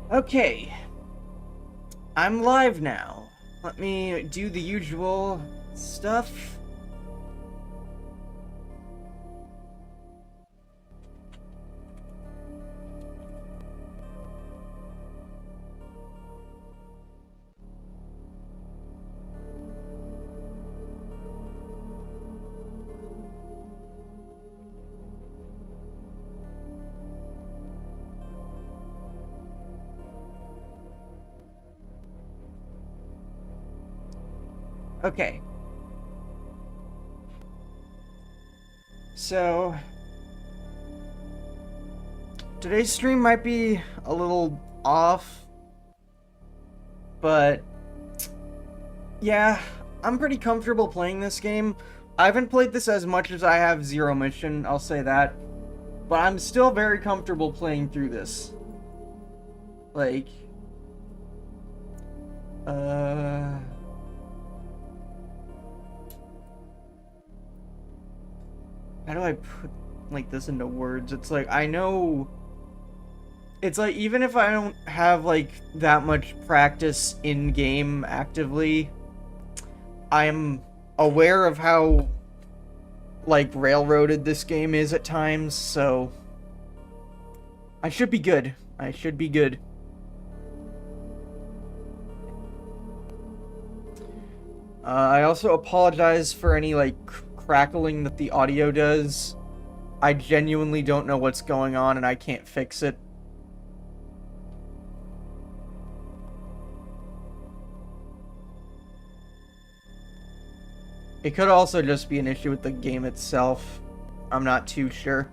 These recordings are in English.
Okay, I'm live now. Let me do the usual stuff. Okay. So, today's stream might be a little off, but yeah, I'm pretty comfortable playing this game. I haven't played this as much as I have Zero Mission, I'll say that, but I'm still very comfortable playing through this. Like, how do I put like this into words? It's like I know it's like even if I don't have like that much practice in game actively, I'm aware of how like railroaded this game is at times, so I should be good. I should be good. I also apologize for any like crackling that the audio does. I genuinely don't know what's going on and I can't fix it. It could also just be an issue with the game itself. I'm not too sure.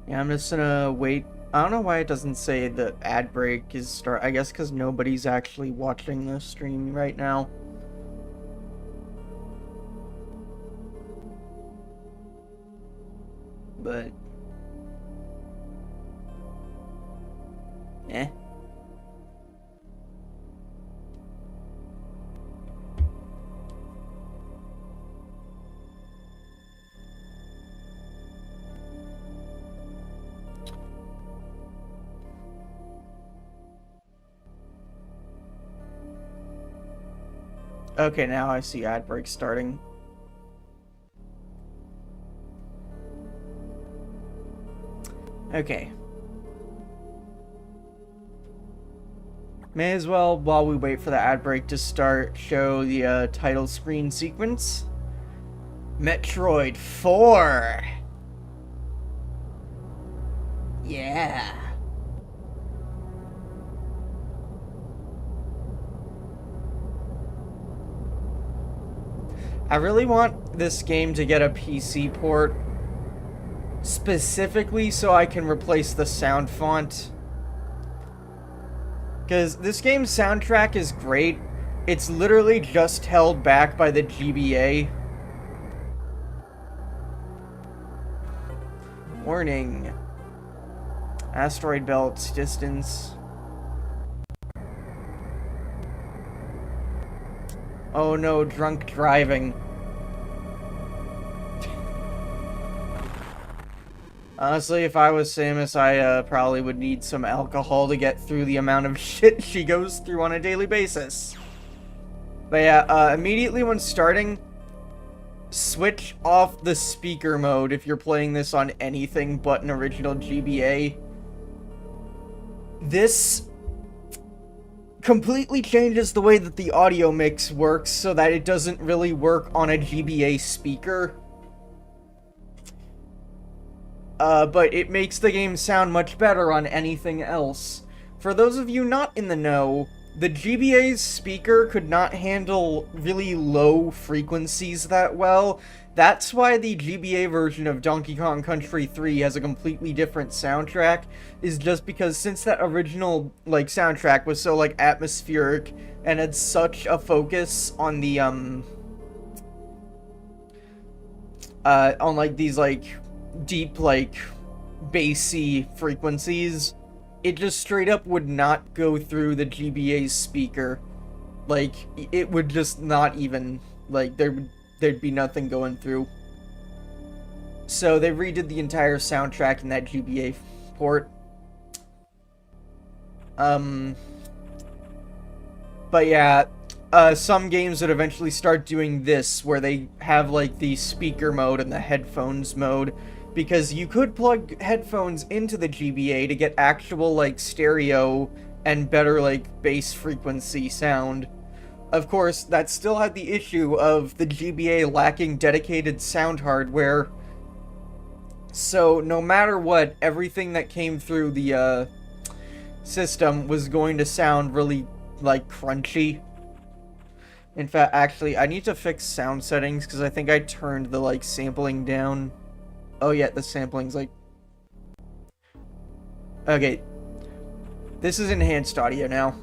Yeah, I'm just gonna wait. I don't know why it doesn't say the ad break is start. I guess because nobody's actually watching the stream right now. But eh. Okay, now I see ad break starting. Okay. May as well, while we wait for the ad break to start, show the title screen sequence. Metroid 4! Yeah! I really want this game to get a PC port, specifically so I can replace the sound font. Because this game's soundtrack is great. It's literally just held back by the GBA. Warning. Asteroid belt distance. Oh no, drunk driving. Honestly, if I was Samus, I probably would need some alcohol to get through the amount of shit she goes through on a daily basis. But yeah, immediately when starting, switch off the speaker mode if you're playing this on anything but an original GBA. This completely changes the way that the audio mix works so that it doesn't really work on a GBA speaker. But it makes the game sound much better on anything else. For those of you not in the know, the GBA's speaker could not handle really low frequencies that well. That's why the GBA version of Donkey Kong Country 3 has a completely different soundtrack, is just because since that original, like, soundtrack was so, like, atmospheric and had such a focus on the, on, like, these, like, deep, like, bassy frequencies, it just straight up would not go through the GBA's speaker. Like, it would just not even, like, there'd be nothing going through. So they redid the entire soundtrack in that GBA port. But yeah, some games would eventually start doing this, where they have, like, the speaker mode and the headphones mode, because you could plug headphones into the GBA to get actual, like, stereo and better, like, bass frequency sound. Of course, that still had the issue of the GBA lacking dedicated sound hardware, so no matter what, everything that came through the, system was going to sound really, like, crunchy. In fact, actually, I need to fix sound settings, because I think I turned the, like, sampling down. Oh yeah, the sampling's like... Okay. This is enhanced audio now.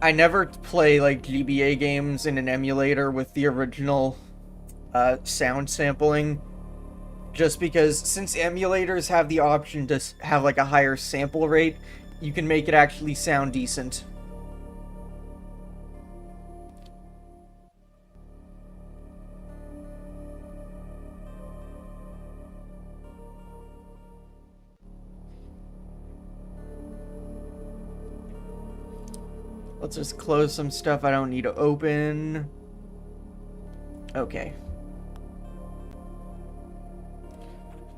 I never play, like, GBA games in an emulator with the original sound sampling, just because since emulators have the option to have, like, a higher sample rate, you can make it actually sound decent. Let's just close some stuff I don't need to open. Okay.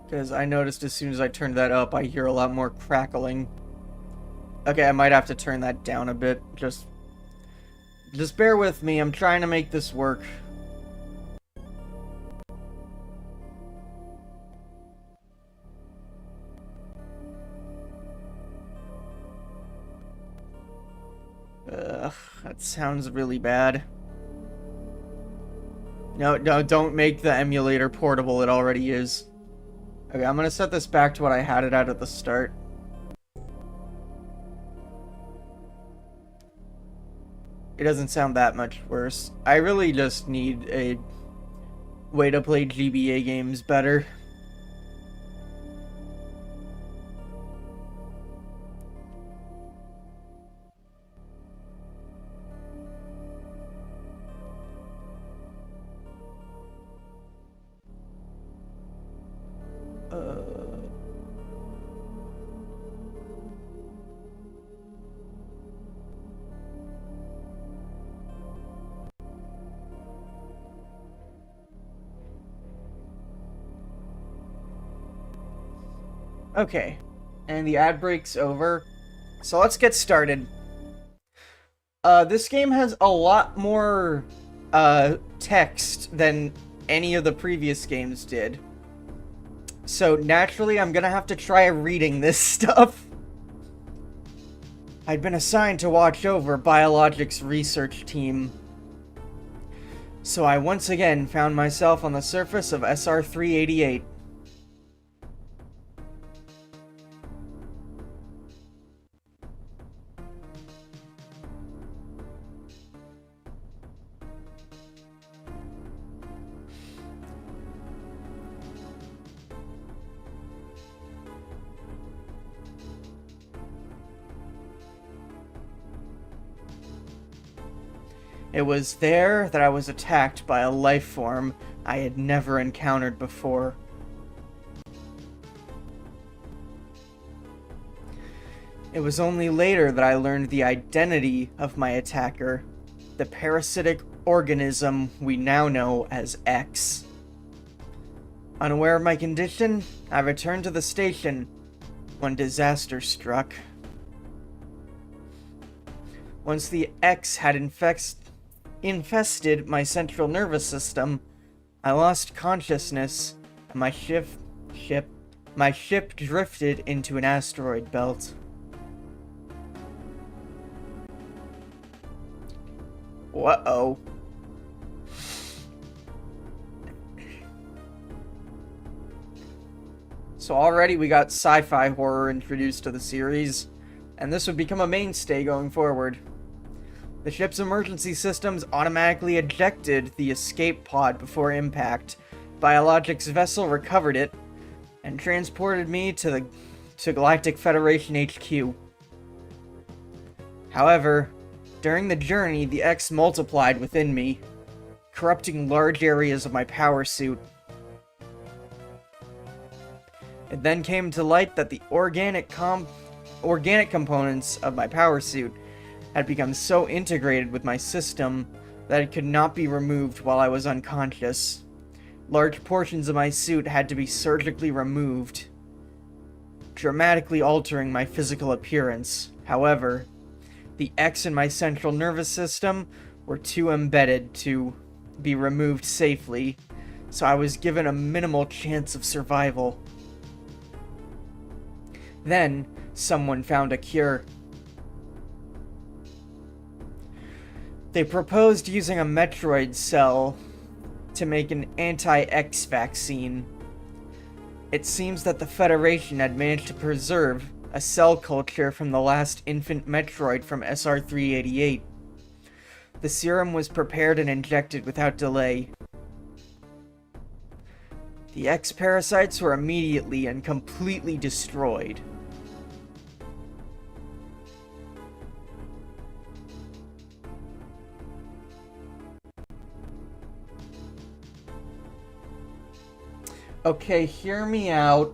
Because I noticed as soon as I turned that up, I hear a lot more crackling. Okay, I might have to turn that down a bit. Just bear with me, I'm trying to make this work. Ugh, that sounds really bad. No, don't make the emulator portable, it already is. Okay, I'm gonna set this back to what I had it at the start. It doesn't sound that much worse. I really just need a way to play GBA games better. Okay, and the ad break's over, so let's get started. This game has a lot more, text than any of the previous games did. So, naturally, I'm gonna have to try reading this stuff. I'd been assigned to watch over Biologics research team. So I once again found myself on the surface of SR-388. It was there that I was attacked by a life form I had never encountered before. It was only later that I learned the identity of my attacker, the parasitic organism we now know as X. Unaware of my condition, I returned to the station when disaster struck. Once the X had infested my central nervous system, I lost consciousness, and my ship My ship drifted into an asteroid belt. Uh-oh. So already we got sci-fi horror introduced to the series, and this would become a mainstay going forward. The ship's emergency systems automatically ejected the escape pod before impact. Biologic's vessel recovered it and transported me to Galactic Federation HQ. However, during the journey, the X multiplied within me, corrupting large areas of my power suit. It then came to light that the organic components of my power suit had become so integrated with my system that it could not be removed while I was unconscious. Large portions of my suit had to be surgically removed, dramatically altering my physical appearance. However, the X in my central nervous system were too embedded to be removed safely, so I was given a minimal chance of survival. Then, someone found a cure. They proposed using a Metroid cell to make an anti-X vaccine. It seems that the Federation had managed to preserve a cell culture from the last infant Metroid from SR-388. The serum was prepared and injected without delay. The X parasites were immediately and completely destroyed. Okay, hear me out.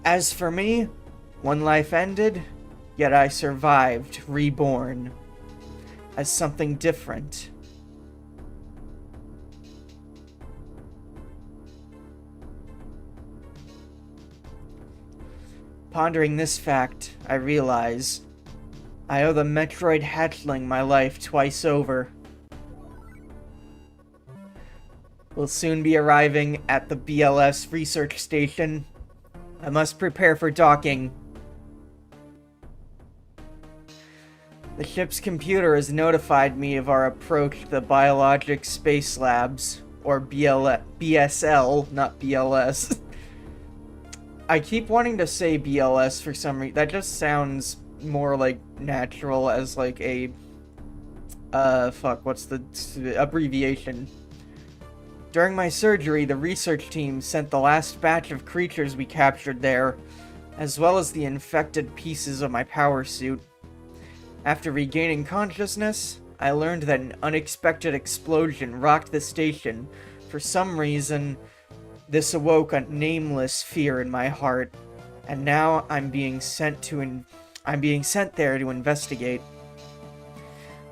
As for me, one life ended, yet I survived, reborn, as something different. Pondering this fact, I realize I owe the Metroid hatchling my life twice over. We'll soon be arriving at the BLS research station. I must prepare for docking. The ship's computer has notified me of our approach to the Biologic Space Labs, or BSL, not BLS. I keep wanting to say BLS for some reason. That just sounds more like natural as like a... what's the abbreviation? During my surgery, the research team sent the last batch of creatures we captured there, as well as the infected pieces of my power suit. After regaining consciousness, I learned that an unexpected explosion rocked the station. For some reason, this awoke a nameless fear in my heart, and now I'm being sent there to investigate.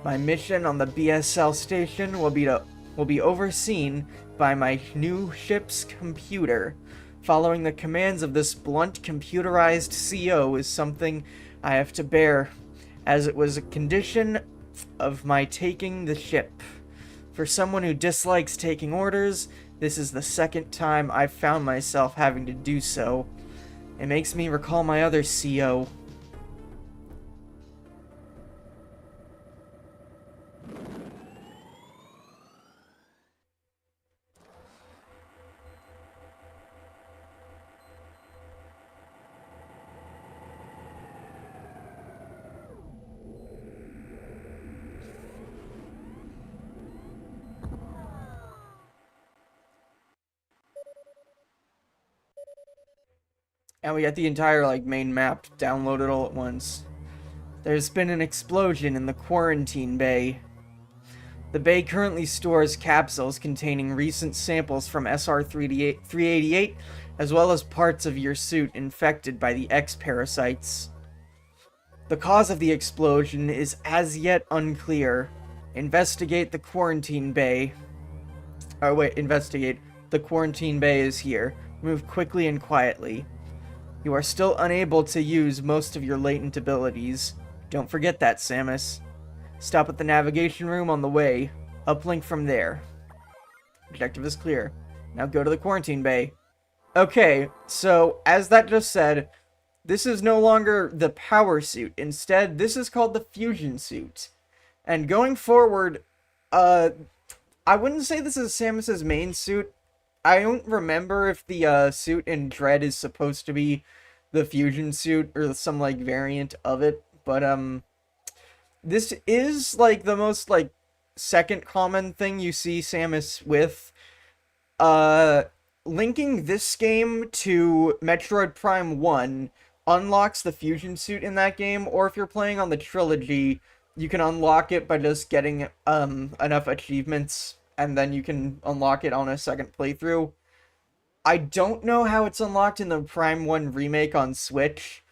My mission on the BSL station will be overseen by my new ship's computer. Following the commands of this blunt computerized CO is something I have to bear, as it was a condition of my taking the ship. For someone who dislikes taking orders, this is the second time I've found myself having to do so. It makes me recall my other CO. And we got the entire, main map downloaded all at once. There's been an explosion in the quarantine bay. The bay currently stores capsules containing recent samples from SR-388, as well as parts of your suit infected by the X parasites. The cause of the explosion is as yet unclear. Investigate the quarantine bay. Investigate. The quarantine bay is here. Move quickly and quietly. You are still unable to use most of your latent abilities. Don't forget that, Samus. Stop at the navigation room on the way. Uplink from there. Objective is clear. Now go to the quarantine bay. Okay, so as that just said, this is no longer the power suit. Instead, this is called the fusion suit. And going forward, uh, I wouldn't say this is Samus's main suit. I don't remember if the suit in Dread is supposed to be the fusion suit or some like variant of it, but this is like the most like second common thing you see Samus with. Uh Linking this game to Metroid Prime 1 unlocks the fusion suit in that game, or if you're playing on the trilogy, you can unlock it by just getting enough achievements and then you can unlock it on a second playthrough. I don't know how it's unlocked in the Prime 1 remake on Switch.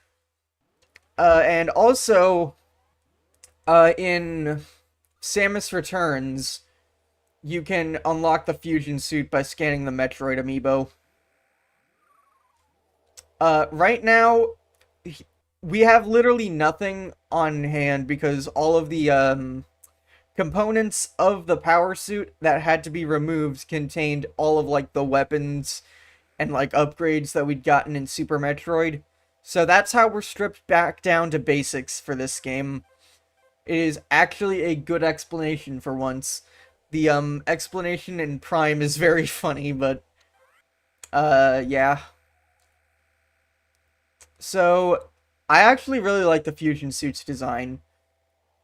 And also in Samus Returns, you can unlock the fusion suit by scanning the Metroid amiibo. Right now, we have literally nothing on hand because all of the components of the power suit that had to be removed contained all of like the weapons and like upgrades that we'd gotten in Super Metroid. So that's how we're stripped back down to basics for this game. It is actually a good explanation for once. The explanation in Prime is very funny, but yeah. So I actually really like the fusion suit's design,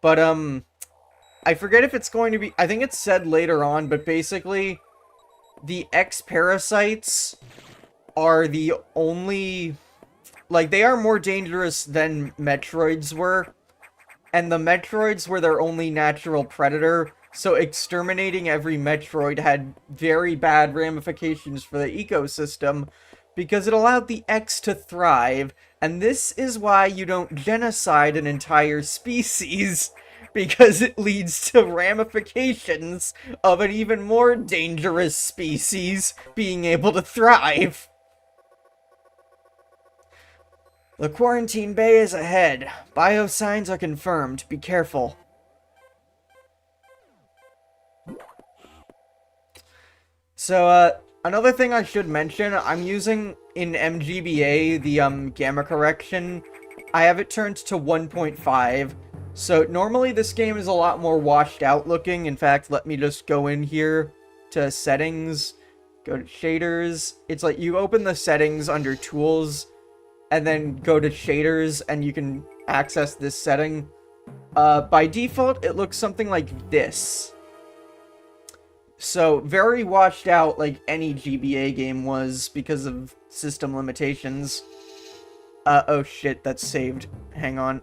but I forget if it's going to be, I think it's said later on, but basically the X parasites are the only, like, they are more dangerous than Metroids were, and the Metroids were their only natural predator, so exterminating every Metroid had very bad ramifications for the ecosystem, because it allowed the X to thrive, and this is why you don't genocide an entire species, because it leads to ramifications of an even more dangerous species being able to thrive. The quarantine bay is ahead. Biosigns are confirmed. Be careful. So, another thing I should mention, I'm using in MGBA the gamma correction. I have it turned to 1.5. So normally this game is a lot more washed out looking. In fact, let me just go in here to settings, go to shaders. It's like you open the settings under tools and then go to shaders and you can access this setting. By default, it looks something like this. So very washed out like any GBA game was because of system limitations. Oh shit, that's saved. Hang on.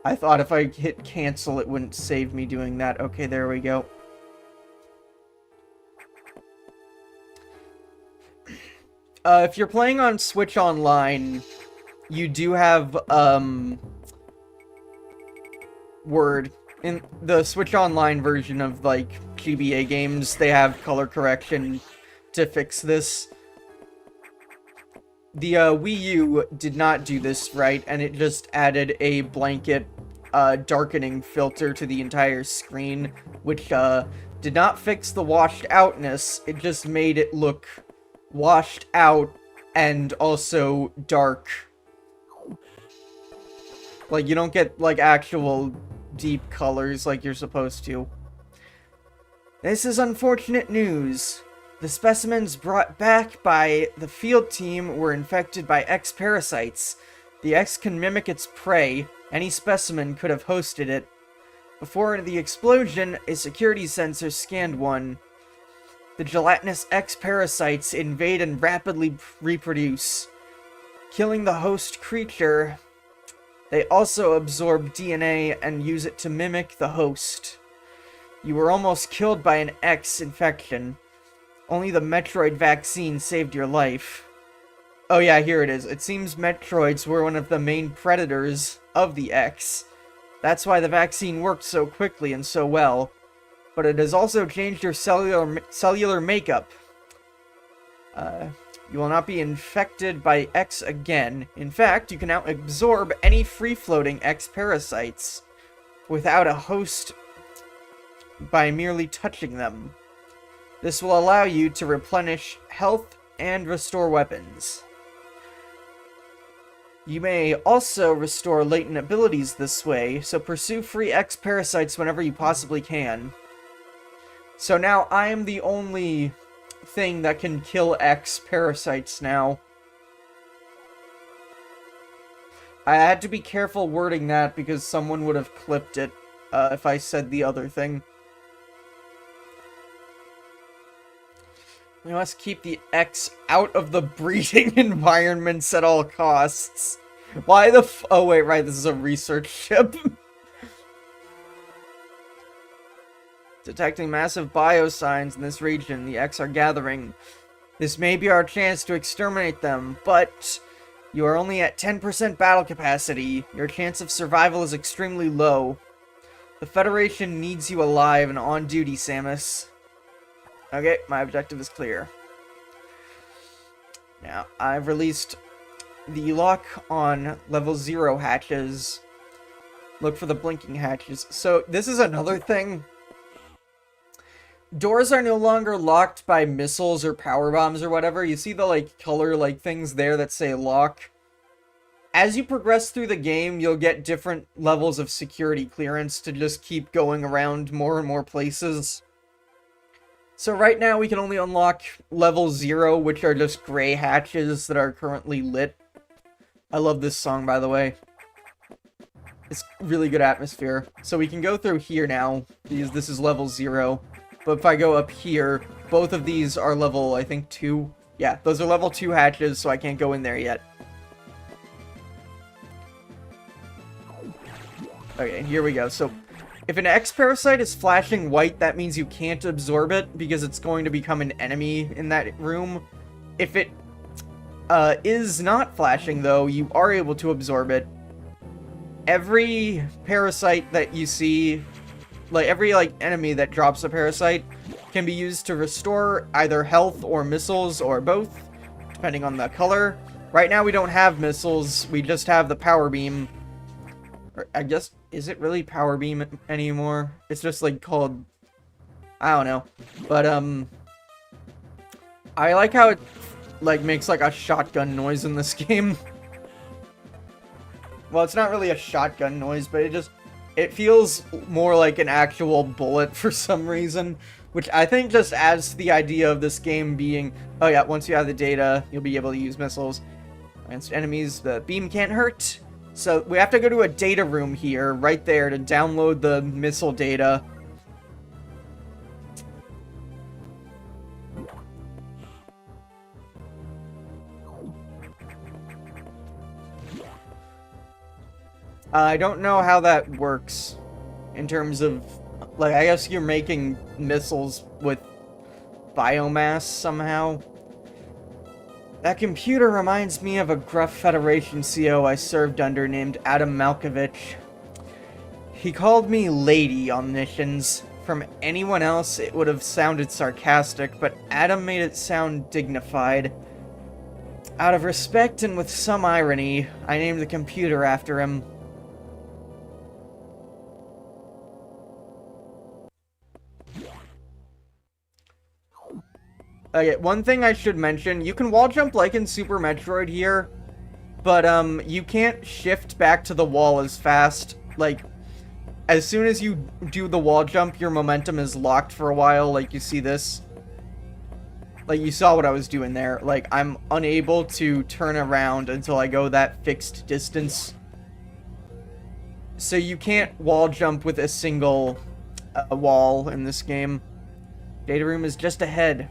I thought if I hit cancel, it wouldn't save me doing that. Okay, there we go. If you're playing on Switch Online, you do have, Word. In the Switch Online version of, like, GBA games, they have color correction to fix this. The Wii U did not do this right, and it just added a blanket darkening filter to the entire screen, which did not fix the washed outness. It just made it look washed out and also dark. Like, you don't get like actual deep colors like you're supposed to. This is unfortunate news. The specimens brought back by the field team were infected by X parasites. The X can mimic its prey. Any specimen could have hosted it. Before the explosion, a security sensor scanned one. The gelatinous X parasites invade and rapidly reproduce, killing the host creature. They also absorb DNA and use it to mimic the host. You were almost killed by an X infection. Only the Metroid vaccine saved your life. Oh yeah, here it is. It seems Metroids were one of the main predators of the X. That's why the vaccine worked so quickly and so well. But it has also changed your cellular makeup. You will not be infected by X again. In fact, you can now absorb any free-floating X parasites without a host by merely touching them. This will allow you to replenish health and restore weapons. You may also restore latent abilities this way, so pursue free X parasites whenever you possibly can. So now I am the only thing that can kill X parasites now. I had to be careful wording that because someone would have clipped it if I said the other thing. We must keep the X out of the breeding environments at all costs. Why the oh wait, right, this is a research ship. Detecting massive biosigns in this region, the X are gathering. This may be our chance to exterminate them, but you are only at 10% battle capacity. Your chance of survival is extremely low. The Federation needs you alive and on duty, Samus. Okay, my objective is clear. Now, I've released the lock on level 0 hatches. Look for the blinking hatches. So, this is another thing. Doors are no longer locked by missiles or power bombs or whatever. You see the, like, color, like, things there that say lock. As you progress through the game, you'll get different levels of security clearance to just keep going around more and more places. So right now we can only unlock level 0, which are just gray hatches that are currently lit. I love this song, by the way. It's really good atmosphere. So we can go through here now, because this is level 0. But if I go up here, both of these are level, I think, 2. Yeah, those are level 2 hatches, so I can't go in there yet. Okay, here we go. So, if an X-Parasite is flashing white, that means you can't absorb it, because it's going to become an enemy in that room. If it is not flashing, though, you are able to absorb it. Every parasite that you see, like, every, like, enemy that drops a parasite can be used to restore either health or missiles, or both, depending on the color. Right now, we don't have missiles, we just have the power beam. Or, I guess, is it really power beam anymore? It's just, like, called, I don't know. But, I like how it, like, makes, like, a shotgun noise in this game. Well, it's not really a shotgun noise, but it feels more like an actual bullet for some reason. Which I think just adds to the idea of this game being, oh yeah, once you have the data, you'll be able to use missiles against enemies. The beam can't hurt. So we have to go to a data room here, right there, to download the missile data. I don't know how that works in terms of, like, I guess you're making missiles with biomass somehow. That computer reminds me of a gruff Federation CO I served under named Adam Malkovich. He called me Lady on missions. From anyone else, it would have sounded sarcastic, but Adam made it sound dignified. Out of respect and with some irony, I named the computer after him. Okay, one thing I should mention, you can wall jump like in Super Metroid here, but you can't shift back to the wall as fast. Like, as soon as you do the wall jump, your momentum is locked for a while, like you see this. Like, you saw what I was doing there. Like, I'm unable to turn around until I go that fixed distance. So you can't wall jump with a single wall in this game. Data room is just ahead.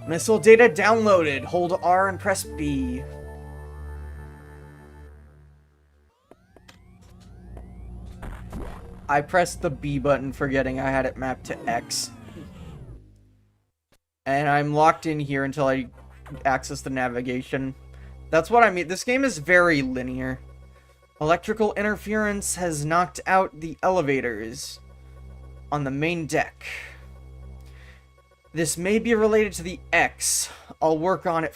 Missile data downloaded. Hold R and press B. I pressed the B button, forgetting I had it mapped to X. And I'm locked in here until I access the navigation. That's what I mean. This game is very linear. Electrical interference has knocked out the elevators on the main deck. This may be related to the X. I'll work on it.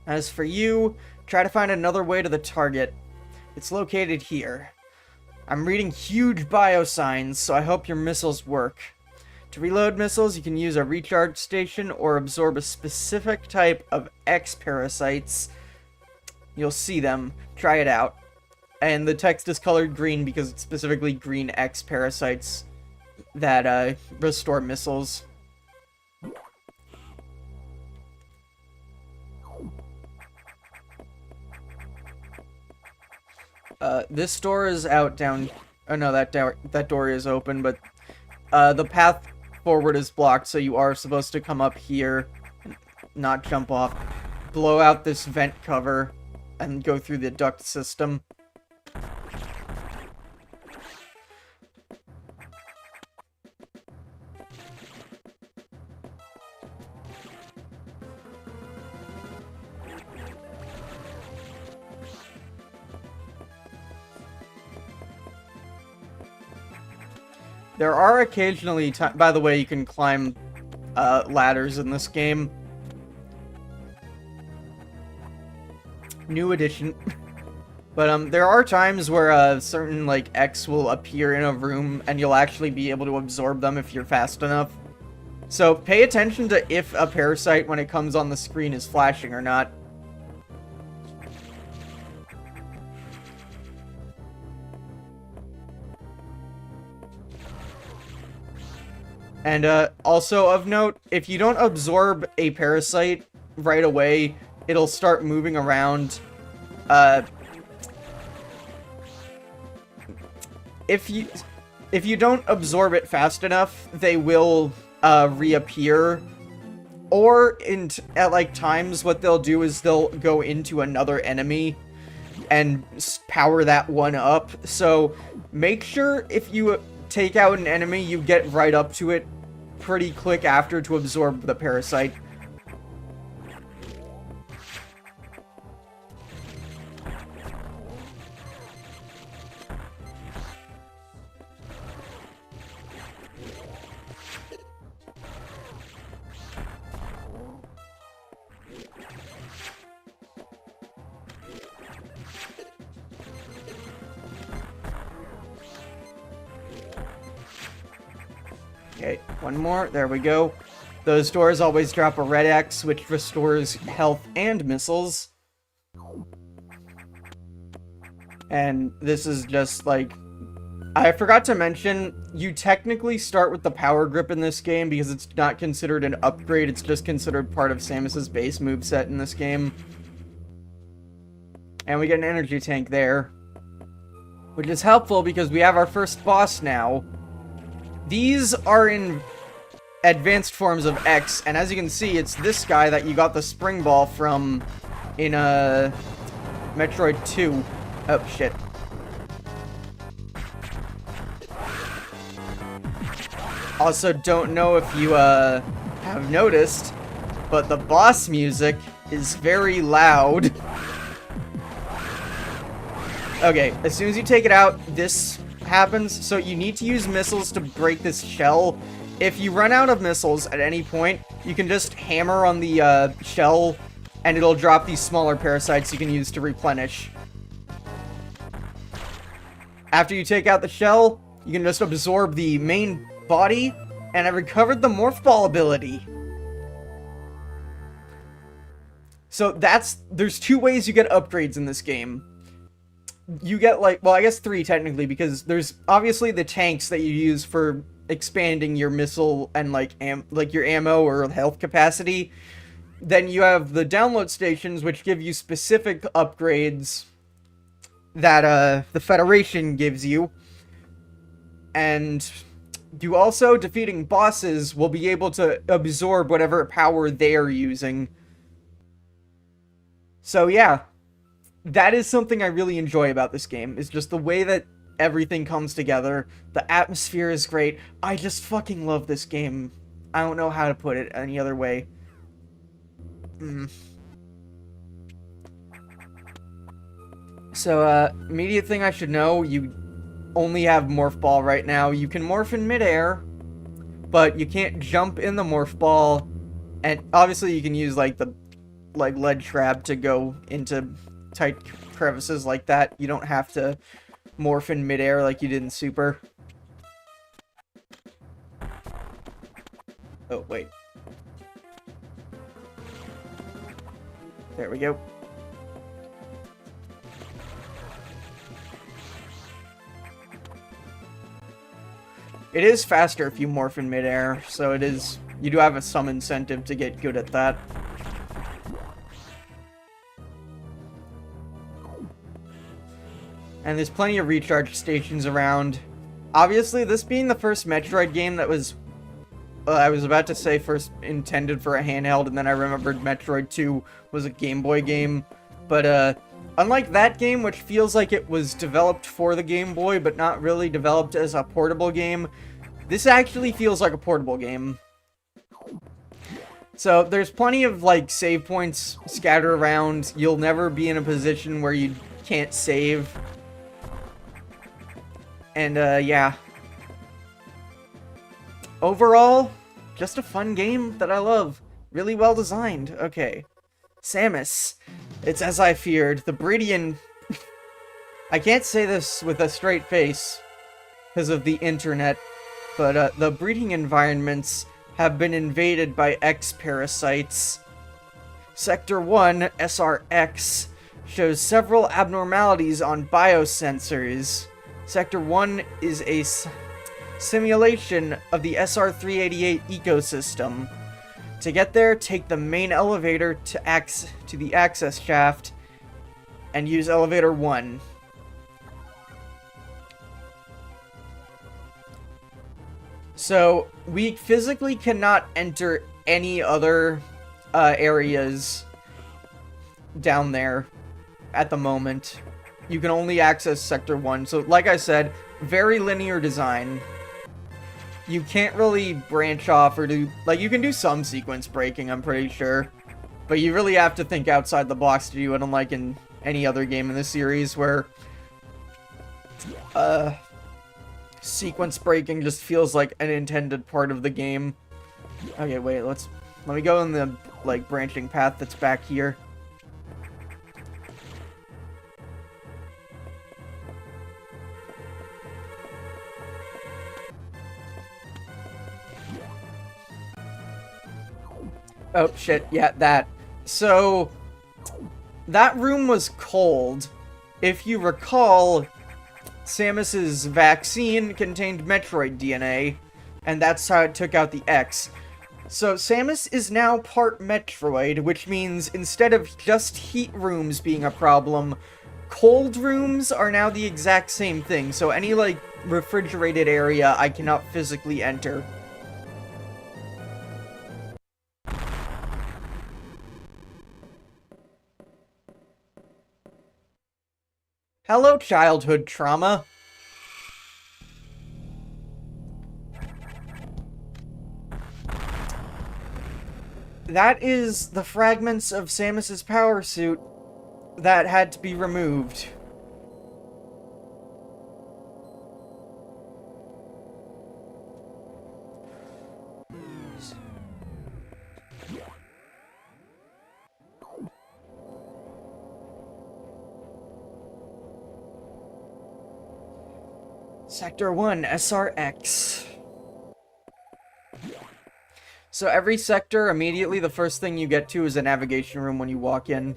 As for you, Try to find another way to the target. It's located here. I'm reading huge bio signs, so I hope your missiles work. To reload missiles, you can use a recharge station or absorb a specific type of X parasites. You'll see them. Try it out. And the text is colored green because it's specifically green X parasites that restore missiles. This door is out down... Oh no, that door is open, but the path forward is blocked, so you are supposed to come up here, not jump off, blow out this vent cover, and go through the duct system. There are occasionally times... By the way, you can climb ladders in this game. New edition. But there are times where certain, like, X will appear in a room, and you'll actually be able to absorb them if you're fast enough. So pay attention to if a parasite, when it comes on the screen, is flashing or not. And also of note, if you don't absorb a parasite right away, it'll start moving around. If you don't absorb it fast enough, they will reappear. Or at like times, what they'll do is they'll go into another enemy and power that one up. So make sure if you take out an enemy, you get right up to it pretty quick after to absorb the parasite. Okay, one more. There we go. Those doors always drop a red X, which restores health and missiles. And this is just like... I forgot to mention, you technically start with the power grip in this game because it's not considered an upgrade, it's just considered part of Samus's base moveset in this game. And we get an energy tank there, which is helpful because we have our first boss now. These are in advanced forms of X, and as you can see, it's this guy that you got the spring ball from in Metroid 2. Oh, shit. Also, don't know if you have noticed, but the boss music is very loud. Okay, as soon as you take it out, this happens, so you need to use missiles to break this shell. If you run out of missiles at any point, you can just hammer on the shell, and it'll drop these smaller parasites you can use to replenish. After you take out the shell, you can just absorb the main body, and I recovered the Morph Ball ability. So there's two ways you get upgrades in this game. You get, like, well, I guess three technically, because there's obviously the tanks that you use for expanding your missile and, like, your ammo or health capacity. Then you have the download stations, which give you specific upgrades that, the Federation gives you. And you also, defeating bosses, will be able to absorb whatever power they're using. So, yeah. That is something I really enjoy about this game, is just the way that everything comes together. The atmosphere is great. I just fucking love this game. I don't know how to put it any other way. So, immediate thing I should know, you only have Morph Ball right now. You can morph in midair, but you can't jump in the Morph Ball. And obviously you can use, like, the ledge trap to go into tight crevices like that, you don't have to morph in midair like you did in Super. Oh, wait. There we go. It is faster if you morph in midair, so it is... You do have some incentive to get good at that. And there's plenty of recharge stations around. Obviously, this being the first Metroid game that was... I was about to say first intended for a handheld, and then I remembered Metroid 2 was a Game Boy game. But, unlike that game, which feels like it was developed for the Game Boy, but not really developed as a portable game, this actually feels like a portable game. So, there's plenty of, like, save points scattered around. You'll never be in a position where you can't save. And, yeah. Overall, just a fun game that I love. Really well designed. Okay. Samus. It's as I feared. The Bridian... I can't say this with a straight face because of the internet, but the breeding environments have been invaded by X-parasites. Sector 1, SRX, shows several abnormalities on biosensors. Sector 1 is a simulation of the SR-388 ecosystem. To get there, take the main elevator to the access shaft and use elevator 1. So, we physically cannot enter any other areas down there at the moment. You can only access Sector 1. So, like I said, very linear design. You can't really branch off or do... Like, you can do some sequence breaking, I'm pretty sure. But you really have to think outside the box to do it, unlike in any other game in the series where... sequence breaking just feels like an intended part of the game. Okay, wait, let me go in the, like, branching path that's back here. Oh, shit, yeah, that. So, that room was cold. If you recall, Samus's vaccine contained Metroid DNA, and that's how it took out the X. So, Samus is now part Metroid, which means instead of just heat rooms being a problem, cold rooms are now the exact same thing. So, any, like, refrigerated area I cannot physically enter. Hello, childhood trauma. That is the fragments of Samus's power suit that had to be removed. Sector 1, SRX. So every sector, immediately the first thing you get to is a navigation room when you walk in.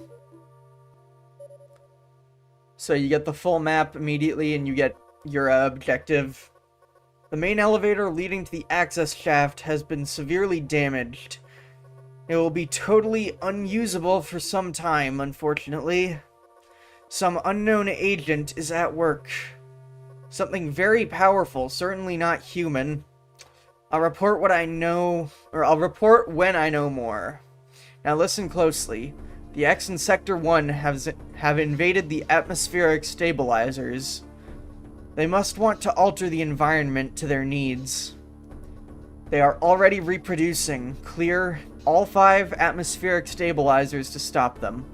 So you get the full map immediately and you get your objective. The main elevator leading to the access shaft has been severely damaged. It will be totally unusable for some time, unfortunately. Some unknown agent is at work. Something very powerful, certainly not human. I'll report what I know, or I'll report when I know more. Now listen closely. The X in Sector 1 have invaded the atmospheric stabilizers. They must want to alter the environment to their needs. They are already reproducing. Clear all 5 atmospheric stabilizers to stop them.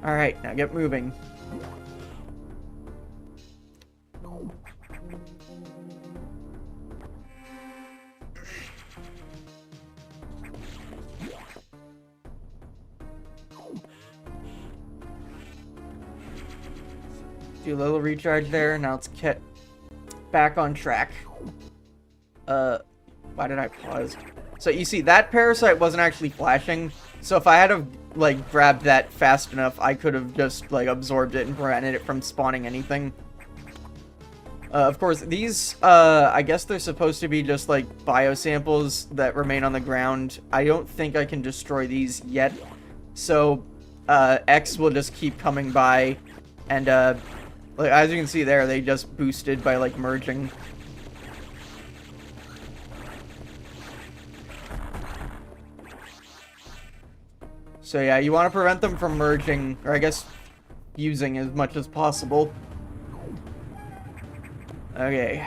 Alright, now get moving. Do a little recharge there. Now let's get back on track. Why did I pause? So you see, that parasite wasn't actually flashing. So if I had have, like, grabbed that fast enough, I could have just, like, absorbed it and prevented it from spawning anything. Of course, these, I guess they're supposed to be just, like, biosamples that remain on the ground. I don't think I can destroy these yet. So, X will just keep coming by. And, like, as you can see there, they just boosted by, like, merging. So yeah, you want to prevent them from merging, or I guess fusing as much as possible. Okay.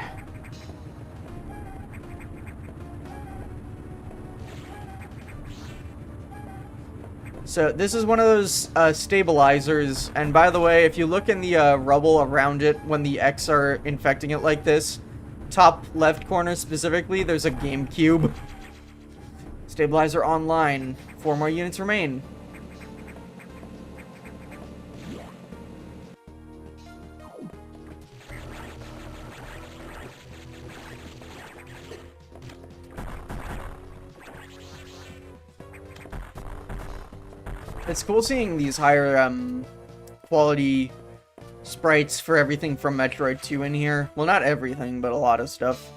So this is one of those stabilizers, and by the way, if you look in the rubble around it when the X are infecting it like this, top left corner specifically, there's a GameCube. Stabilizer online. 4 more units remain. It's cool seeing these higher quality sprites for everything from Metroid 2 in here. Well, not everything, but a lot of stuff.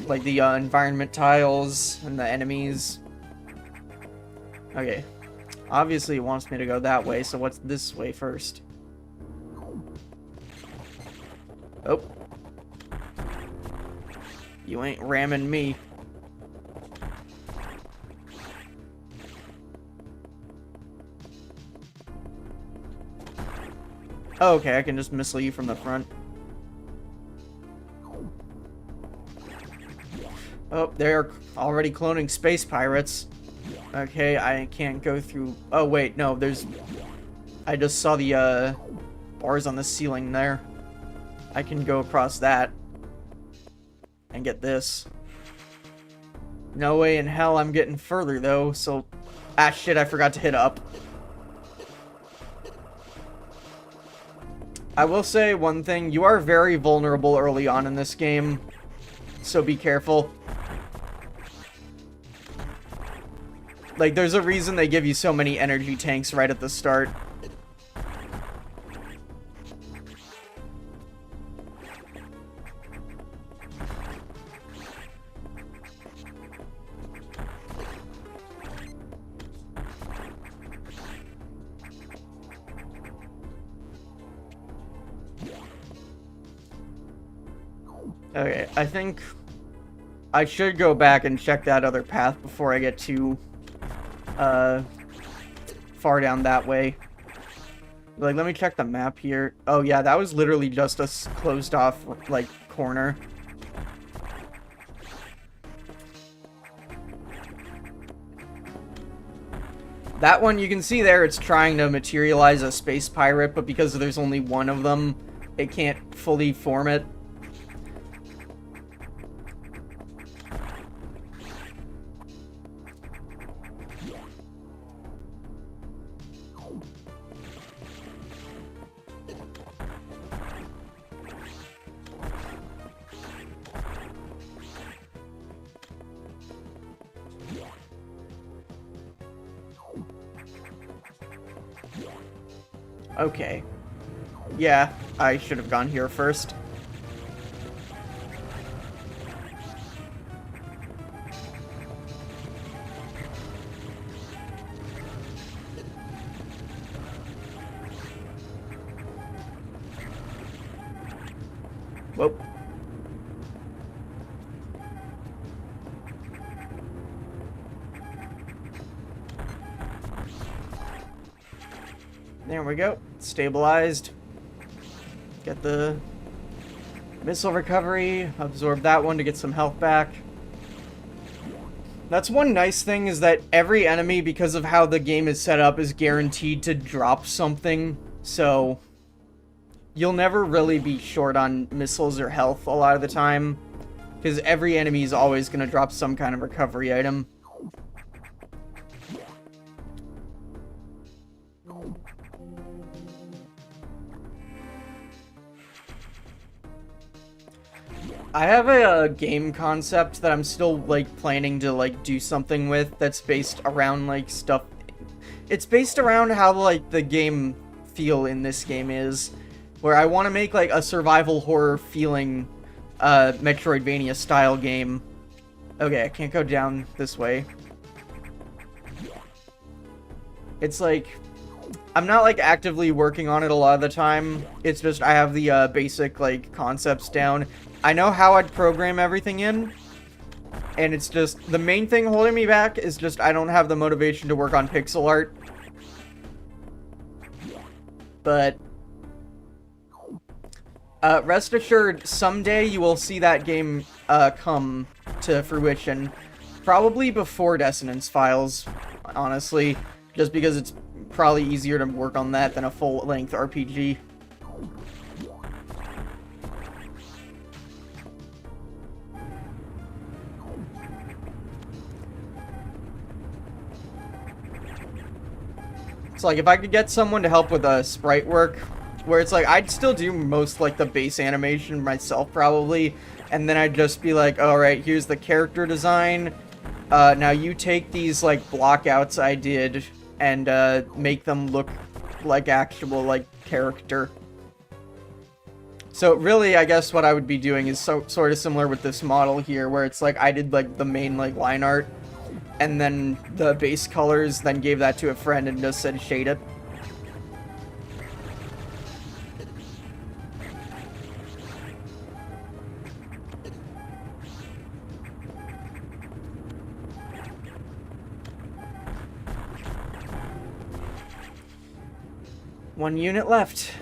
Like the environment tiles and the enemies. Okay. Obviously it wants me to go that way, so what's this way first? Oh. You ain't ramming me. Oh, okay, I can just missile you from the front. Oh, they're already cloning space pirates. Okay, I can't go through... Oh, wait, no, there's... I just saw the, bars on the ceiling there. I can go across that. And get this. No way in hell I'm getting further, though, so... Ah, shit, I forgot to hit up. I will say one thing, you are very vulnerable early on in this game, so be careful. Like, there's a reason they give you so many energy tanks right at the start. Okay, I think I should go back and check that other path before I get too far down that way. Like, let me check the map here. Oh yeah, that was literally just a closed off, like, corner. That one, you can see there, it's trying to materialize a space pirate, but because there's only one of them, it can't fully form it. Okay. Yeah, I should have gone here first. Whoop. There we go. Stabilized. Get the missile recovery. Absorb that one to get some health back. That's one nice thing, is that every enemy, because of how the game is set up, is guaranteed to drop something. So you'll never really be short on missiles or health a lot of the time, because every enemy is always going to drop some kind of recovery item. I have a game concept that I'm still, like, planning to, like, do something with that's based around, like, stuff. It's based around how, like, the game feel in this game is, where I want to make, like, a survival horror feeling, Metroidvania style game. Okay, I can't go down this way. It's like, I'm not, like, actively working on it a lot of the time. It's just I have the basic, like, concepts down. I know how I'd program everything in, and it's just, the main thing holding me back is just I don't have the motivation to work on pixel art. But rest assured, someday you will see that game come to fruition. Probably before Dissonance Files, honestly. Just because it's probably easier to work on that than a full-length RPG. It's like, if I could get someone to help with sprite work, where it's like, I'd still do most, like, the base animation myself, probably, and then I'd just be like, alright, here's the character design, now you take these, like, blockouts I did, and, make them look like actual, like, character. So, really, I guess what I would be doing is sort of similar with this model here, where it's like, I did, like, the main, like, line art, and then the base colors, then gave that to a friend and just said shade it. One unit left.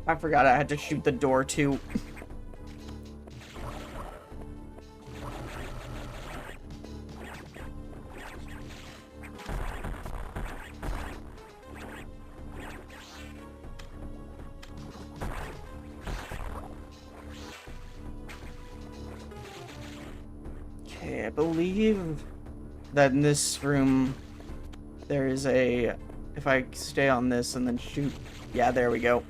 I forgot I had to shoot the door, too. Okay, I believe that in this room there is a... If I stay on this and then shoot... Yeah, there we go.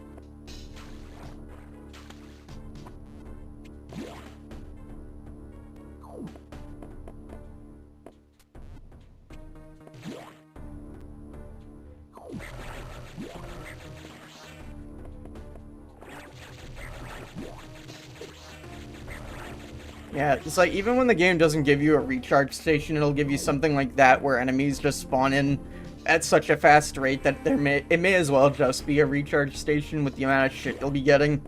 Yeah, it's like, even when the game doesn't give you a recharge station, it'll give you something like that, where enemies just spawn in at such a fast rate that it may as well just be a recharge station with the amount of shit you'll be getting.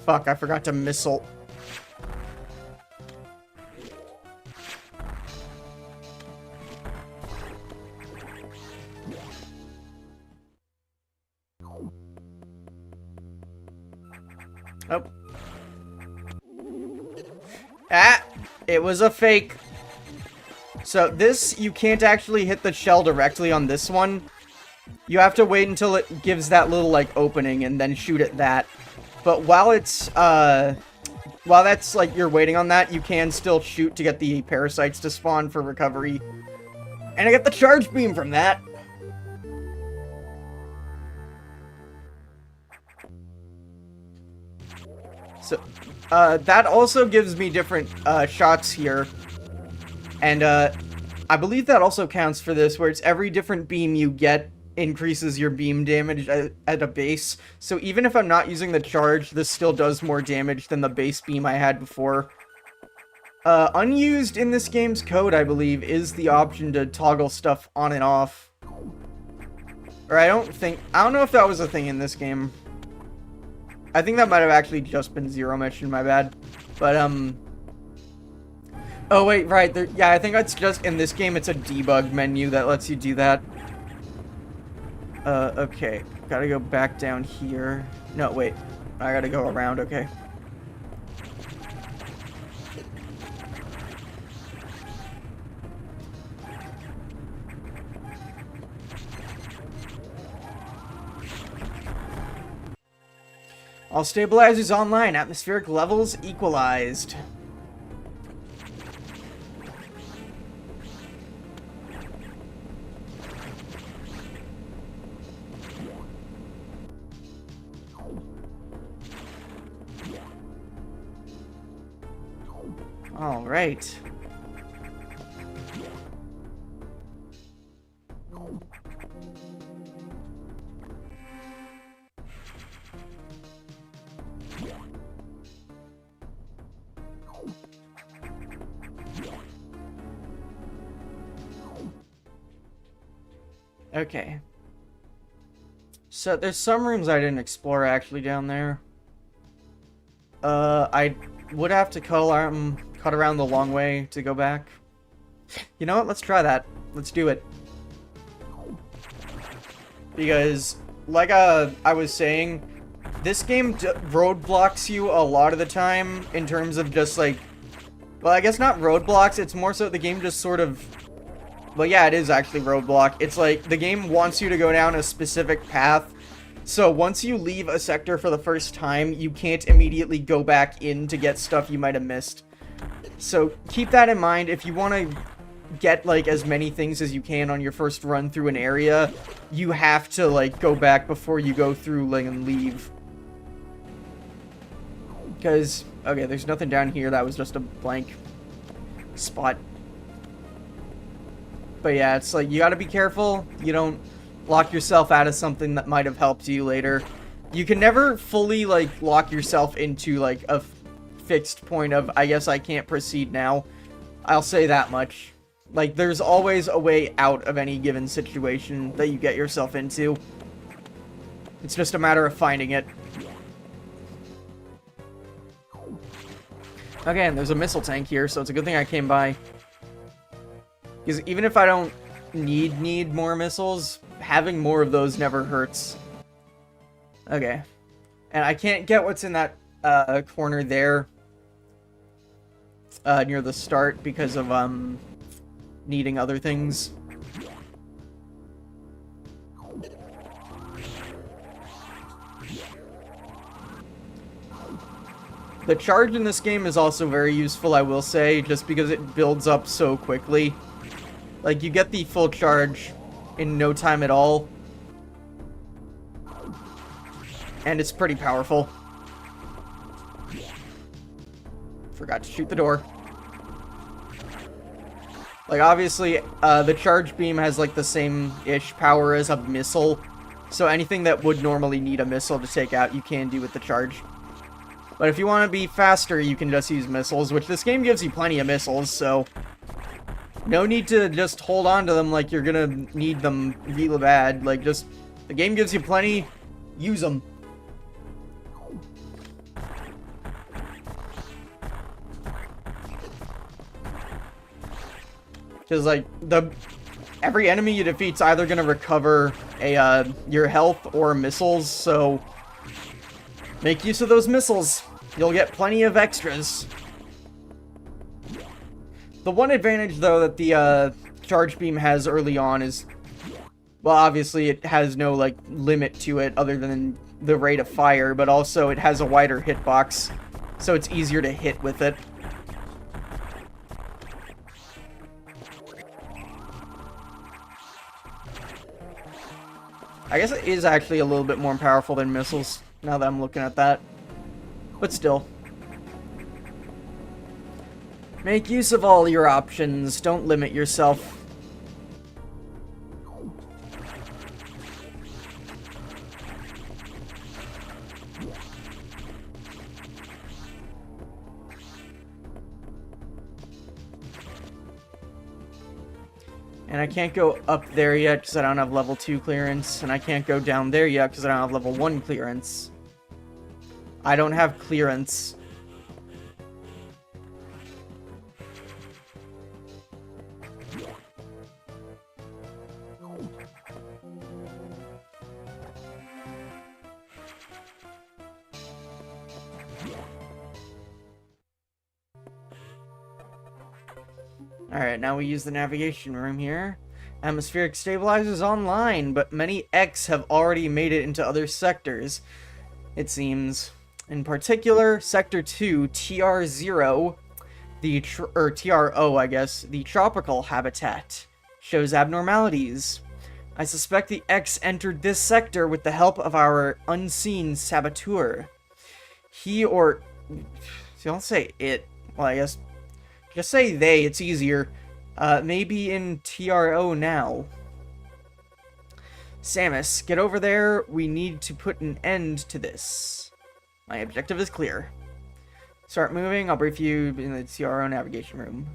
Fuck, I forgot to missile. Oh. Ah! It was a fake. So this, you can't actually hit the shell directly on this one. You have to wait until it gives that little, like, opening and then shoot at that. But while it's, while that's, like, you're waiting on that, you can still shoot to get the parasites to spawn for recovery. And I get the charge beam from that. So, that also gives me different, shots here. And, I believe that also counts for this, where it's every different beam you get increases your beam damage at a base. So even if I'm not using the charge, this still does more damage than the base beam I had before. Unused in this game's code, I believe, is the option to toggle stuff on and off. Or I don't know if that was a thing in this game. I think that might have actually just been Zero Mission, my bad. But, oh, wait, right, yeah, I think it's just, in this game, it's a debug menu that lets you do that. Okay, gotta go back down here. No, wait, I gotta go around, okay. All stabilizers online, atmospheric levels equalized. All right. Okay. So there's some rooms I didn't explore actually down there. I would have to cut around the long way to go back. You know what? Let's try that. Let's do it. Because, like I was saying, this game roadblocks you a lot of the time in terms of just like, well, I guess not roadblocks. It's more so the game just sort of. Well, yeah, it is actually roadblock. It's like, the game wants you to go down a specific path, so once you leave a sector for the first time, you can't immediately go back in to get stuff you might have missed. So, keep that in mind. If you want to get, like, as many things as you can on your first run through an area, you have to, like, go back before you go through, like, and leave. Because, okay, there's nothing down here. That was just a blank spot. But yeah, it's like, you gotta be careful you don't lock yourself out of something that might have helped you later. You can never fully, like, lock yourself into, like, a fixed point of, I guess I can't proceed now. I'll say that much. Like, there's always a way out of any given situation that you get yourself into. It's just a matter of finding it. Okay, and there's a missile tank here, so it's a good thing I came by. Because even if I don't need more missiles, having more of those never hurts. Okay. And I can't get what's in that corner there near the start because of needing other things. The charge in this game is also very useful, I will say, just because it builds up so quickly. Like, you get the full charge in no time at all. And it's pretty powerful. Forgot to shoot the door. Like, obviously, the charge beam has, like, the same-ish power as a missile. So anything that would normally need a missile to take out, you can do with the charge. But if you want to be faster, you can just use missiles, which this game gives you plenty of missiles, so no need to just hold on to them like you're gonna need them really bad. Like, just, the game gives you plenty, use them. Because, like, every enemy you defeat's either gonna recover your health or missiles, so make use of those missiles. You'll get plenty of extras. The one advantage, though, that the charge beam has early on is, well, obviously it has no, like, limit to it other than the rate of fire, but also it has a wider hitbox, so it's easier to hit with it. I guess it is actually a little bit more powerful than missiles, now that I'm looking at that. But still. Make use of all your options. Don't limit yourself. And I can't go up there yet because I don't have level 2 clearance. And I can't go down there yet because I don't have level 1 clearance. I don't have clearance. Alright, now we use the navigation room here. Atmospheric stabilizers online, but many X have already made it into other sectors, it seems. In particular, Sector 2, TR0, or TRO, I guess, the tropical habitat, shows abnormalities. I suspect the X entered this sector with the help of our unseen saboteur. He or... don't say it. Well, I guess... just say they, it's easier. Maybe in TRO now. Samus, get over there. We need to put an end to this. My objective is clear. Start moving. I'll brief you in the TRO navigation room.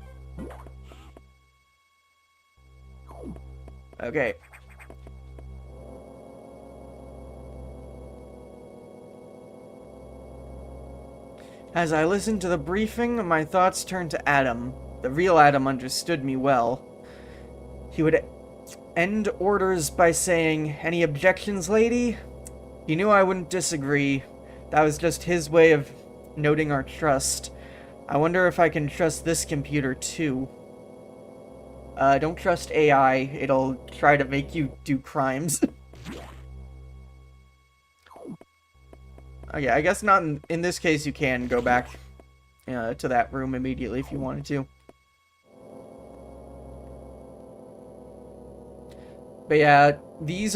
Okay. As I listened to the briefing, my thoughts turned to Adam. The real Adam understood me well. He would end orders by saying, "Any objections, lady?" He knew I wouldn't disagree. That was just his way of noting our trust. I wonder if I can trust this computer too. Don't trust AI. It'll try to make you do crimes. Okay, I guess not in this case. You can go back to that room immediately if you wanted to. But yeah, these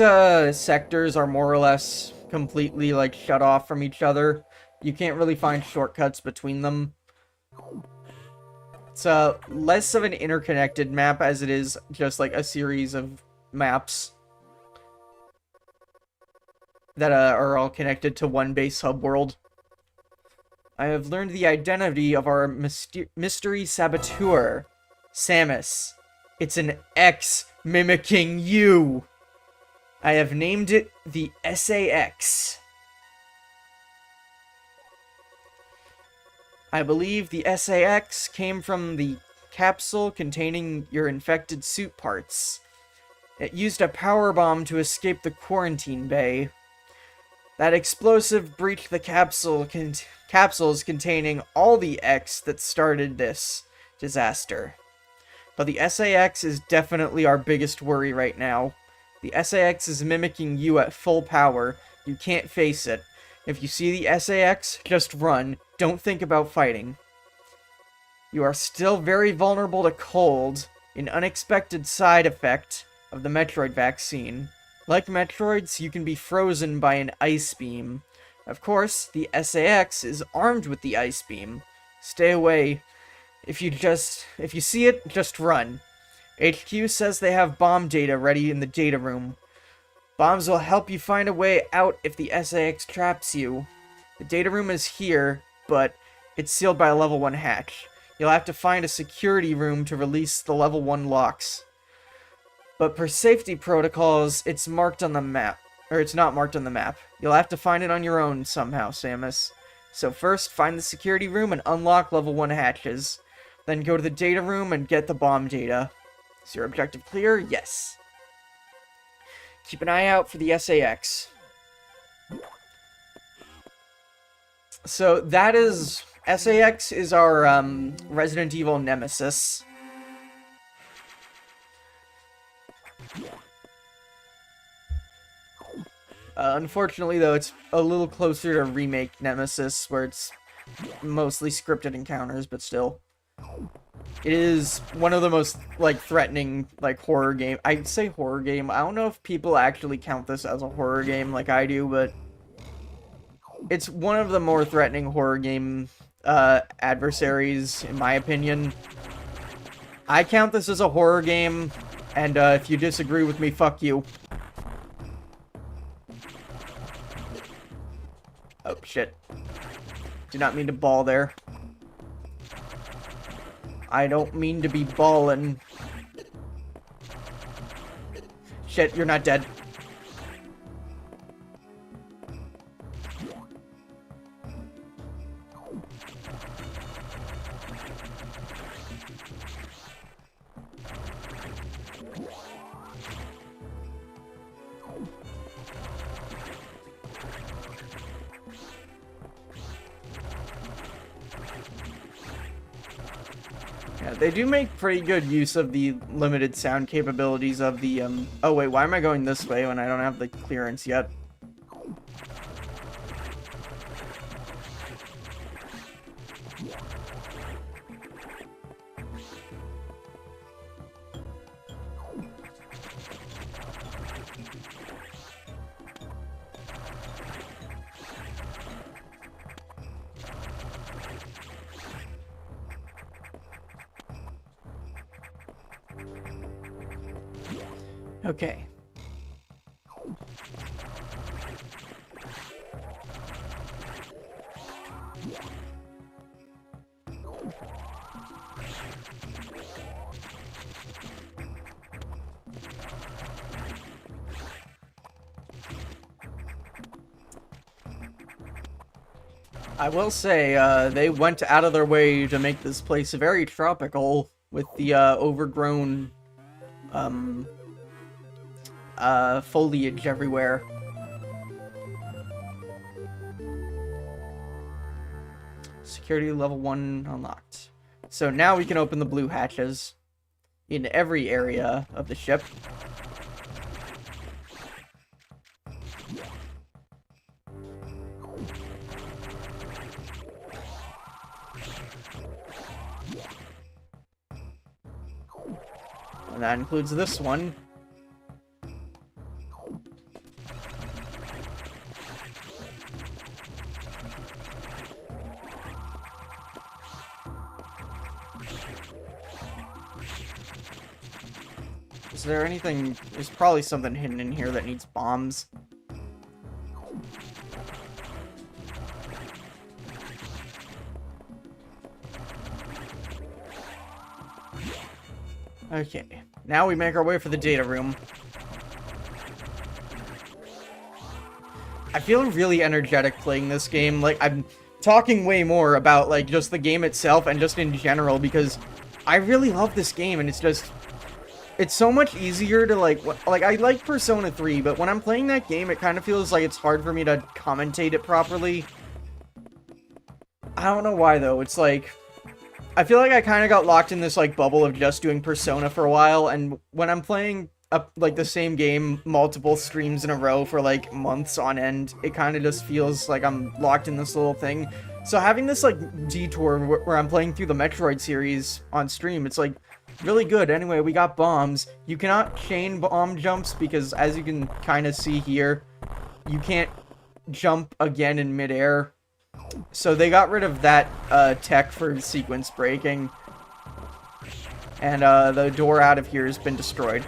sectors are more or less completely like shut off from each other. You can't really find shortcuts between them. It's less of an interconnected map as it is just like a series of maps that are all connected to one base hub world. I have learned the identity of our mystery saboteur, Samus. It's an X mimicking you. I have named it the SAX. I believe the SAX came from the capsule containing your infected suit parts. It used a power bomb to escape the quarantine bay. That explosive breached the capsules containing all the X that started this disaster. But the SAX is definitely our biggest worry right now. The SAX is mimicking you at full power. You can't face it. If you see the SAX, just run. Don't think about fighting. You are still very vulnerable to cold, an unexpected side effect of the Metroid vaccine. Like Metroids, you can be frozen by an ice beam. Of course, the SAX is armed with the ice beam. Stay away. If you see it, just run. HQ says they have bomb data ready in the data room. Bombs will help you find a way out if the SAX traps you. The data room is here, but it's sealed by a level 1 hatch. You'll have to find a security room to release the level 1 locks. But per safety protocols, it's marked on the map. Or it's not marked on the map. You'll have to find it on your own somehow, Samus. So first, find the security room and unlock level 1 hatches. Then go to the data room and get the bomb data. Is your objective clear? Yes. Keep an eye out for the SAX. So that is... SAX is our Resident Evil nemesis. Unfortunately, though, it's a little closer to Remake Nemesis, where it's mostly scripted encounters, but still. It is one of the most, like, threatening, like, horror game. I'd say horror game. I don't know if people actually count this as a horror game like I do, but it's one of the more threatening horror game adversaries, in my opinion. I count this as a horror game, and if you disagree with me, fuck you. Oh, shit. Did not mean to ball there. I don't mean to be ballin'. Shit, you're not dead. Yeah, they do make pretty good use of the limited sound capabilities of the, Oh wait, why am I going this way when I don't have the clearance yet? Okay. I will say, they went out of their way to make this place very tropical with the, overgrown, foliage everywhere. Security level 1 unlocked. So now we can open the blue hatches in every area of the ship. And that includes this one. Is there anything? There's probably something hidden in here that needs bombs. Okay, now we make our way for the data room. I feel really energetic playing this game. Like, I'm talking way more about, like, just the game itself and just in general, because I really love this game, and it's just... It's so much easier to, like, I like Persona 3, but when I'm playing that game, it kind of feels like it's hard for me to commentate it properly. I don't know why, though. It's like... I feel like I kind of got locked in this, like, bubble of just doing Persona for a while, and when I'm playing, like, the same game multiple streams in a row for, like, months on end, it kind of just feels like I'm locked in this little thing. So having this, like, detour where I'm playing through the Metroid series on stream, it's, like, really good. Anyway, we got bombs. You cannot chain bomb jumps because, as you can kind of see here, you can't jump again in midair. So they got rid of that tech for sequence breaking. And the door out of here has been destroyed.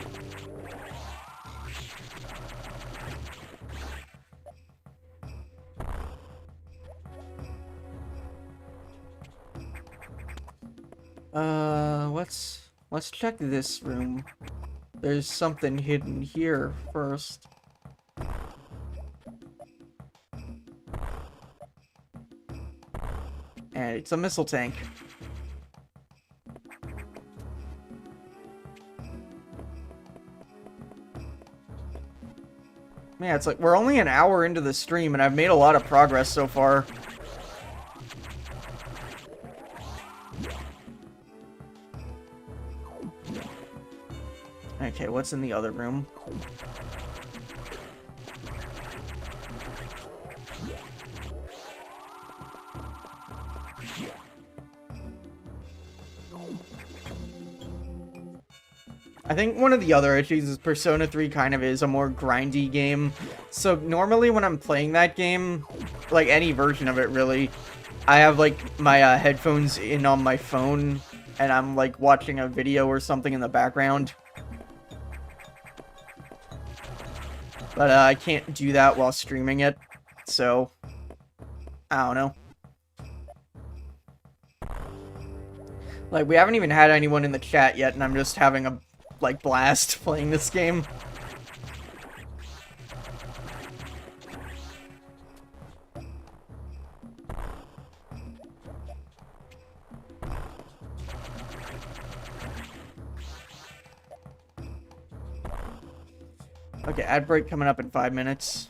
Let's check this room. There's something hidden here first. And it's a missile tank. Yeah, it's like we're only an hour into the stream and I've made a lot of progress so far. Okay, what's in the other room? I think one of the other issues is Persona 3 kind of is a more grindy game. So normally when I'm playing that game, like any version of it really, I have like my headphones in on my phone and I'm like watching a video or something in the background. But I can't do that while streaming it, so I don't know. Like, we haven't even had anyone in the chat yet, and I'm just having a, like, blast playing this game. Okay, ad break coming up in 5 minutes.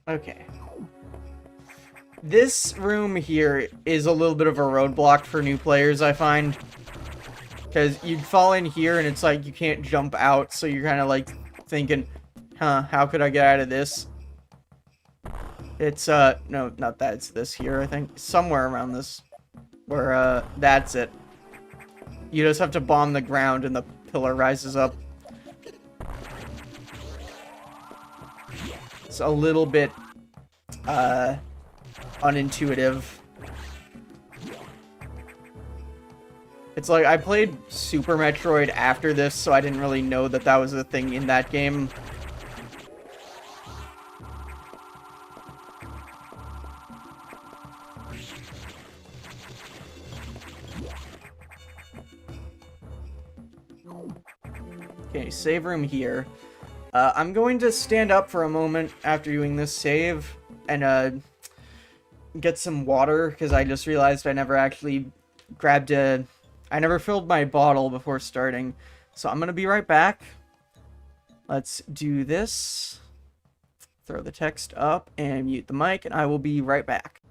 Okay. This room here is a little bit of a roadblock for new players, I find. Because you'd fall in here and it's like you can't jump out, so you're kind of like thinking, huh, how could I get out of this? It's, no, not that, it's this here, I think. Somewhere around this. Where, that's it. You just have to bomb the ground and the pillar rises up. It's a little bit, unintuitive. It's like, I played Super Metroid after this, so I didn't really know that that was a thing in that game. Okay, save room here. I'm going to stand up for a moment after doing this save and get some water, because I just realized I never actually I never filled my bottle before starting. So I'm going to be right back. Let's do this. Throw the text up and mute the mic, and I will be right back.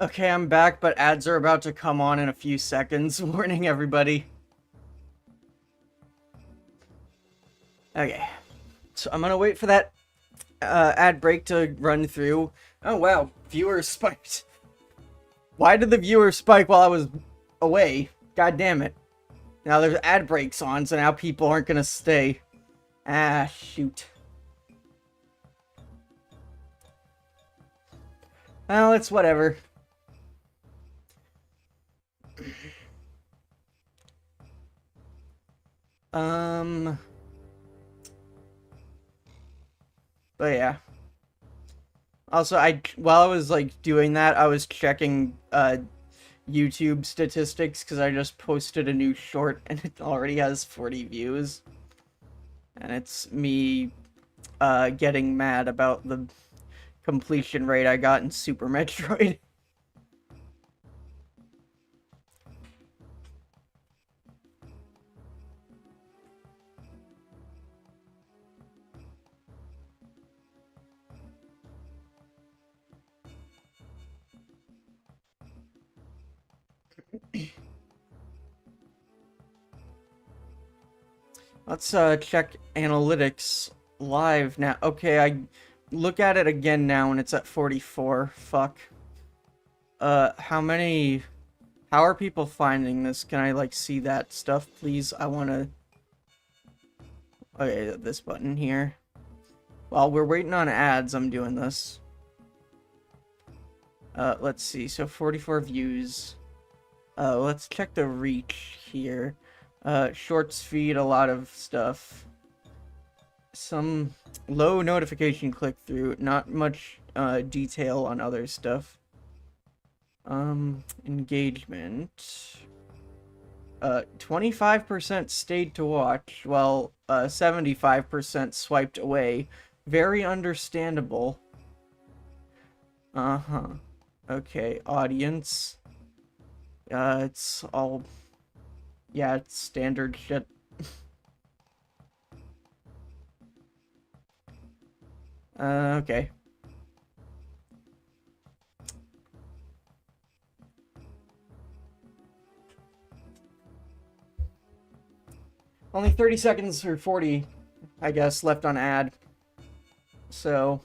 Okay, I'm back, but ads are about to come on in a few seconds. Warning everybody. Okay. So I'm gonna wait for that ad break to run through. Oh wow, viewer spiked. Why did the viewer spike while I was away? God damn it. Now there's ad breaks on, so now people aren't gonna stay. Ah, shoot. Well, it's whatever. But yeah. Also, while I was like doing that, I was checking YouTube statistics because I just posted a new short and it already has 40 views. And it's me getting mad about the completion rate I got in Super Metroid. Let's check analytics live now. Okay, I look at it again now and it's at 44. Fuck. How are people finding this? Can I like see that stuff, please? I wanna... Okay, this button here. While we're waiting on ads, I'm doing this. Let's see. So 44 views. Let's check the reach here. Shorts feed a lot of stuff. Some low notification click-through. Not much detail on other stuff. Engagement. 25% stayed to watch, while 75% swiped away. Very understandable. Uh-huh. Okay, audience. It's all... Yeah, it's standard shit. Okay. Only 30 seconds or 40, I guess, left on ad. So...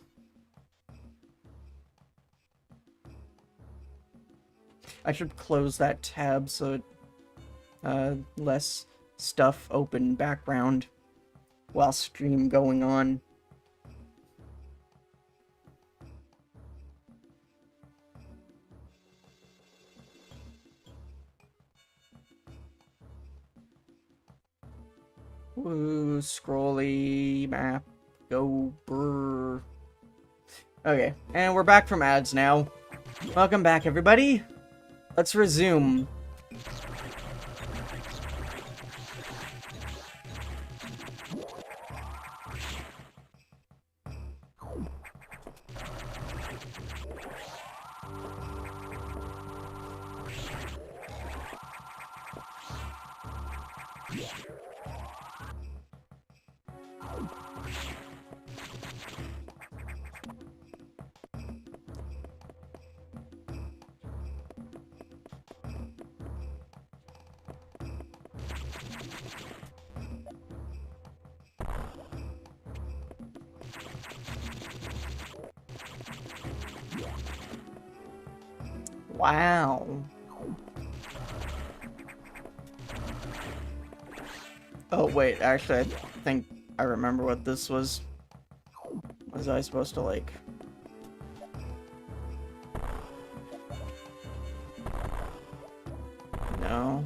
I should close that tab so less stuff open background while stream going on. Woo, scrolly map, go brr. Okay, and we're back from ads now. Welcome back, everybody. Let's resume. Wow. Oh, wait, actually, I think I remember what this was. Was I supposed to, like... No.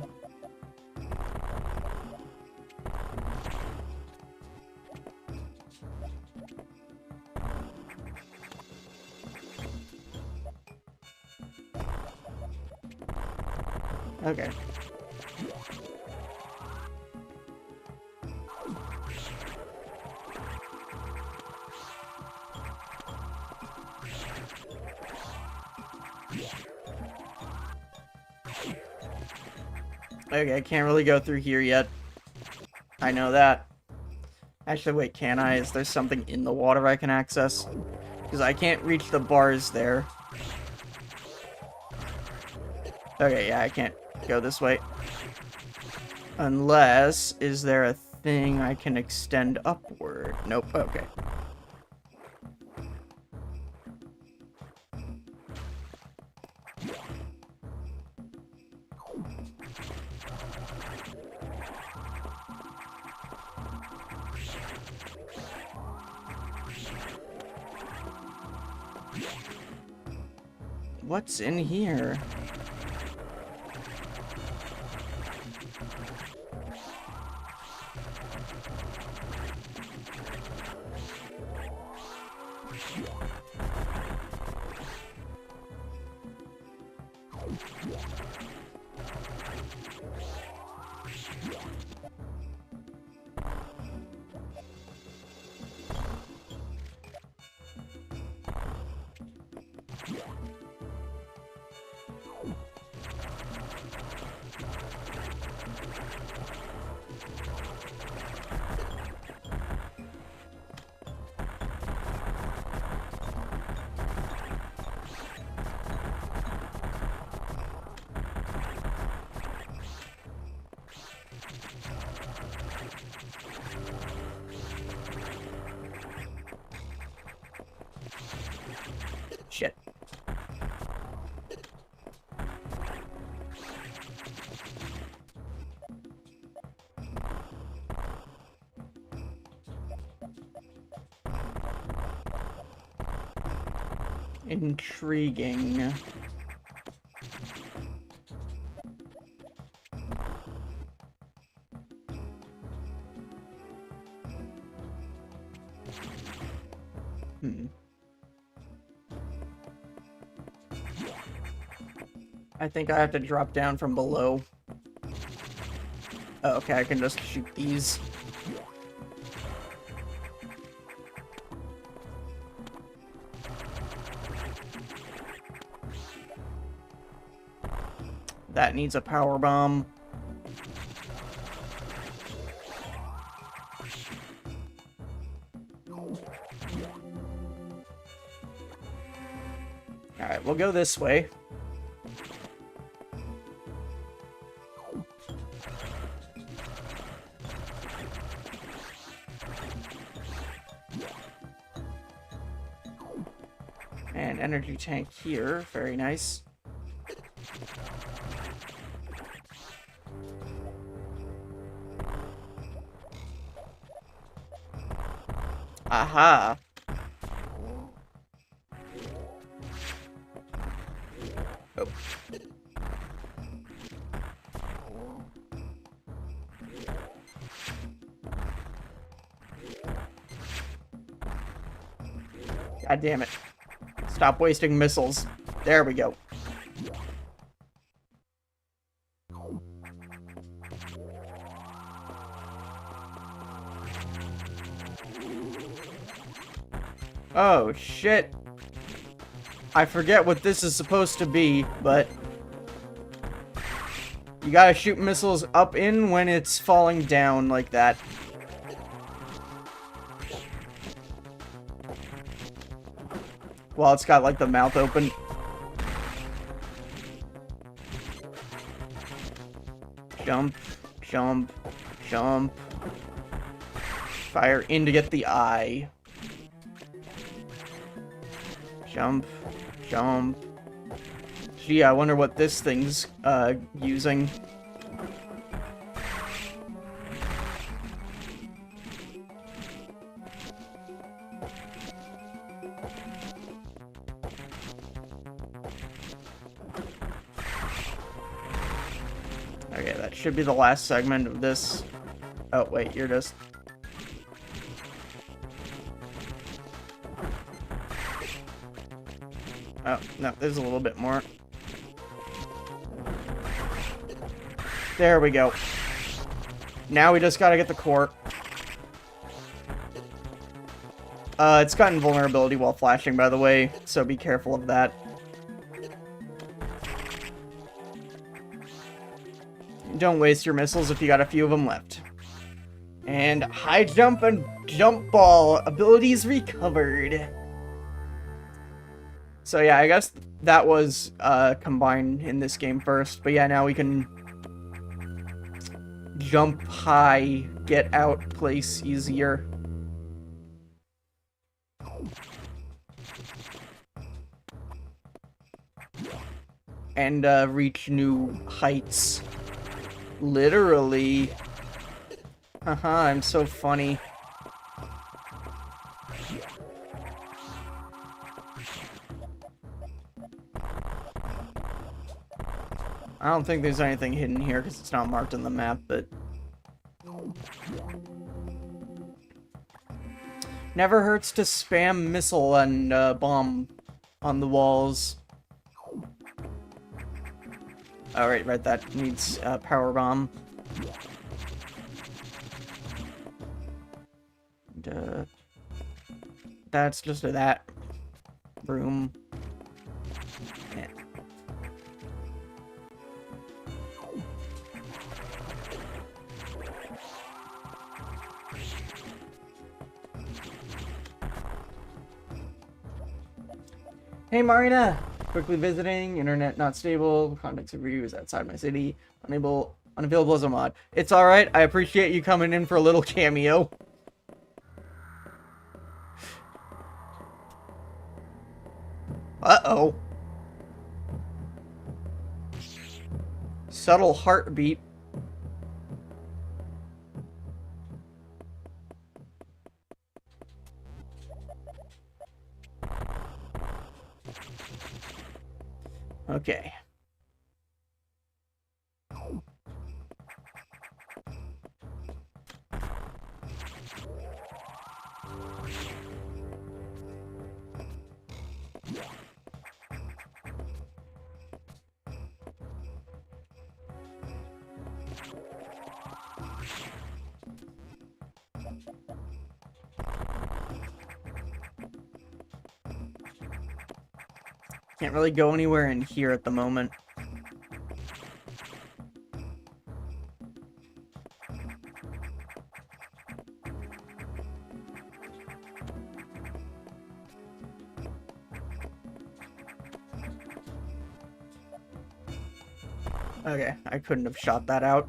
Okay. Okay, I can't really go through here yet. I know that. Actually, wait, can I? Is there something in the water I can access? Because I can't reach the bars there. Okay, yeah, I can't go this way. Unless, is there a thing I can extend upward? Nope, okay. What's in here? Shit. Intriguing. I think I have to drop down from below. Oh, okay, I can just shoot these. That needs a power bomb. Alright, we'll go this way. And energy tank here. Very nice. Aha. Oh. God damn it. Stop wasting missiles. There we go. Oh, shit. I forget what this is supposed to be, but you gotta shoot missiles up in when it's falling down like that. Well, it's got like the mouth open. Jump, jump, jump. Fire in to get the eye. Jump, jump. Gee, I wonder what this thing's using. Okay, that should be the last segment of this. Oh, wait, you're just... Oh, no, there's a little bit more. There we go. Now we just gotta get the core. It's got invulnerability while flashing, by the way, so be careful of that. Don't waste your missiles if you got a few of them left. And high jump and jump ball abilities recovered. So yeah, I guess that was combined in this game first. But yeah, now we can jump high, get out place easier. and reach new heights. Literally. Haha, I'm so funny. I don't think there's anything hidden here because it's not marked on the map, but... Never hurts to spam missile and bomb on the walls. Alright, right, that needs power bomb. And, that's just that room. Yeah. Hey Marina! Quickly visiting, internet not stable, context of review is outside my city, unavailable as a mod. It's alright, I appreciate you coming in for a little cameo. Uh-oh. Subtle heartbeat. Okay. Can't really go anywhere in here at the moment. Okay, I couldn't have shot that out.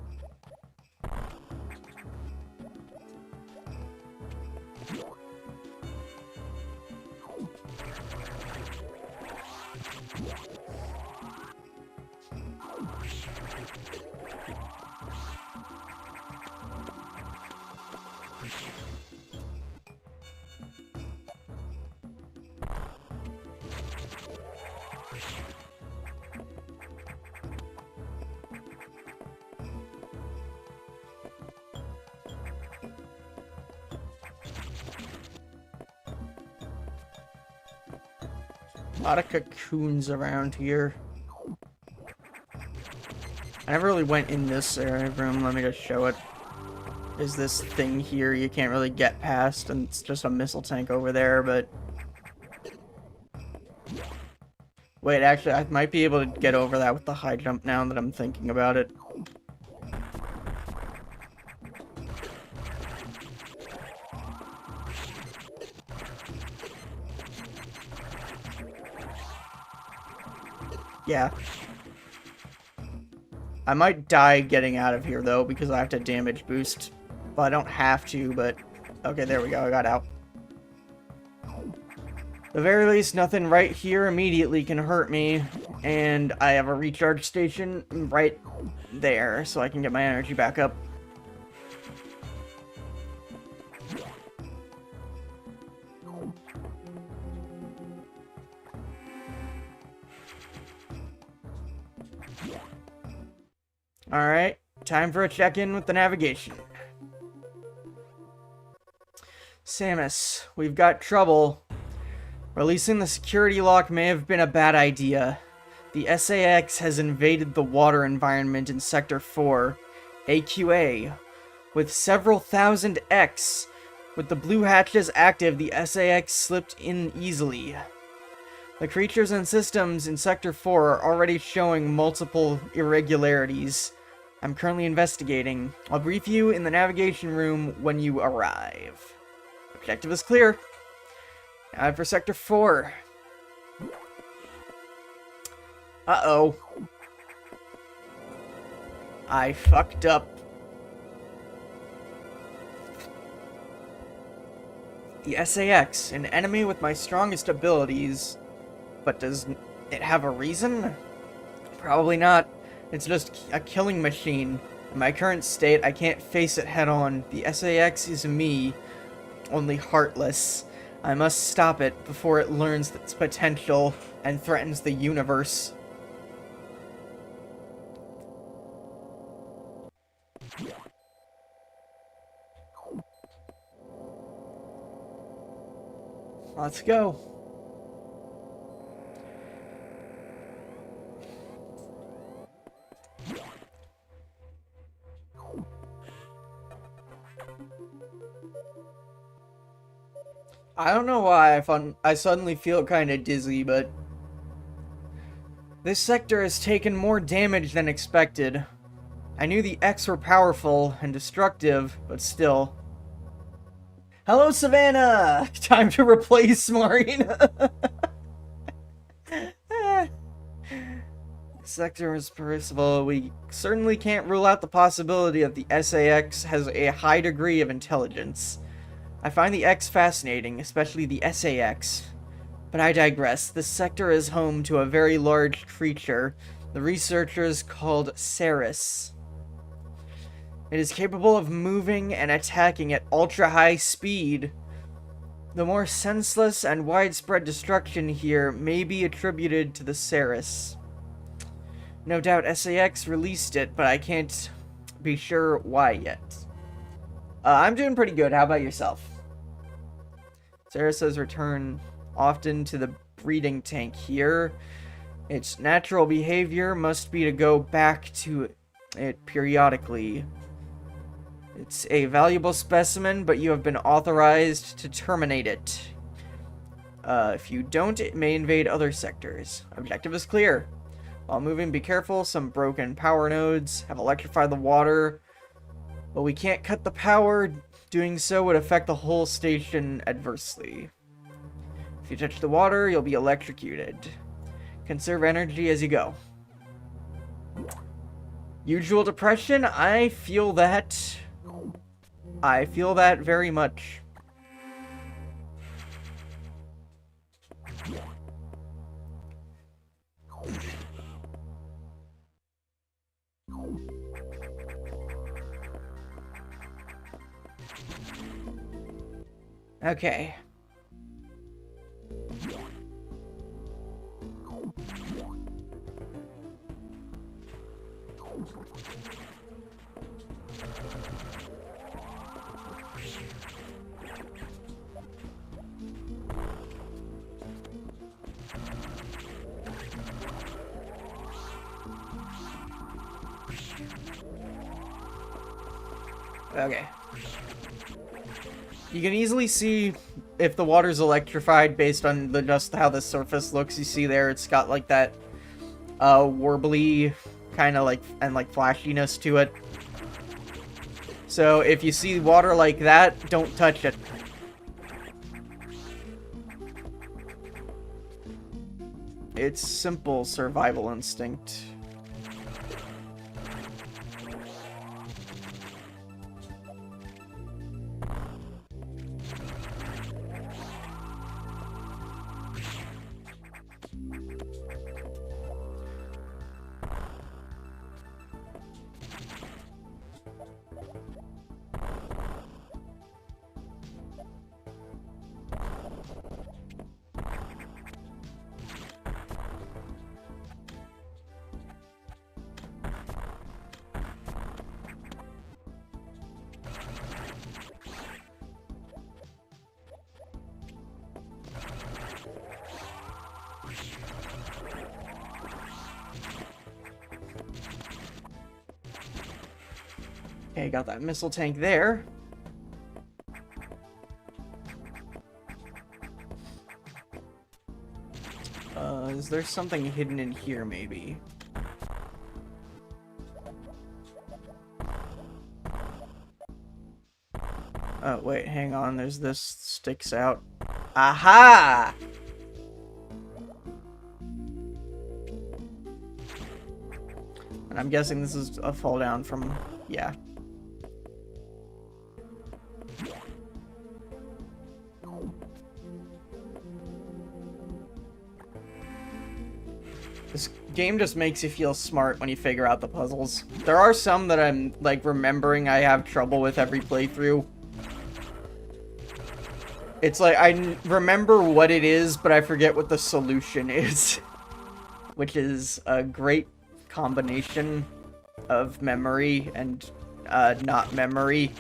A lot of cocoons around here. I never really went in this area room. Let me just show it. There's this thing here you can't really get past, and it's just a missile tank over there, but... Wait, actually, I might be able to get over that with the high jump now that I'm thinking about it. Yeah. I might die getting out of here, though, because I have to damage boost. Well, I don't have to, but... Okay, there we go, I got out. At the very least, nothing right here immediately can hurt me, and I have a recharge station right there, so I can get my energy back up. Alright, time for a check-in with the navigation. Samus, we've got trouble. Releasing the security lock may have been a bad idea. The SAX has invaded the water environment in Sector 4, AQA, with several thousand X. With the blue hatches active, the SAX slipped in easily. The creatures and systems in Sector 4 are already showing multiple irregularities. I'm currently investigating. I'll brief you in the navigation room when you arrive. Objective is clear. Now for Sector 4. Uh-oh. I fucked up. The SAX, an enemy with my strongest abilities. But does it have a reason? Probably not. It's just a killing machine. In my current state, I can't face it head on. The SAX is me, only heartless. I must stop it before it learns its potential and threatens the universe. Let's go. I don't know why I suddenly feel kind of dizzy, but this sector has taken more damage than expected. I knew the X were powerful and destructive, but still. Hello, Savannah! Time to replace Marina! Sector is permissible. We certainly can't rule out the possibility that the SAX has a high degree of intelligence. I find the X fascinating, especially the SAX. But I digress. This sector is home to a very large creature, the researchers called Ceres. It is capable of moving and attacking at ultra-high speed. The more senseless and widespread destruction here may be attributed to the Ceres. No doubt SAX released it, but I can't be sure why yet. I'm doing pretty good. How about yourself? Sarah says return often to the breeding tank here. Its natural behavior must be to go back to it periodically. It's a valuable specimen, but you have been authorized to terminate it. If you don't, it may invade other sectors. Objective is clear. While moving, be careful. Some broken power nodes have electrified the water, but we can't cut the power. Doing so would affect the whole station adversely. If you touch the water, you'll be electrocuted. Conserve energy as you go. Usual depression, I feel that. I feel that very much. Okay. Okay. You can easily see if the water's electrified based on just how the surface looks. You see there, it's got like that warbly kind of like and like flashiness to it. So if you see water like that, don't touch it. It's simple survival instinct. Okay, got that missile tank there. Is there something hidden in here, maybe? Oh, wait, hang on. There's this sticks out. Aha! And I'm guessing this is a fall down from... yeah. This Game just makes you feel smart when you figure out the puzzles. There are some that I'm, like, remembering I have trouble with every playthrough. It's like, I remember what it is, but I forget what the solution is. Which is a great combination of memory and, not memory.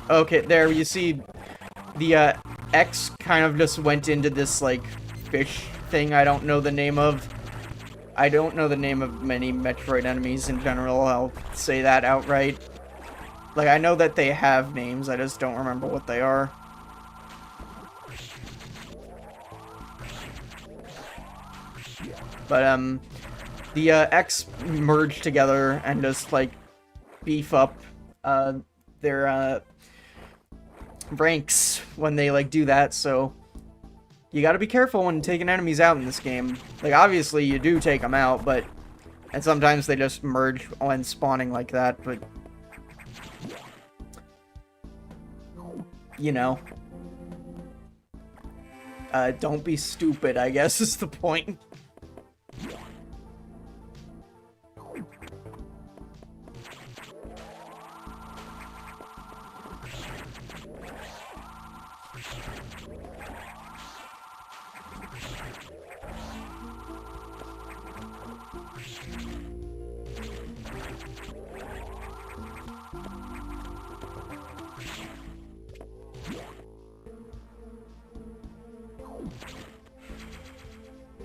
Okay, there you see the X kind of just went into this like fish thing I don't know the name of. I don't know the name of many Metroid enemies in general, I'll say that outright. Like, I know that they have names, I just don't remember what they are. But, the X merge together and just, like, beef up, their, ranks when they, like, do that, so you gotta be careful when taking enemies out in this game. Like, obviously, you do take them out, but... And sometimes they just merge when spawning like that, but... You know. Don't be stupid, I guess, is the point.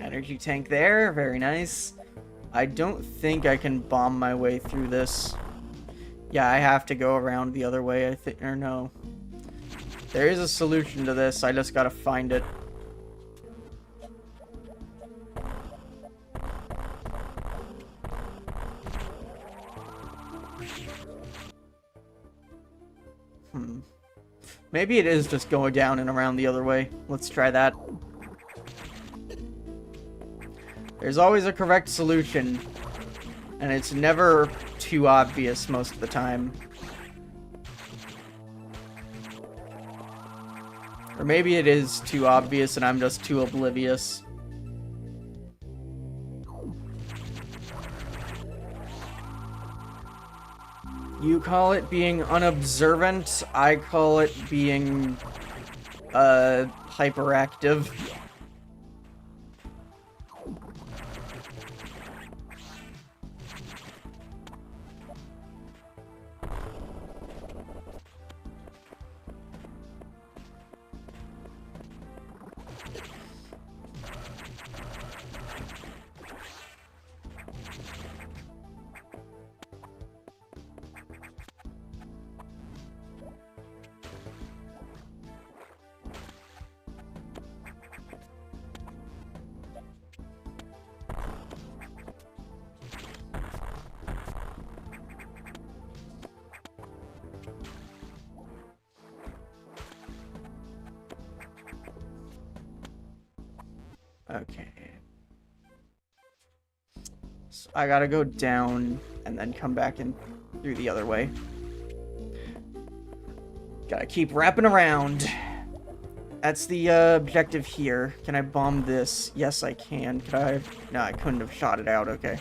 Energy tank there, very nice. I don't think I can bomb my way through this. Yeah, I have to go around the other way, I think, or no. There is a solution to this, I just gotta find it. Maybe it is just going down and around the other way. Let's try that. There's always a correct solution, and it's never too obvious most of the time. Or maybe it is too obvious and I'm just too oblivious. You call it being unobservant, I call it being, hyperactive. Okay. So I gotta go down and then come back in through the other way. Gotta keep wrapping around. That's the objective here. Can I bomb this? Yes, I can. Could I? No, I couldn't have shot it out. Okay.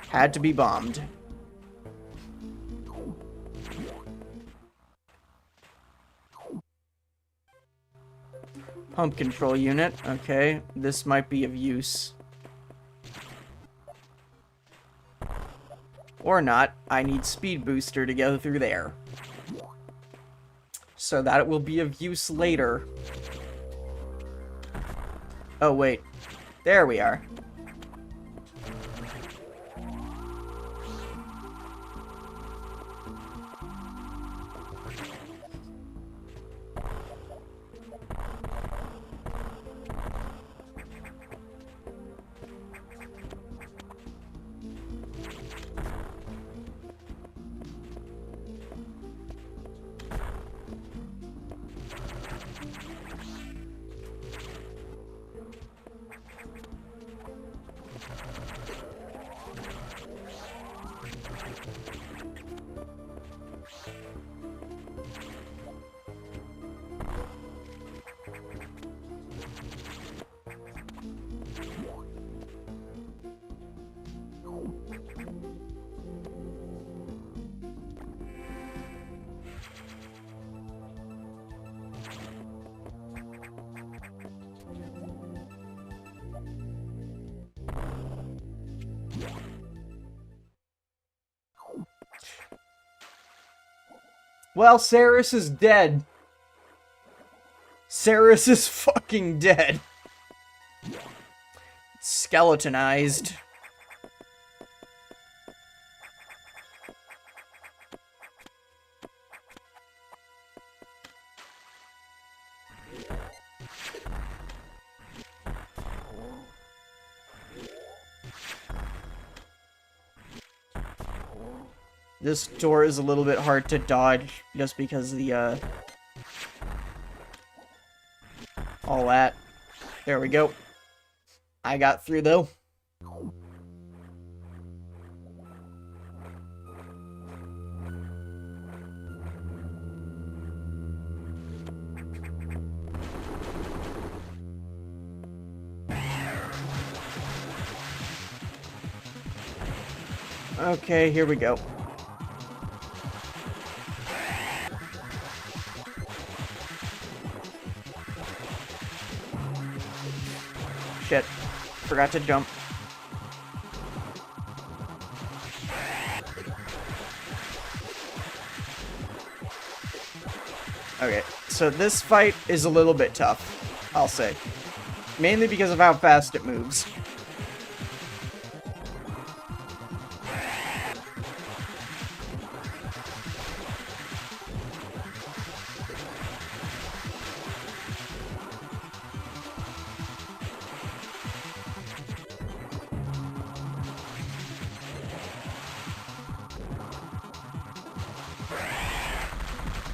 Had to be bombed. Pump control unit. Okay, this might be of use. Or not. I need speed booster to go through there. So that will be of use later. Oh, wait. There we are. Well, Saris is dead. Saris is fucking dead. Skeletonized. This door is a little bit hard to dodge just because of the, all that. There we go. I got through, though. Okay, here we go. Shit. Forgot to jump. Okay, so this fight is a little bit tough, I'll say. Mainly because of how fast it moves.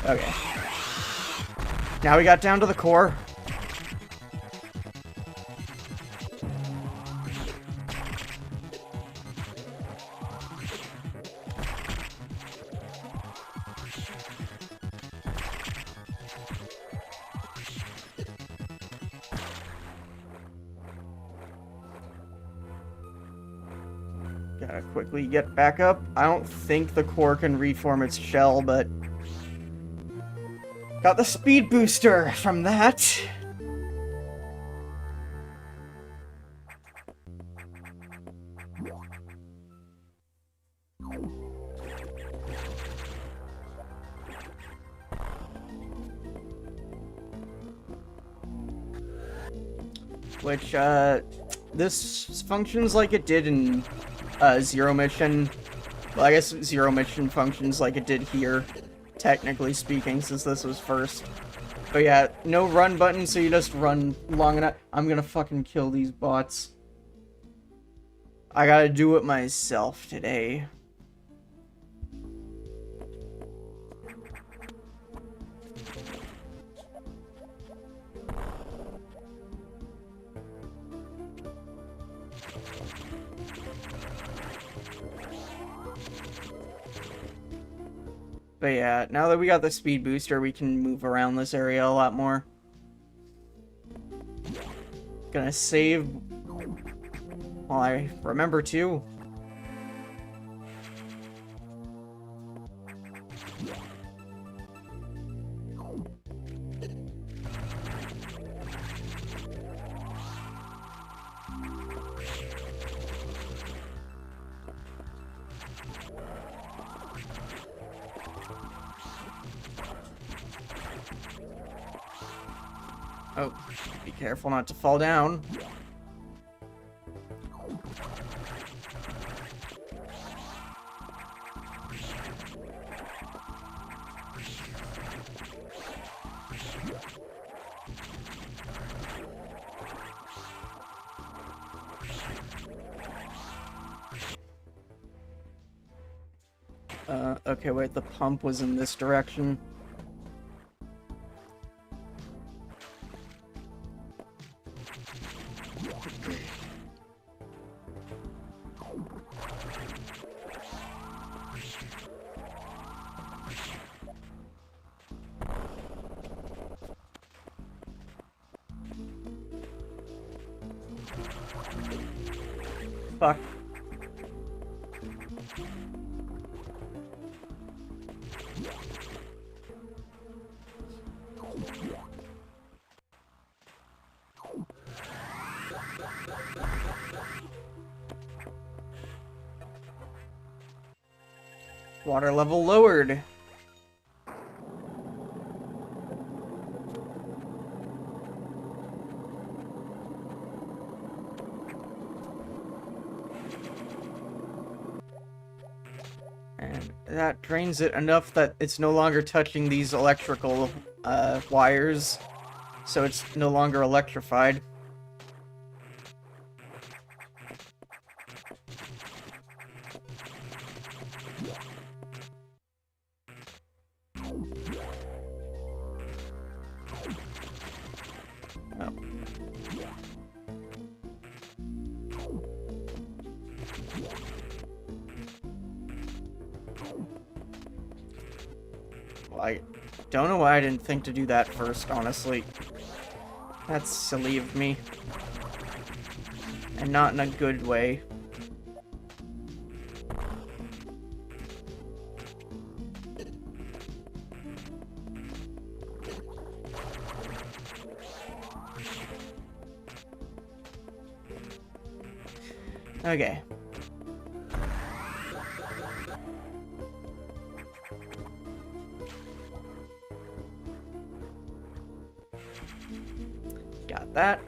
Okay. Now we got down to the core. Gotta quickly get back up. I don't think the core can reform its shell, but got the speed booster from that. Which, this functions like it did in, Zero Mission. Well, I guess Zero Mission functions like it did here, technically speaking, since this was first. But yeah, no run button, so you just run long enough. I'm gonna fucking kill these bots. I gotta do it myself today. But yeah, now that we got the speed booster, we can move around this area a lot more. Gonna save while I remember to. Oh, be careful not to fall down. Okay, wait, the pump was in this direction. Fuck. Water level lowered. And that drains it enough that it's no longer touching these electrical wires, so it's no longer electrified. I don't know why I didn't think to do that first, honestly. That's silly of me. And not in a good way. Okay. Got that.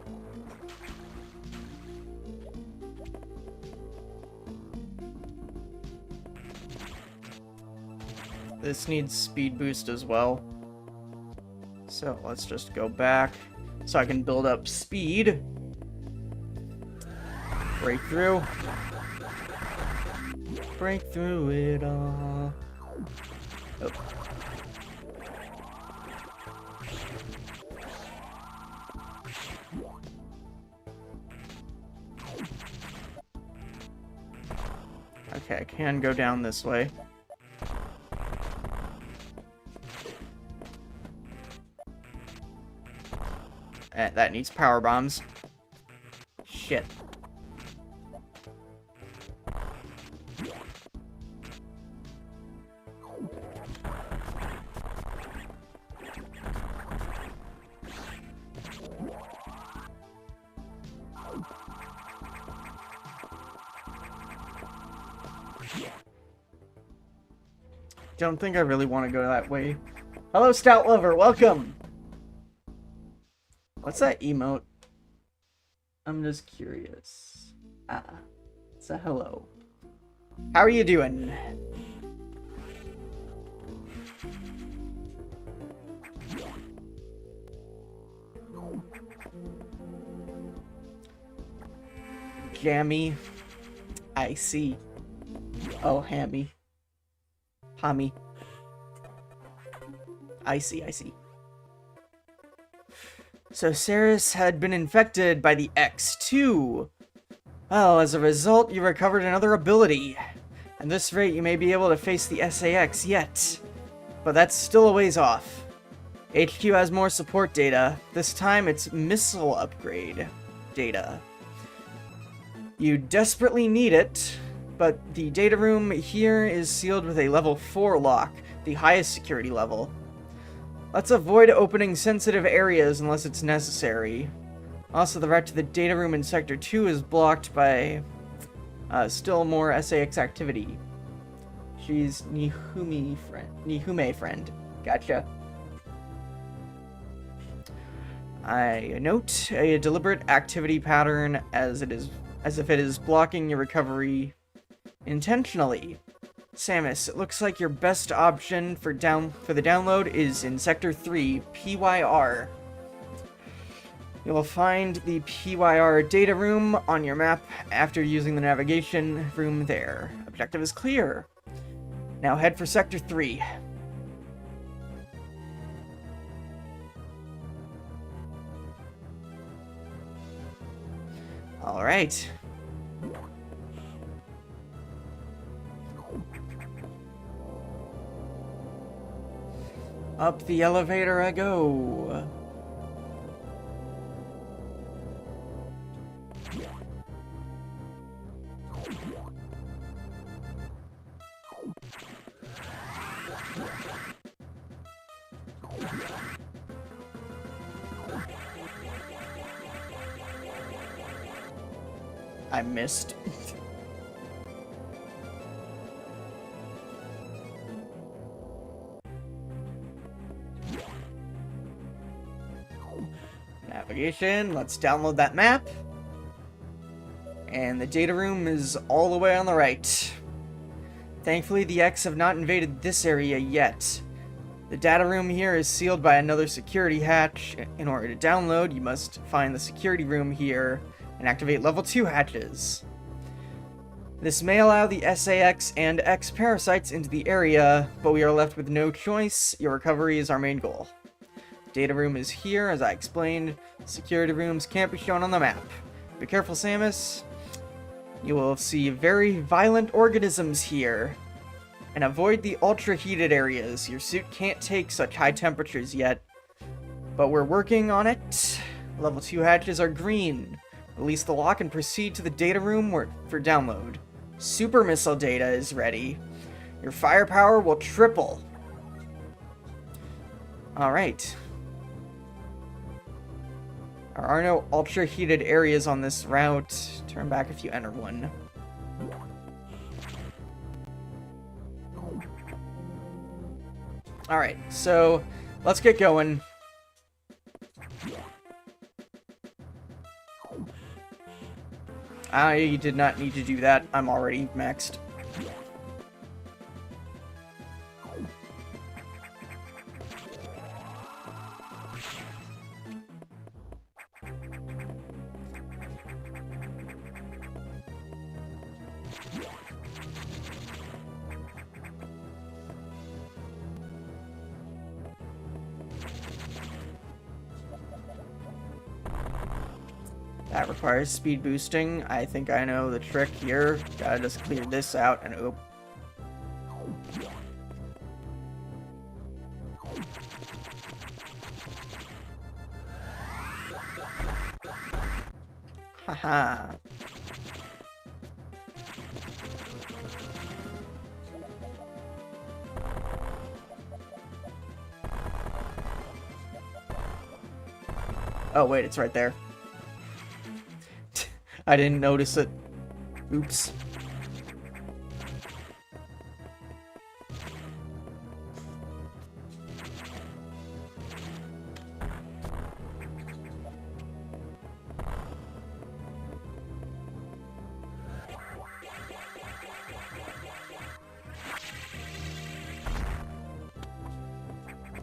This needs speed boost as well. So let's just go back so I can build up speed. Break through. Break through it all. Oh. Okay, I can go down this way. That needs power bombs. Shit. Don't think I really want to go that way. Hello, Stout Lover. Welcome. What's that emote? I'm just curious. Ah, it's a hello. How are you doing? Jammy. I see. Oh, Hammy. Hammy. I see, I see. So Ceres had been infected by the X2. Well, as a result, you recovered another ability. At this rate, you may be able to face the SAX yet. But that's still a ways off. HQ has more support data. This time, it's missile upgrade data. You desperately need it, but the data room here is sealed with a level 4 lock, the highest security level. Let's avoid opening sensitive areas unless it's necessary. Also, the route to the data room in Sector 2 is blocked by still more SAX activity. She's Nihume friend. Gotcha. I note a deliberate activity pattern as if it is blocking your recovery intentionally. Samus, it looks like your best option for the download is in Sector 3, PYR. You will find the PYR data room on your map after using the navigation room there. Objective is clear. Now head for Sector 3. Alright. Up the elevator I go. I missed. Navigation, let's download that map. And the data room is all the way on the right. Thankfully, the X have not invaded this area yet. The data room here is sealed by another security hatch. In order to download, you must find the security room here and activate level 2 hatches. This may allow the SAX and X parasites into the area, but we are left with no choice. Your recovery is our main goal. Data room is here, as I explained. Security rooms can't be shown on the map. Be careful, Samus. You will see very violent organisms here. And avoid the ultra-heated areas. Your suit can't take such high temperatures yet. But we're working on it. Level 2 hatches are green. Release the lock and proceed to the data room for download. Super missile data is ready. Your firepower will triple. Alright. There are no ultra-heated areas on this route. Turn back if you enter one. Alright, so let's get going. I did not need to do that. I'm already maxed. That requires speed boosting. I think I know the trick here. Gotta just clear this out and oop. Haha. Oh wait, it's right there. I didn't notice it. Oops.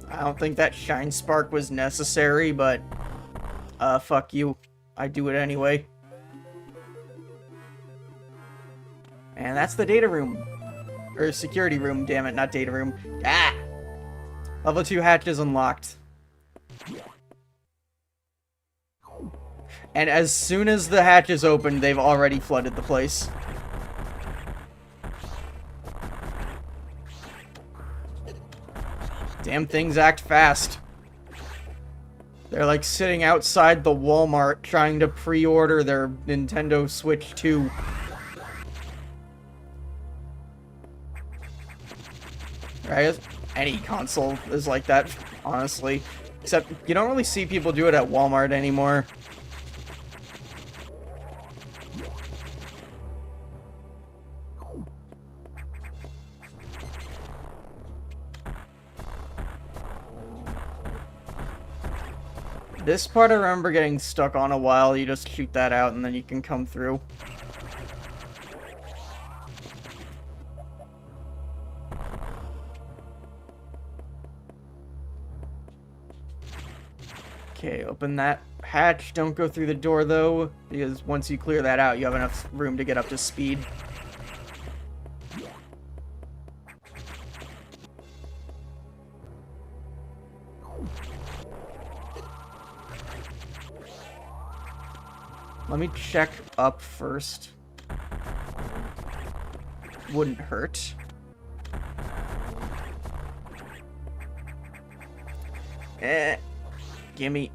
I don't think that shine spark was necessary, but fuck you. I do it anyway. And that's the data room. Or security room, damn it, not data room. Ah! Level 2 hatch is unlocked. And as soon as the hatch is opened, they've already flooded the place. Damn things act fast. They're like sitting outside the Walmart trying to pre-order their Nintendo Switch 2. Right? Any console is like that, honestly. Except you don't really see people do it at Walmart anymore. This part I remember getting stuck on a while. You just shoot that out and then you can come through. Okay, open that hatch. Don't go through the door, though, because once you clear that out, you have enough room to get up to speed. Let me check up first. Wouldn't hurt. Gimme.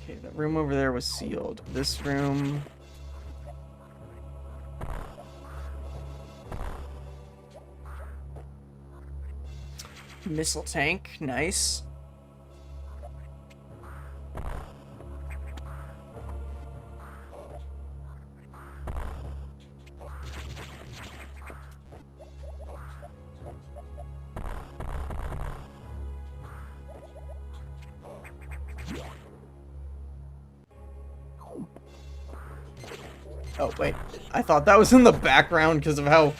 Okay, that room over there was sealed. This room... Missile tank, nice. Oh, wait. I thought that was in the background because of how,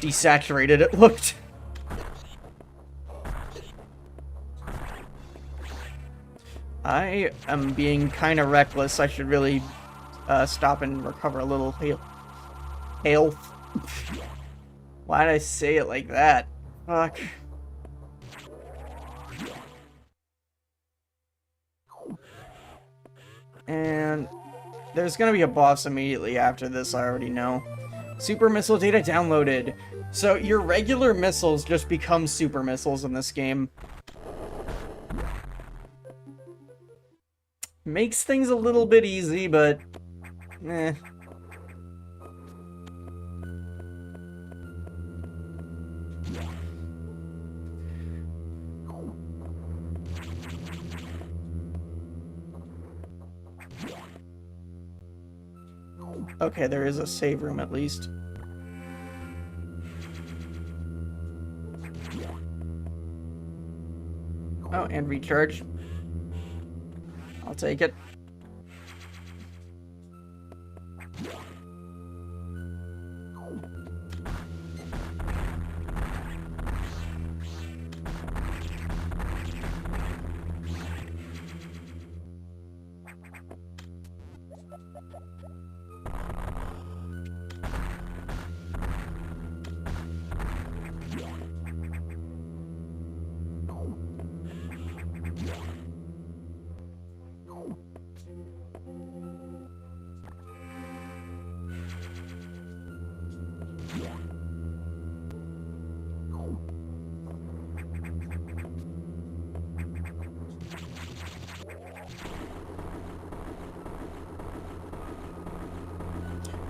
desaturated it looked. I am being kind of reckless. I should really, stop and recover a little health. Why did I say it like that? Fuck. And there's gonna be a boss immediately after this, I already know. Super missile data downloaded. So your regular missiles just become super missiles in this game. Makes things a little bit easy, but eh. Okay, there is a save room at least. Oh, and recharge. I'll take it.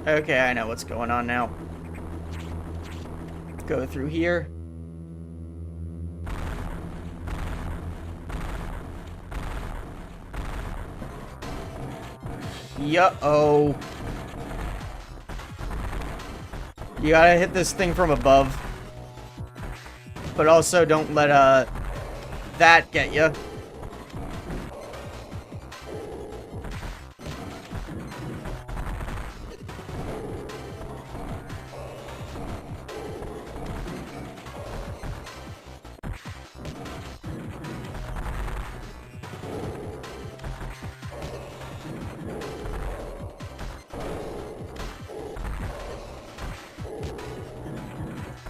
Okay, I know what's going on now. Go through here. Uh-oh. You gotta hit this thing from above. But also don't let, that get you.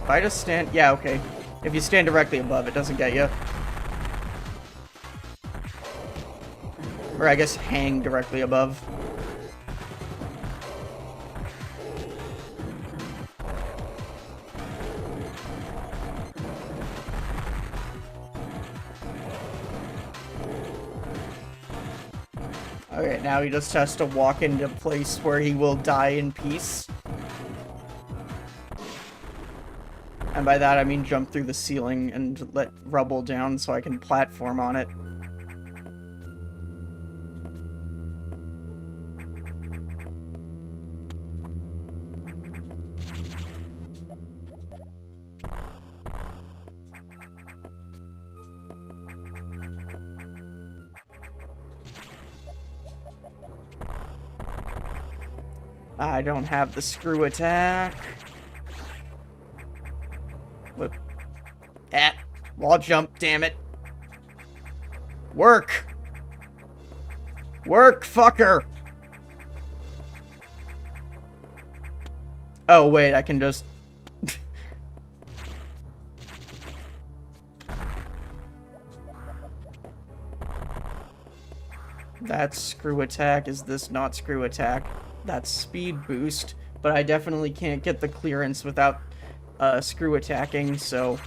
If I just stand... Yeah, okay. If you stand directly above, it doesn't get you. Or I guess hang directly above. Okay, now he just has to walk into a place where he will die in peace. And by that I mean jump through the ceiling and let rubble down so I can platform on it. I don't have the screw attack. Whip. Wall jump, damn it. Work! Work, fucker! Oh, wait, I can just... That's screw attack. Is this not screw attack? That's speed boost, but I definitely can't get the clearance without screw attacking, so...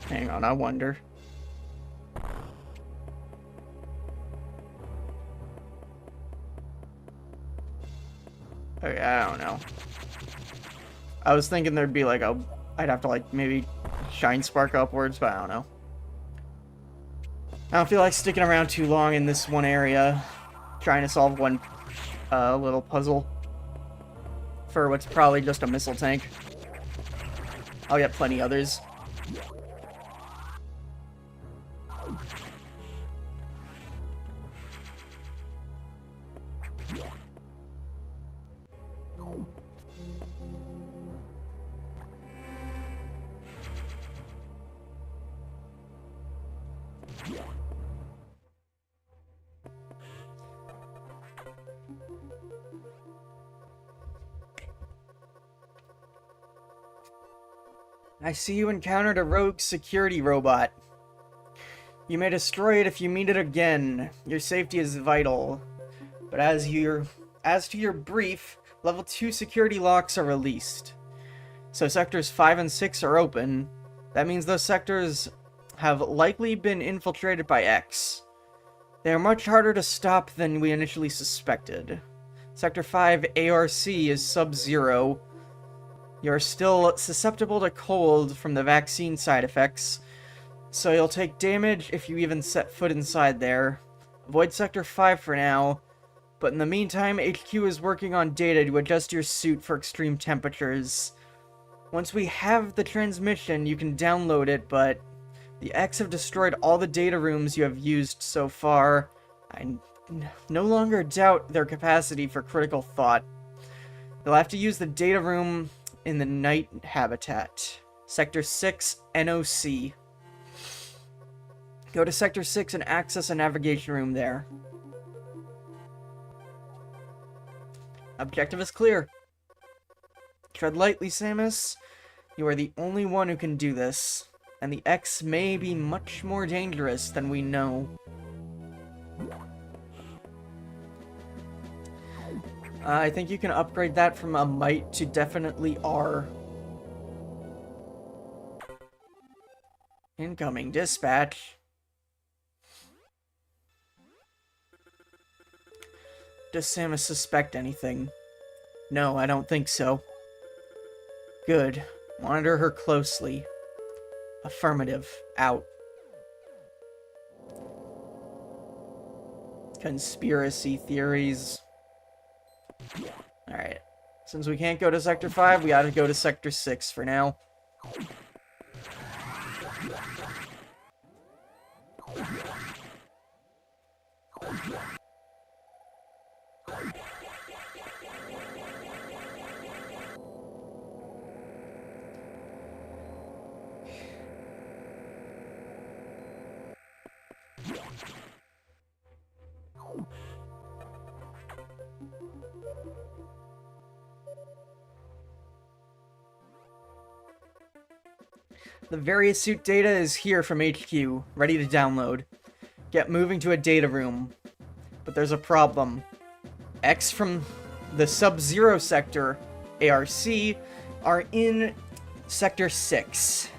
Hang on, I wonder. Okay, I don't know. I was thinking there'd be like I'd have to like maybe shine spark upwards, but I don't know. I don't feel like sticking around too long in this one area, trying to solve one little puzzle for what's probably just a missile tank. I'll get plenty others. I see you encountered a rogue security robot. You may destroy it if you meet it again. Your safety is vital. But as to your brief, level 2 security locks are released. So sectors 5 and 6 are open. That means those sectors have likely been infiltrated by X. They are much harder to stop than we initially suspected. Sector 5 ARC is sub-zero. You're still susceptible to cold from the vaccine side effects, so you'll take damage if you even set foot inside there. Avoid Sector 5 for now, but in the meantime, HQ is working on data to adjust your suit for extreme temperatures. Once we have the transmission, you can download it, but the X have destroyed all the data rooms you have used so far. I no longer doubt their capacity for critical thought. You'll have to use the data room in the night habitat. Sector 6, NOC. Go to Sector 6 and access a navigation room there. Objective is clear. Tread lightly, Samus. You are the only one who can do this, and the X may be much more dangerous than we know. I think you can upgrade that from a might to definitely R. Incoming dispatch. Does Samus suspect anything? No, I don't think so. Good. Monitor her closely. Affirmative. Out. Conspiracy theories. Alright. Since we can't go to Sector 5, we gotta go to Sector 6 for now. The various suit data is here from HQ, ready to download. Get moving to a data room. But there's a problem. X from the Sub-Zero sector, ARC, are in Sector 6.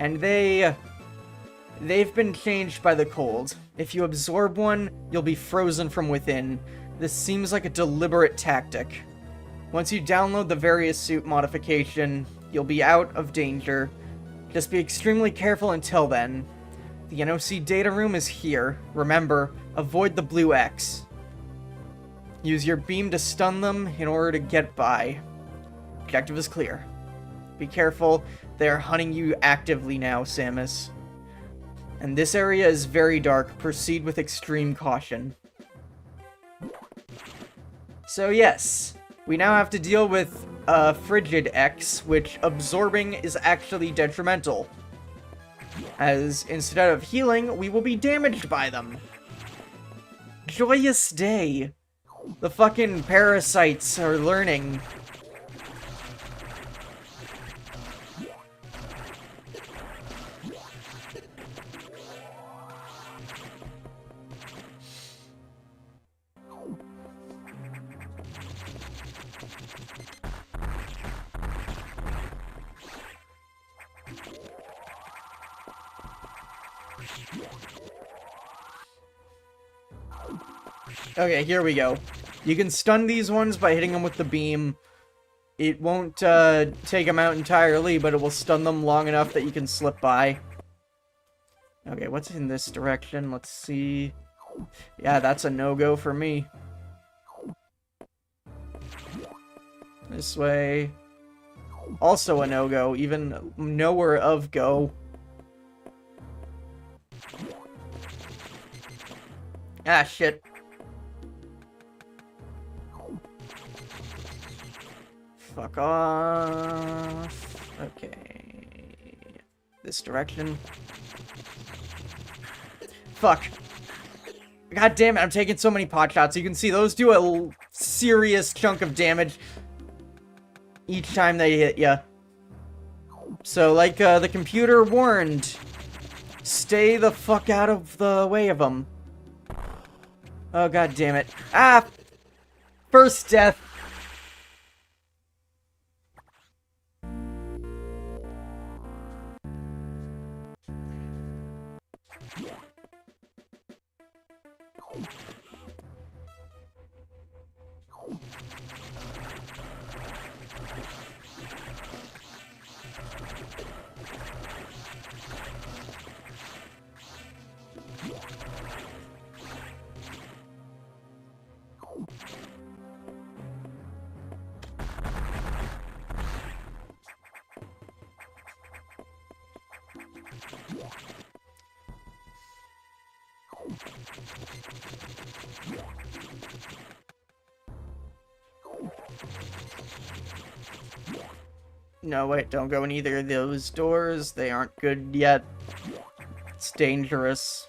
And they've been changed by the cold. If you absorb one, you'll be frozen from within. This seems like a deliberate tactic. Once you download the various suit modification, you'll be out of danger. Just be extremely careful until then. The NOC data room is here. Remember, avoid the blue X. Use your beam to stun them in order to get by. Objective is clear. Be careful, they are hunting you actively now, Samus. And this area is very dark. Proceed with extreme caution. So yes, we now have to deal with Frigid X, which absorbing is actually detrimental. As instead of healing, we will be damaged by them. Joyous day. The fucking parasites are learning. Okay, here we go. You can stun these ones by hitting them with the beam. It won't take them out entirely, but it will stun them long enough that you can slip by. Okay, what's in this direction? Let's see. Yeah, that's a no-go for me. This way. Also a no-go, even nowhere of go. Ah, shit. Fuck off. Okay. This direction. Fuck. God damn it, I'm taking so many pot shots. You can see those do a serious chunk of damage each time they hit ya. So, like the computer warned, stay the fuck out of the way of them. Oh, god damn it. Ah! First death. No, wait, don't go in either of those doors. They aren't good yet. It's dangerous.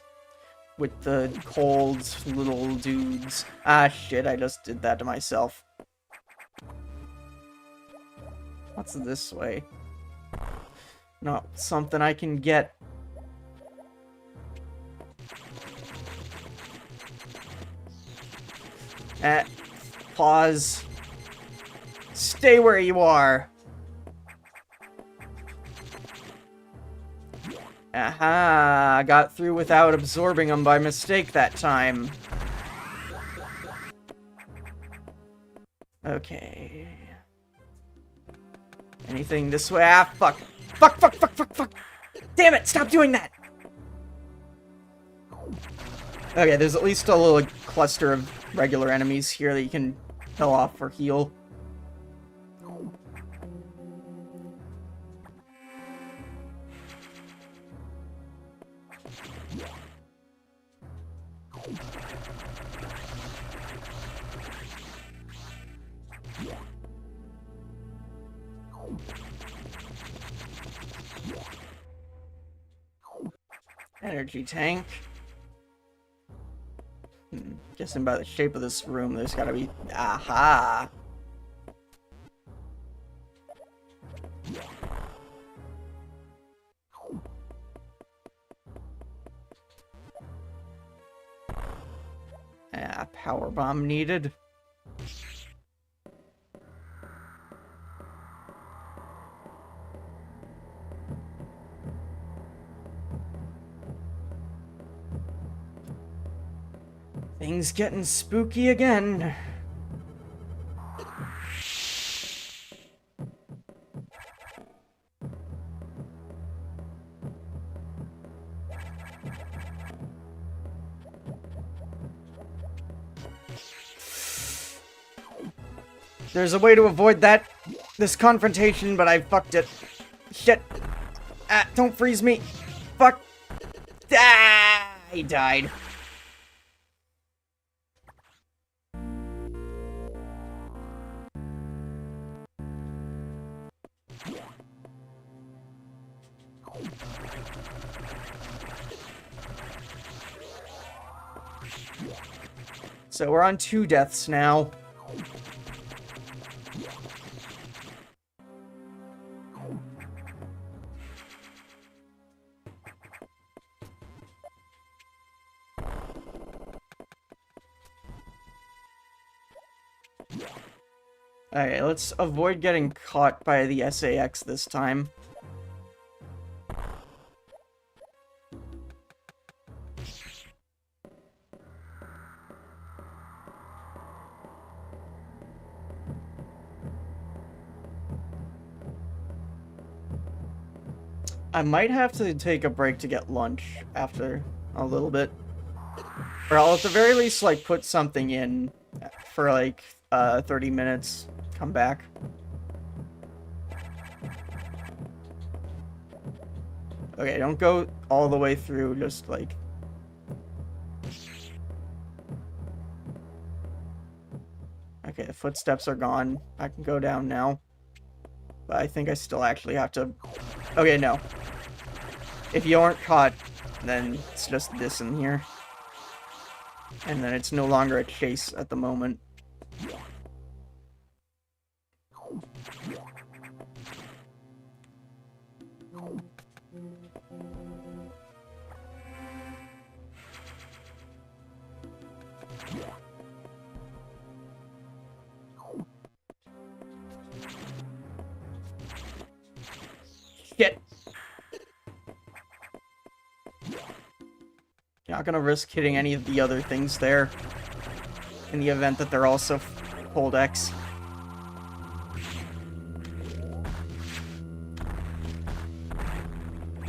With the cold little dudes. Ah, shit, I just did that to myself. What's this way? Not something I can get. Pause. Stay where you are. Aha, I got through without absorbing them by mistake that time. Okay. Anything this way? Ah, fuck. Fuck, fuck, fuck, fuck, fuck. Damn it, stop doing that. Okay, there's at least a little cluster of regular enemies here that you can kill off or heal. Energy tank. Guessing by the shape of this room, there's gotta be... Aha! Ah, power bomb needed. Things getting spooky again. There's a way to avoid this confrontation, but I fucked it. Shit. Ah, don't freeze me. Fuck. Ah, he died. So we're on 2 deaths now. Okay, let's avoid getting caught by the SAX this time. I might have to take a break to get lunch after a little bit. Or I'll at the very least, like, put something in for, like, 30 minutes. Come back. Okay, don't go all the way through, just, like... Okay, the footsteps are gone. I can go down now. But I think I still actually have to... Okay, no. If you aren't caught, then it's just this in here. And then it's no longer a chase at the moment. Shit! You're not gonna risk hitting any of the other things there. In the event that they're also hold X.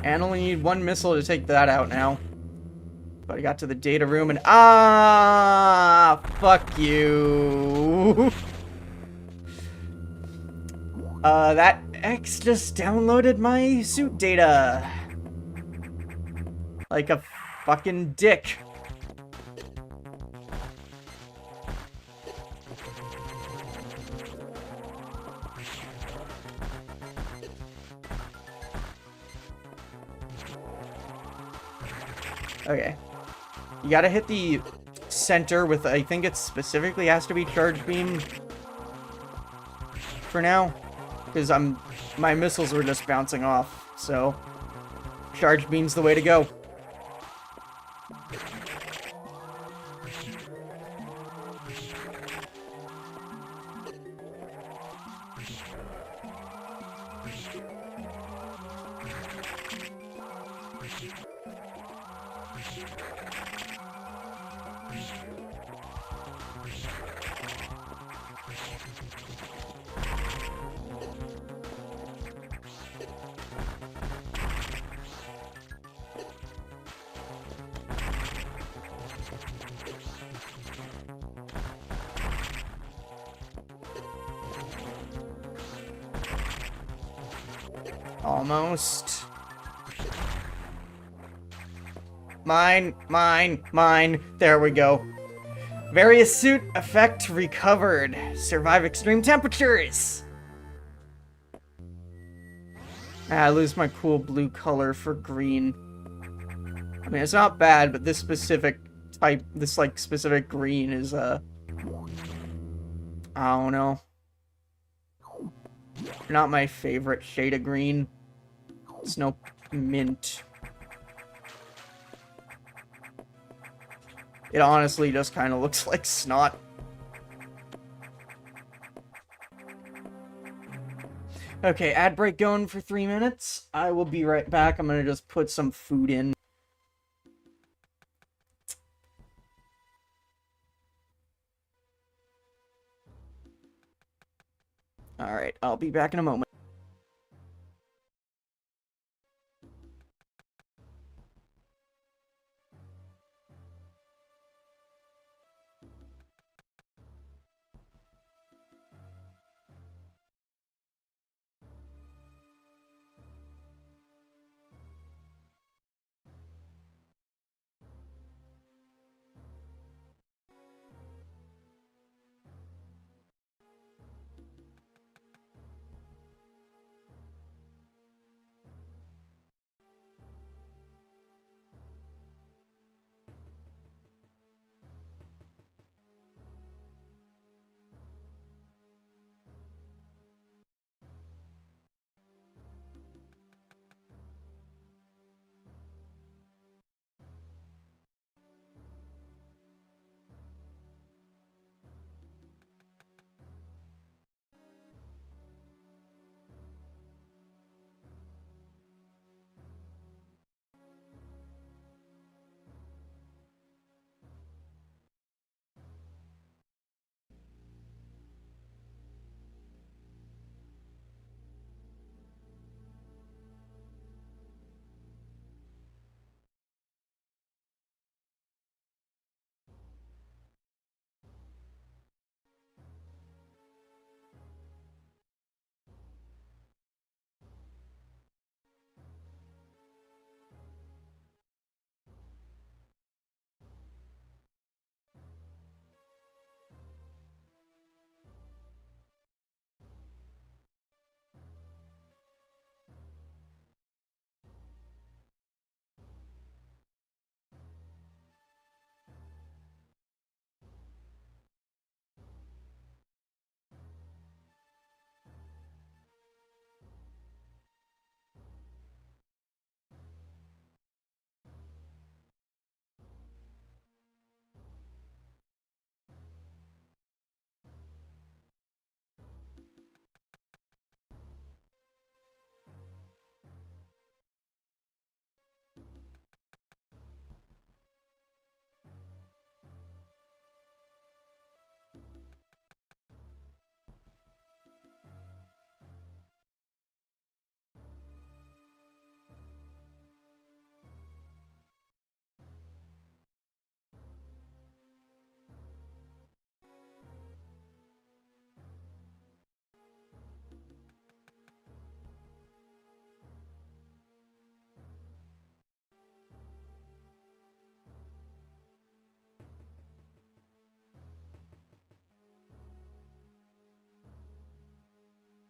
And only need one missile to take that out now. But I got to the data room and... Ah! Fuck you! That X just downloaded my suit data. Like a fucking dick. Okay. You gotta hit the center with, I think it specifically has to be charge beam. For now. Because my missiles were just bouncing off, so charge beam's the way to go. Almost. Mine, mine, mine. There we go. Various suit effect recovered. Survive extreme temperatures. I lose my cool blue color for green. I mean, it's not bad, but this specific type, this, like, specific green is, I don't know. Not my favorite shade of green. It's no mint. It honestly just kind of looks like snot. Okay, ad break going for 3 minutes. I will be right back. I'm gonna just put some food in. Alright, I'll be back in a moment.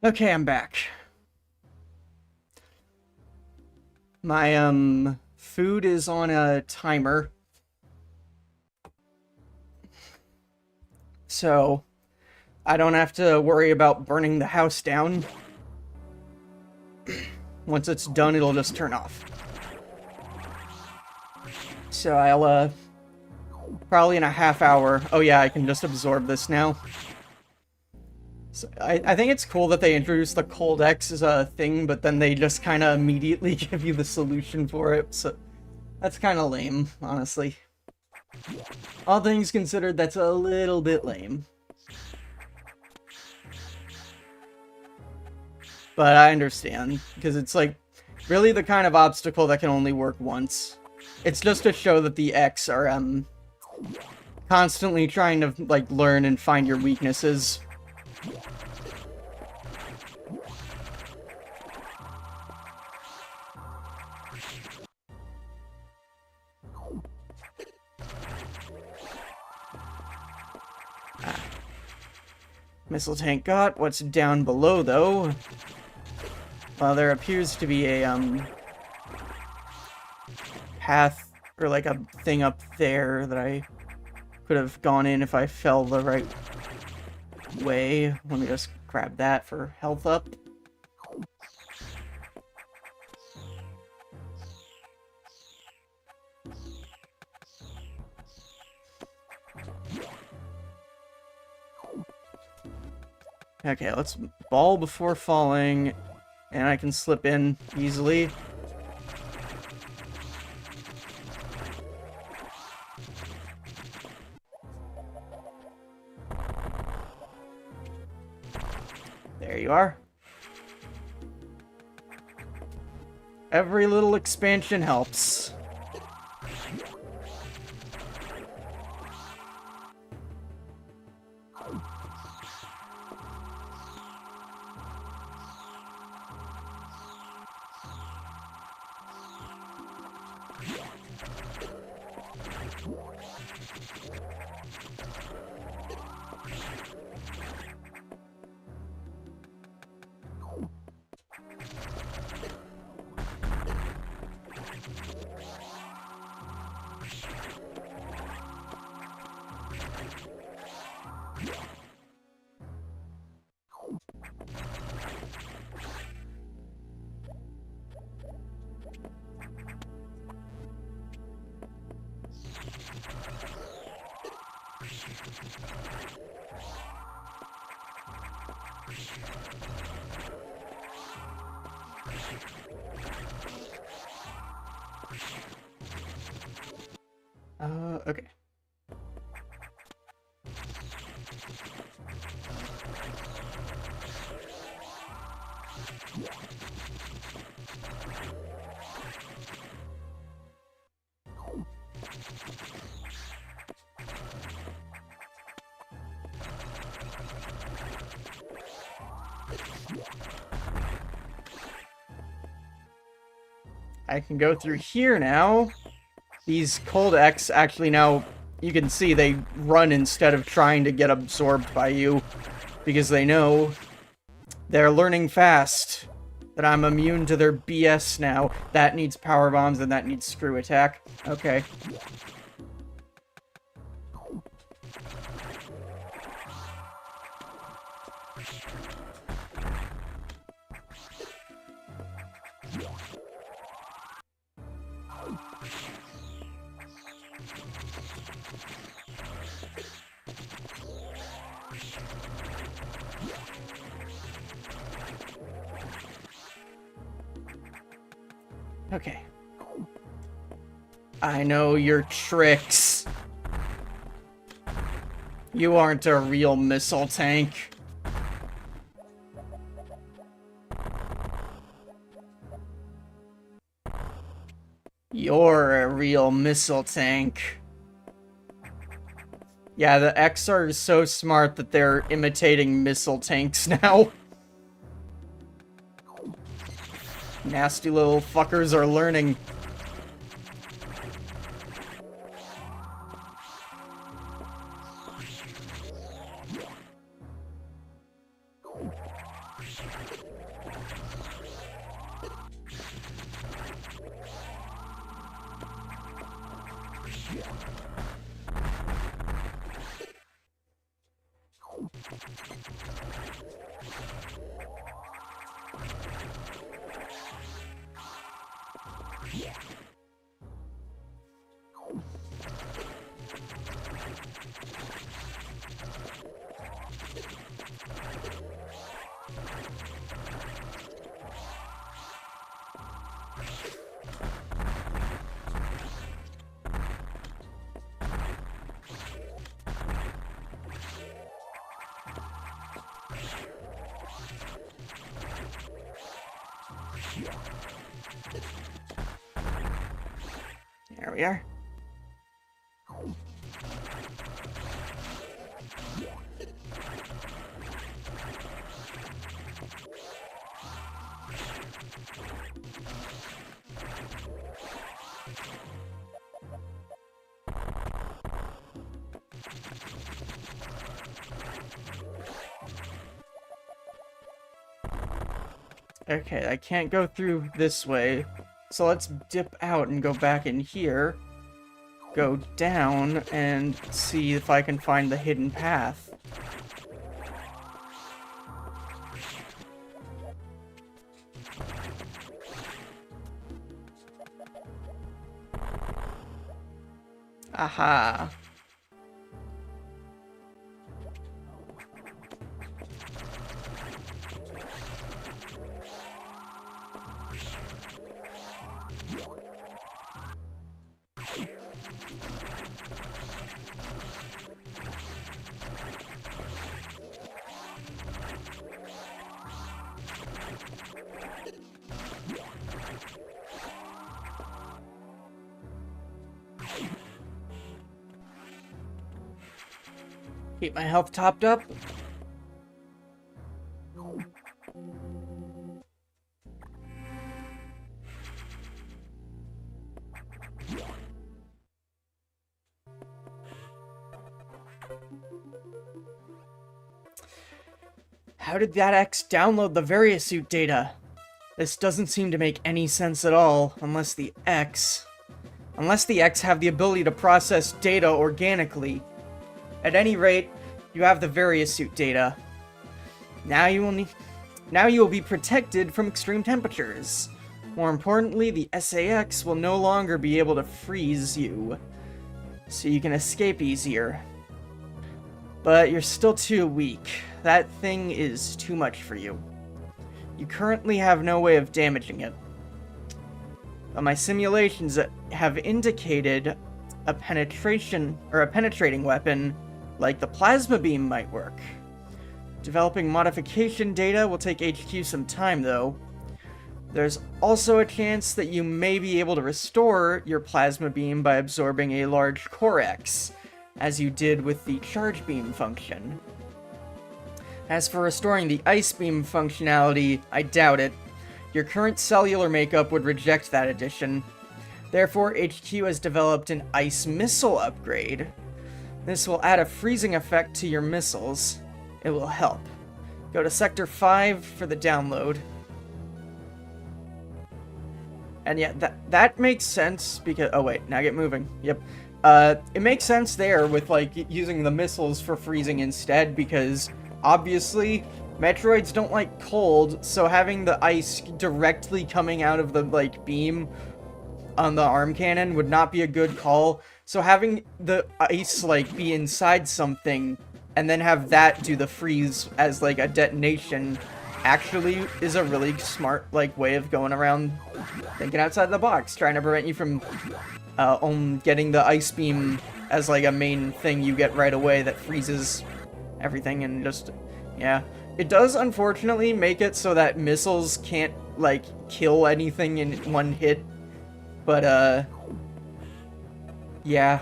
Okay, I'm back. My, food is on a timer. So, I don't have to worry about burning the house down. Once it's done, it'll just turn off. So I'll, probably in a half hour... Oh yeah, I can just absorb this now. So I think it's cool that they introduced the Cold X as a thing, but then they just kind of immediately give you the solution for it, so... That's kind of lame, honestly. All things considered, that's a little bit lame. But I understand, because it's like, really the kind of obstacle that can only work once. It's just to show that the X are, constantly trying to, like, learn and find your weaknesses. Missile tank got. What's down below, though? Well, there appears to be a, path, or like a thing up there that I could have gone in if I fell the right way. Let me just grab that for health up. Okay, let's ball before falling, and I can slip in easily. There you are. Every little expansion helps. Okay. I can go through here now. These Cold X actually now, you can see they run instead of trying to get absorbed by you. Because they know they're learning fast. That I'm immune to their BS now. That needs power bombs and that needs screw attack. Okay. Okay. I know your tricks. You aren't a real missile tank. You're a real missile tank. Yeah, the X are so smart that they're imitating missile tanks now. Nasty little fuckers are learning. There we are. Okay, I can't go through this way, so let's dip out and go back in here, go down, and see if I can find the hidden path. Aha. Keep my health topped up. How did that X download the Variasuit data? This doesn't seem to make any sense at all, unless the X have the ability to process data organically. At any rate, you have the Variasuit data. Now you will be protected from extreme temperatures. More importantly, the SAX will no longer be able to freeze you, so you can escape easier. But you're still too weak. That thing is too much for you. You currently have no way of damaging it. But my simulations have indicated a penetrating weapon like the plasma beam might work. Developing modification data will take HQ some time, though. There's also a chance that you may be able to restore your plasma beam by absorbing a large core X, as you did with the charge beam function. As for restoring the ice beam functionality, I doubt it. Your current cellular makeup would reject that addition. Therefore, HQ has developed an ice missile upgrade. This will add a freezing effect to your missiles. It will help. Go to Sector 5 for the download. And yeah, that makes sense because... Oh wait, now get moving. Yep. It makes sense there with, like, using the missiles for freezing instead, because obviously Metroids don't like cold, so having the ice directly coming out of the, like, beam on the arm cannon would not be a good call. So having the ice, like, be inside something and then have that do the freeze as, like, a detonation actually is a really smart, like, way of going around thinking outside the box, trying to prevent you from getting the ice beam as, like, a main thing you get right away that freezes everything. And just, yeah. It does, unfortunately, make it so that missiles can't, like, kill anything in one hit. But, yeah.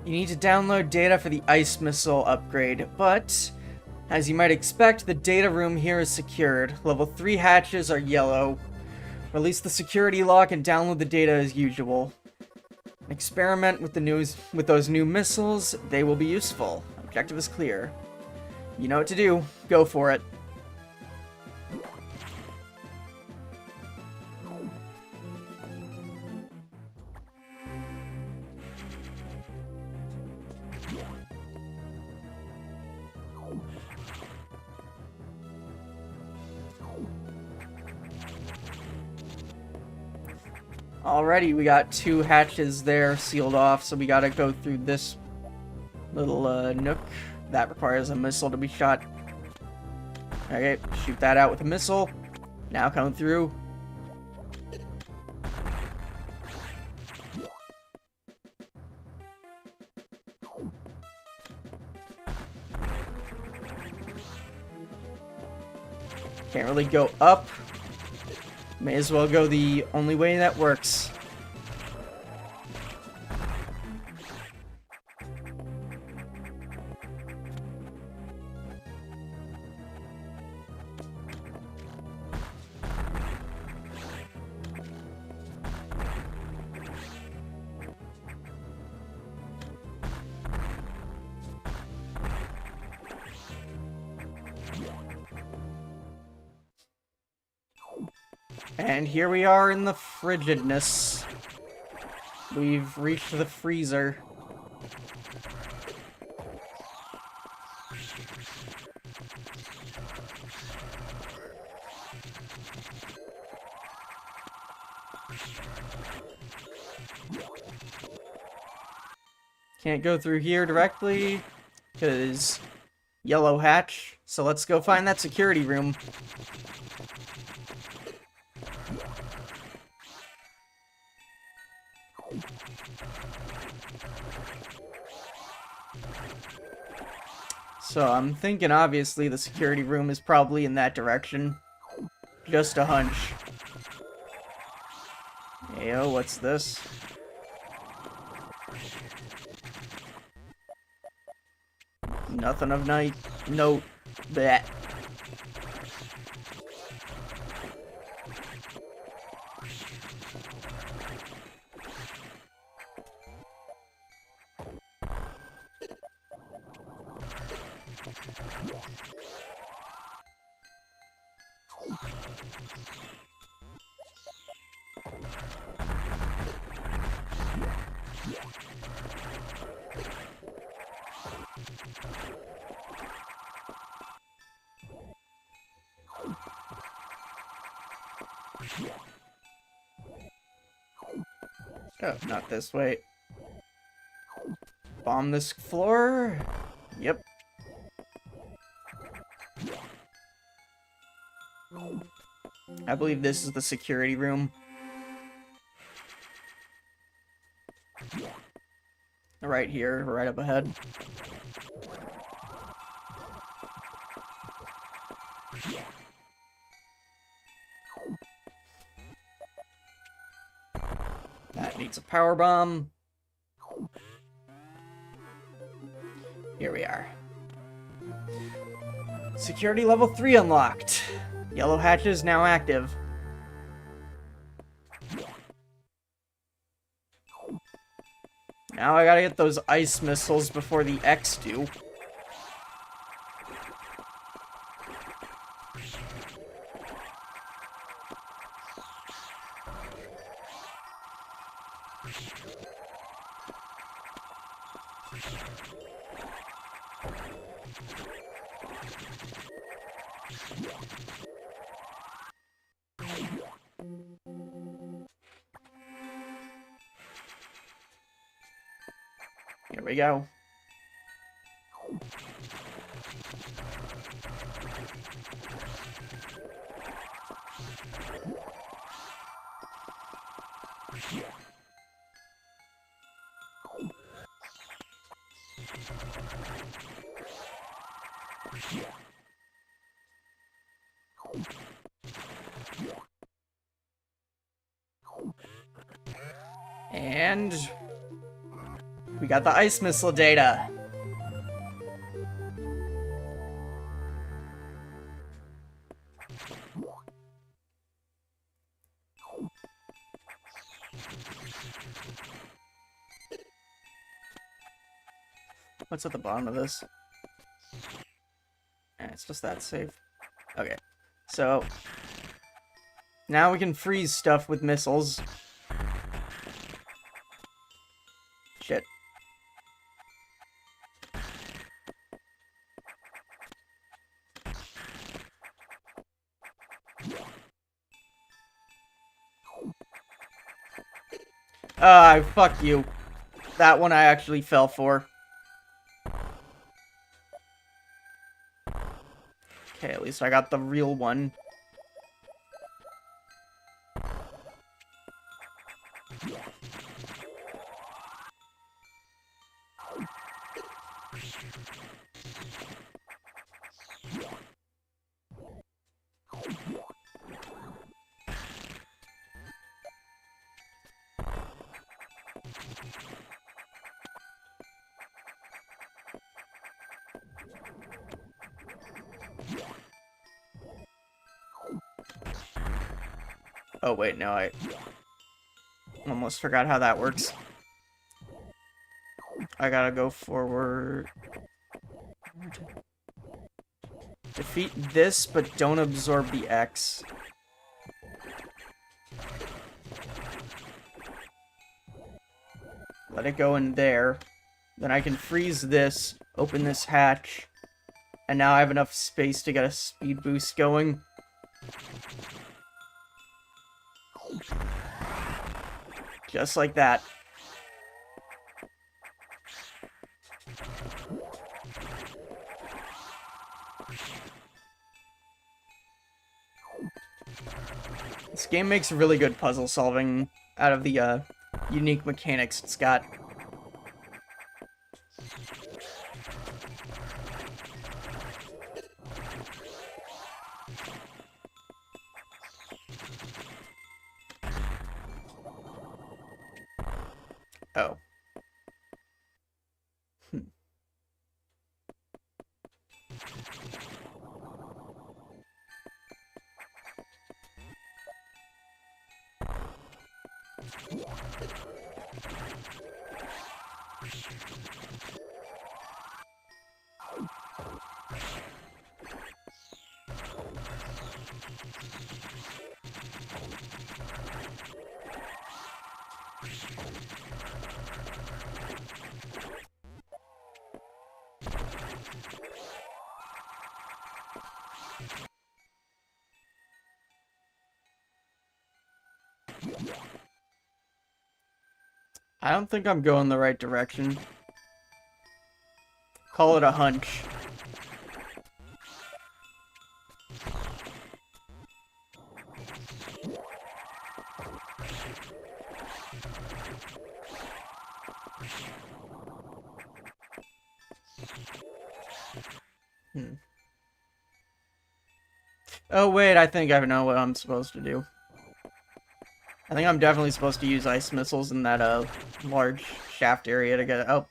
You need to download data for the ice missile upgrade, but as you might expect, the data room here is secured. Level 3 hatches are yellow. Release the security lock and download the data as usual. Experiment with those new missiles. They will be useful. Objective is clear. You know what to do. Go for it. Alrighty, we got 2 hatches there sealed off, so we gotta go through this little nook. That requires a missile to be shot. Okay, shoot that out with a missile. Now come through. Can't really go up. May as well go the only way that works. And here we are in the frigidness. We've reached the freezer. Can't go through here directly, because yellow hatch. So let's go find that security room. So I'm thinking obviously the security room is probably in that direction. Just a hunch. Ayo, what's this? Nothing of night. Note that. Oh, not this way. Bomb this floor? Yep. I believe this is the security room. Right here, right up ahead. That needs a power bomb. Here we are. Security level 3 unlocked. Yellow hatch is now active. Now I gotta get those ice missiles before the X do. Here we go. And we got the ice missile data. What's at the bottom of this? It's just that safe. Okay, so now we can freeze stuff with missiles. Shit. Fuck you. That one I actually fell for. Okay, at least I got the real one. Oh, wait, no, I almost forgot how that works. I gotta go forward. Defeat this, but don't absorb the X. Let it go in there. Then I can freeze this, open this hatch, and now I have enough space to get a speed boost going. Just like that. This game makes really good puzzle solving out of the unique mechanics it's got. Oh. I don't think I'm going the right direction. Call it a hunch. Oh wait, I think I know what I'm supposed to do. I think I'm definitely supposed to use ice missiles in that large shaft area to get it. Oh.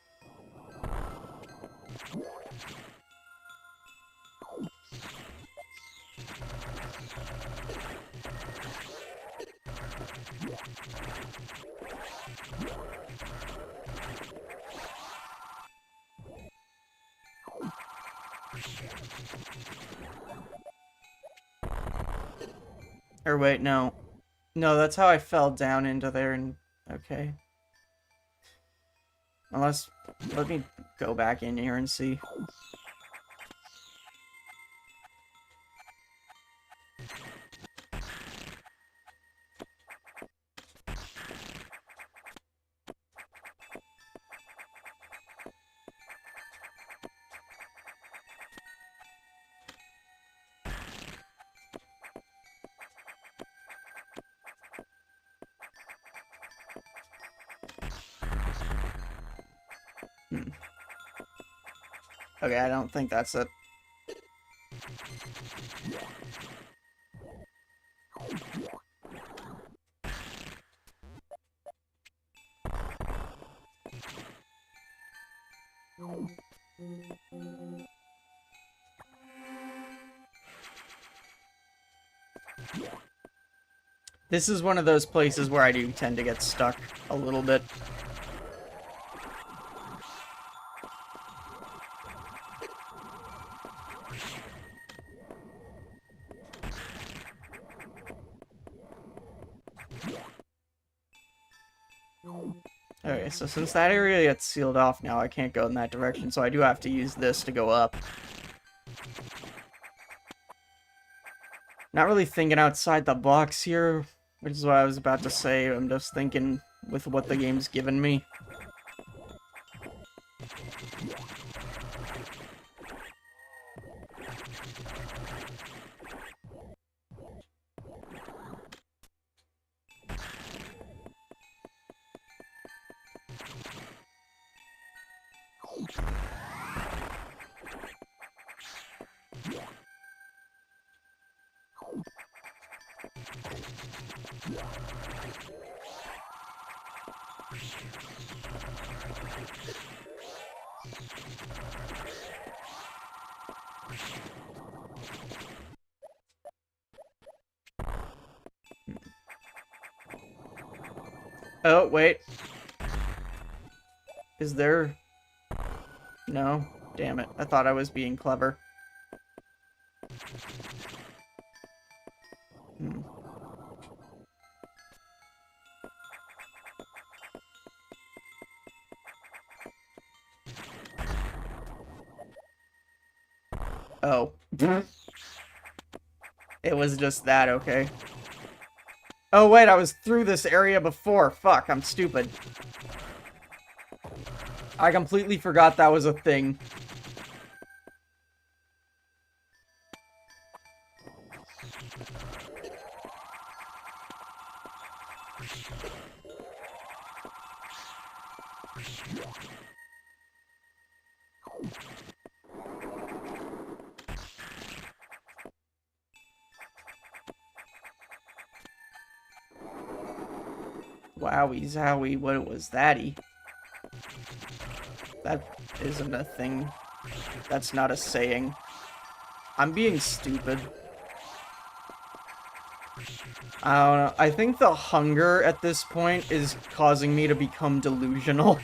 Or wait, no. No, that's how I fell down into there and... Okay. Unless... Let me go back in here and see. Okay, I don't think that's it. This is one of those places where I do tend to get stuck a little bit. Okay, so since that area gets sealed off now, I can't go in that direction, so I do have to use this to go up. Not really thinking outside the box here, which is what I was about to say. I'm just thinking with what the game's given me. Oh, wait. Is there... No? Damn it. I thought I was being clever. Oh. It was just that, okay. Oh, wait, I was through this area before. Fuck, I'm stupid. I completely forgot that was a thing. Wowie zowie, what was that-y? That isn't a thing. That's not a saying. I'm being stupid. I don't know. I think the hunger at this point is causing me to become delusional.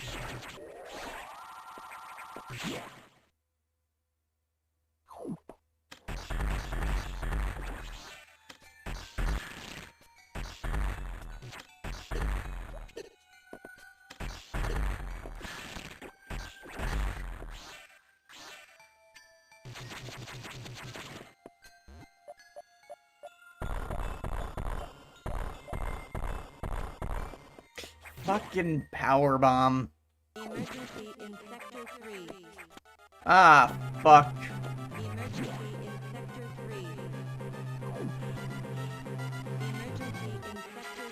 Fucking power bomb. Emergency in Sector 3. Ah, fuck. Emergency in Sector 3. Emergency in Sector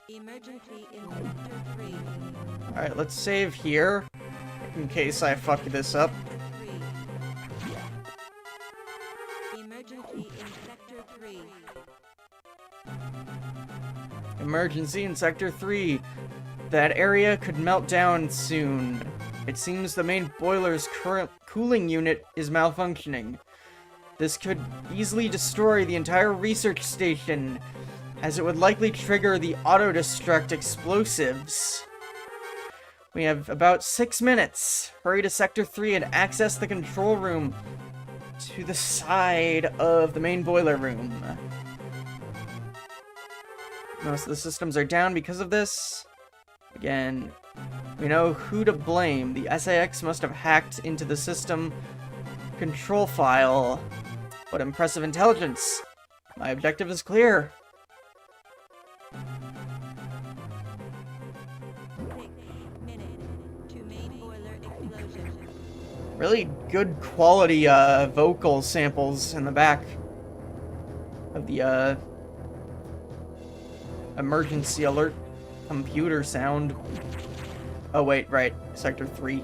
3. Emergency in Sector 3. Alright, let's save here, in case I fuck this up. Emergency in Sector 3. Emergency in Sector 3. That area could melt down soon. It seems the main boiler's current cooling unit is malfunctioning. This could easily destroy the entire research station, as it would likely trigger the auto-destruct explosives. We have about 6 minutes. Hurry to Sector 3 and access the control room to the side of the main boiler room. Most of the systems are down because of this. Again, we know who to blame. The SAX must have hacked into the system control file. What impressive intelligence. My objective is clear. 6 minutes to main boiler explosion. Really good quality vocal samples in the back of the emergency alert computer sound. Oh wait, right, Sector 3.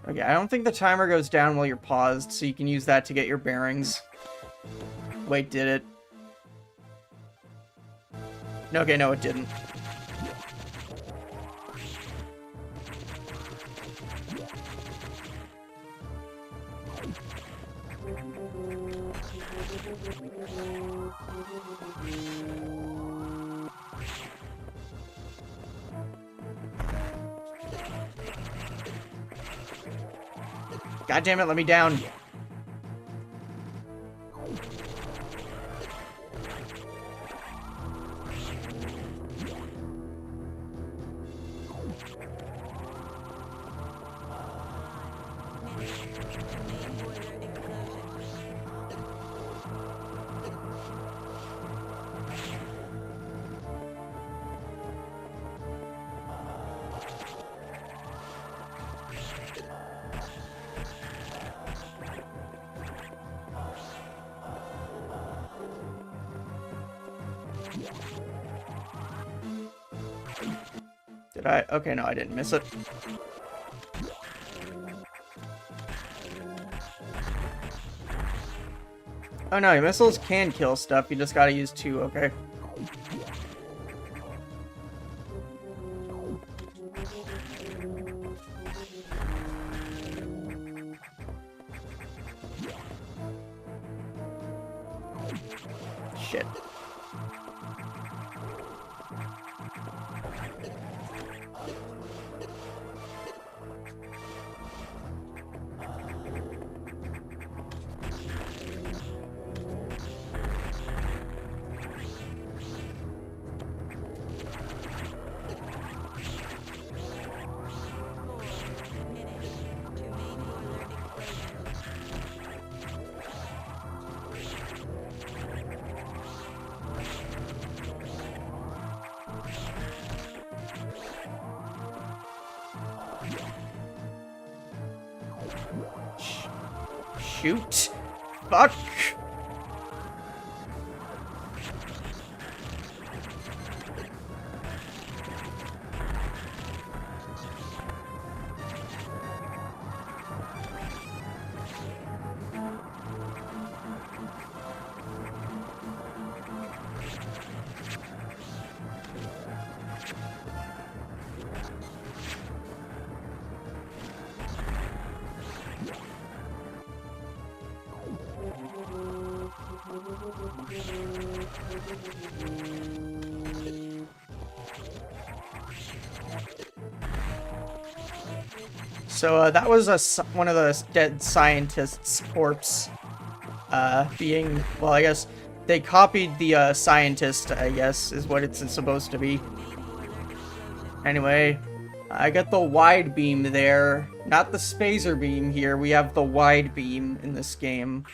Okay, I don't think the timer goes down while you're paused, so you can use that to get your bearings. Wait, did it? Okay, no, it didn't. God damn it, let me down. Did I? Okay, no, I didn't miss it. Oh no, your missiles can kill stuff, you just gotta use 2, okay. Shit. Shoot. Fuck. So that was one of the dead scientists' corpse being, well, I guess they copied the scientist, I guess, is what it's supposed to be. Anyway, I got the wide beam there, not the spacer beam here, we have the wide beam in this game.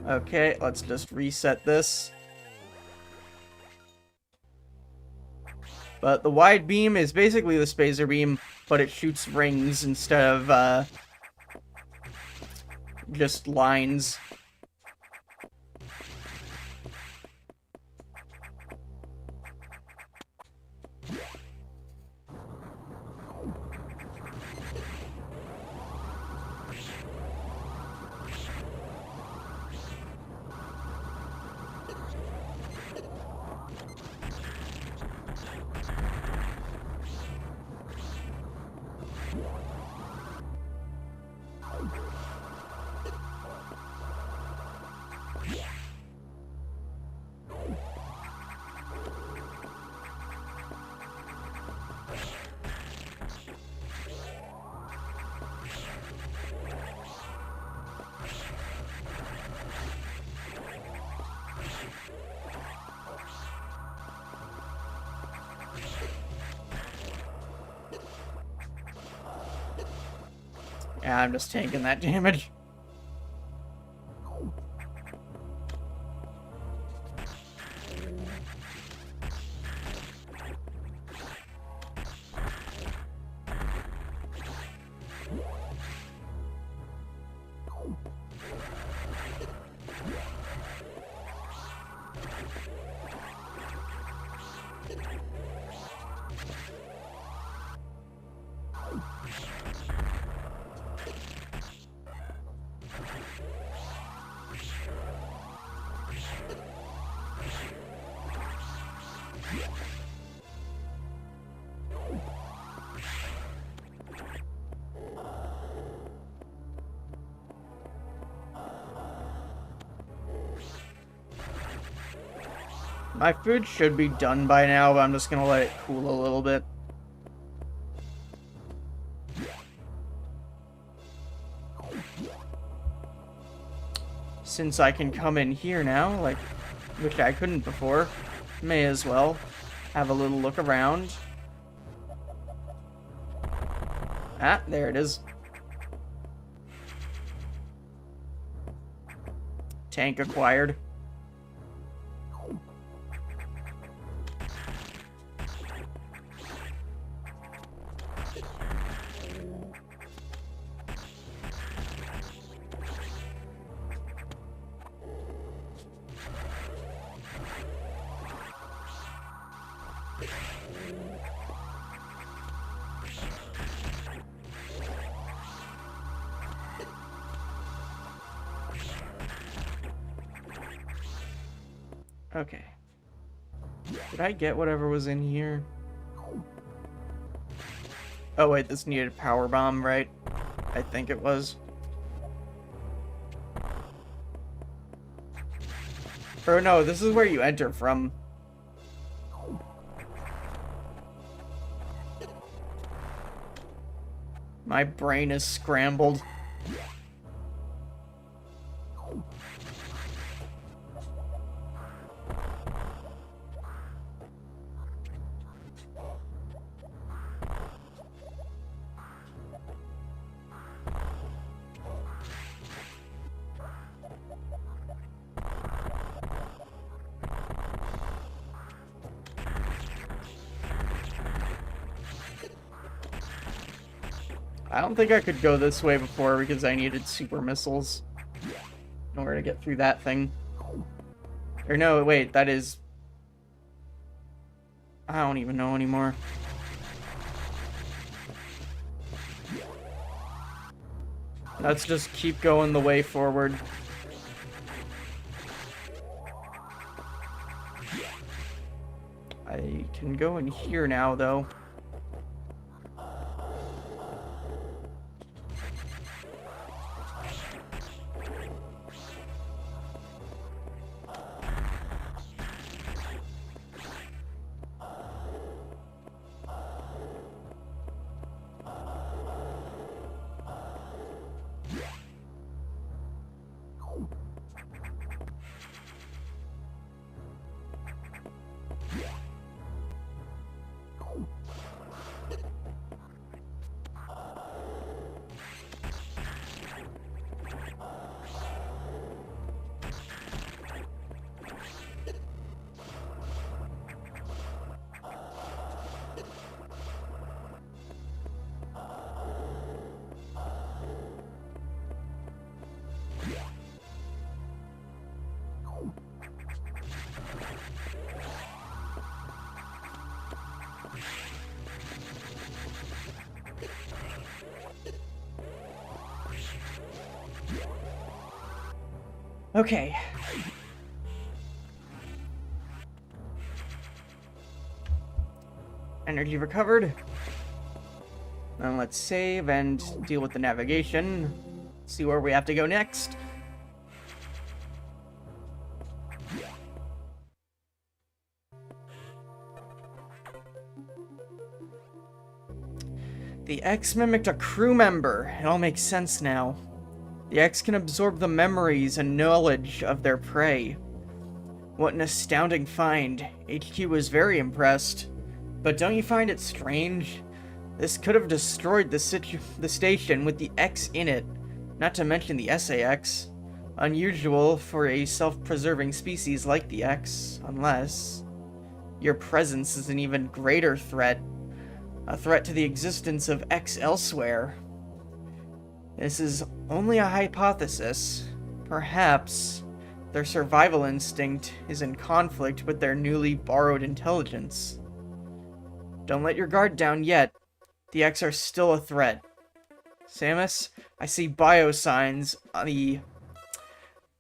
Okay, let's just reset this. But the wide beam is basically the spacer beam, but it shoots rings instead of, just lines. Yeah, I'm just taking that damage. My food should be done by now, but I'm just gonna let it cool a little bit. since I can come in here now, like, which I couldn't before, may as well have a little look around. Ah, there it is. Tank acquired. Okay. Did I get whatever was in here? Oh wait, this needed a power bomb, right? I think it was. Or no, this is where you enter from. My brain is scrambled. I don't think I could go this way before because I needed super missiles in order to get through that thing. Or no, wait, that is... I don't even know anymore. Let's just keep going the way forward. I can go in here now, though. Okay. Energy recovered. Now let's save and deal with the navigation. See where we have to go next. The X mimicked a crew member. It all makes sense now. The X can absorb the memories and knowledge of their prey. What an astounding find. HQ was very impressed. But don't you find it strange? This could have destroyed the station with the X in it, not to mention the SAX. Unusual for a self-preserving species like the X, unless your presence is an even greater threat. A threat to the existence of X elsewhere. This is only a hypothesis. Perhaps their survival instinct is in conflict with their newly borrowed intelligence. Don't let your guard down yet. The X are still a threat. Samus, I see biosigns on the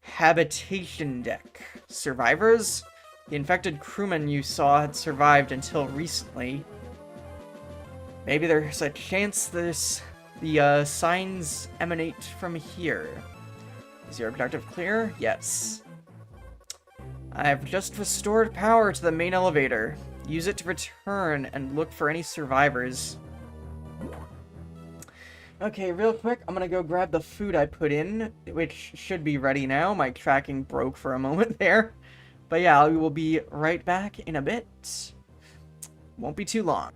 habitation deck. Survivors? The infected crewmen you saw had survived until recently. Maybe there's a chance the signs emanate from here. Is your objective clear? Yes. I have just restored power to the main elevator. Use it to return and look for any survivors. Okay, real quick, I'm gonna go grab the food I put in, which should be ready now. My tracking broke for a moment there. But yeah, I will be right back in a bit. Won't be too long.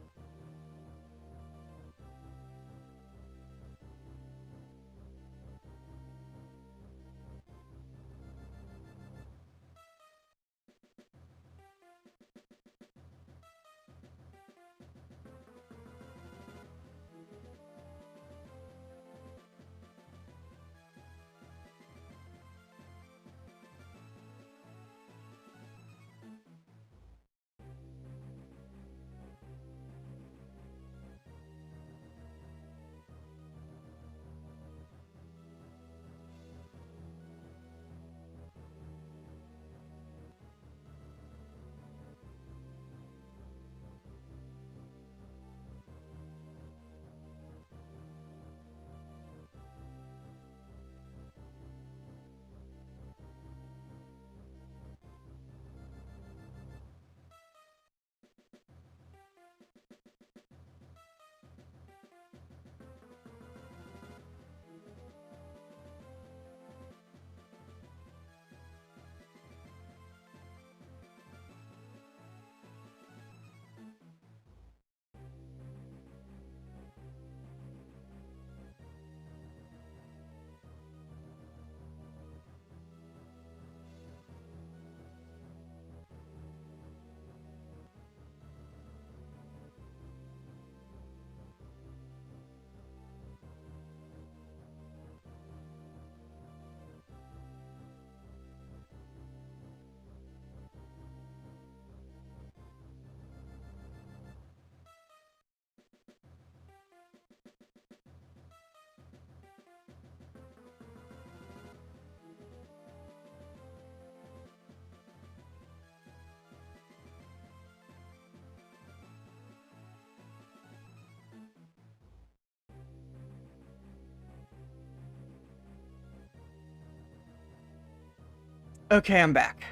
Okay, I'm back.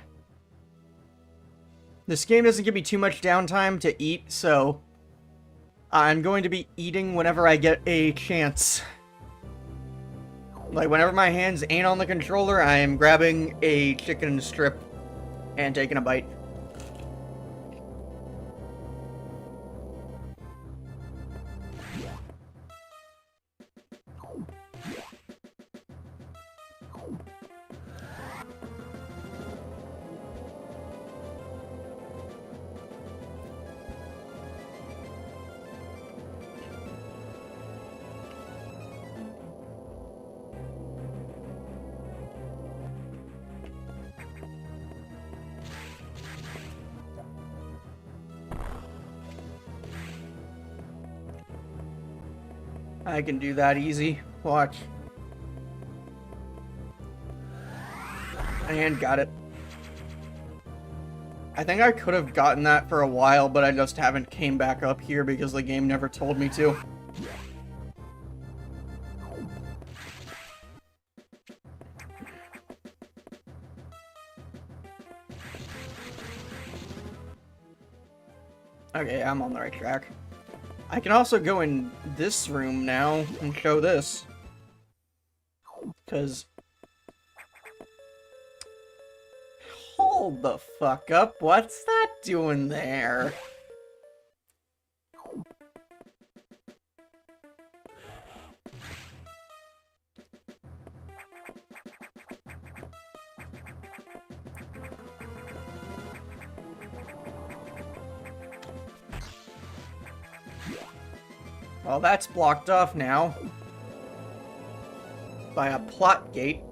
This game doesn't give me too much downtime to eat, so I'm going to be eating whenever I get a chance. Like, whenever my hands ain't on the controller, I am grabbing a chicken strip and taking a bite. I can do that easy. Watch. And got it. I think I could have gotten that for a while, but I just haven't came back up here because the game never told me to. Okay, I'm on the right track. I can also go in this room now and show this. Because... Hold the fuck up, what's that doing there? Well, that's blocked off now. By a plot gate.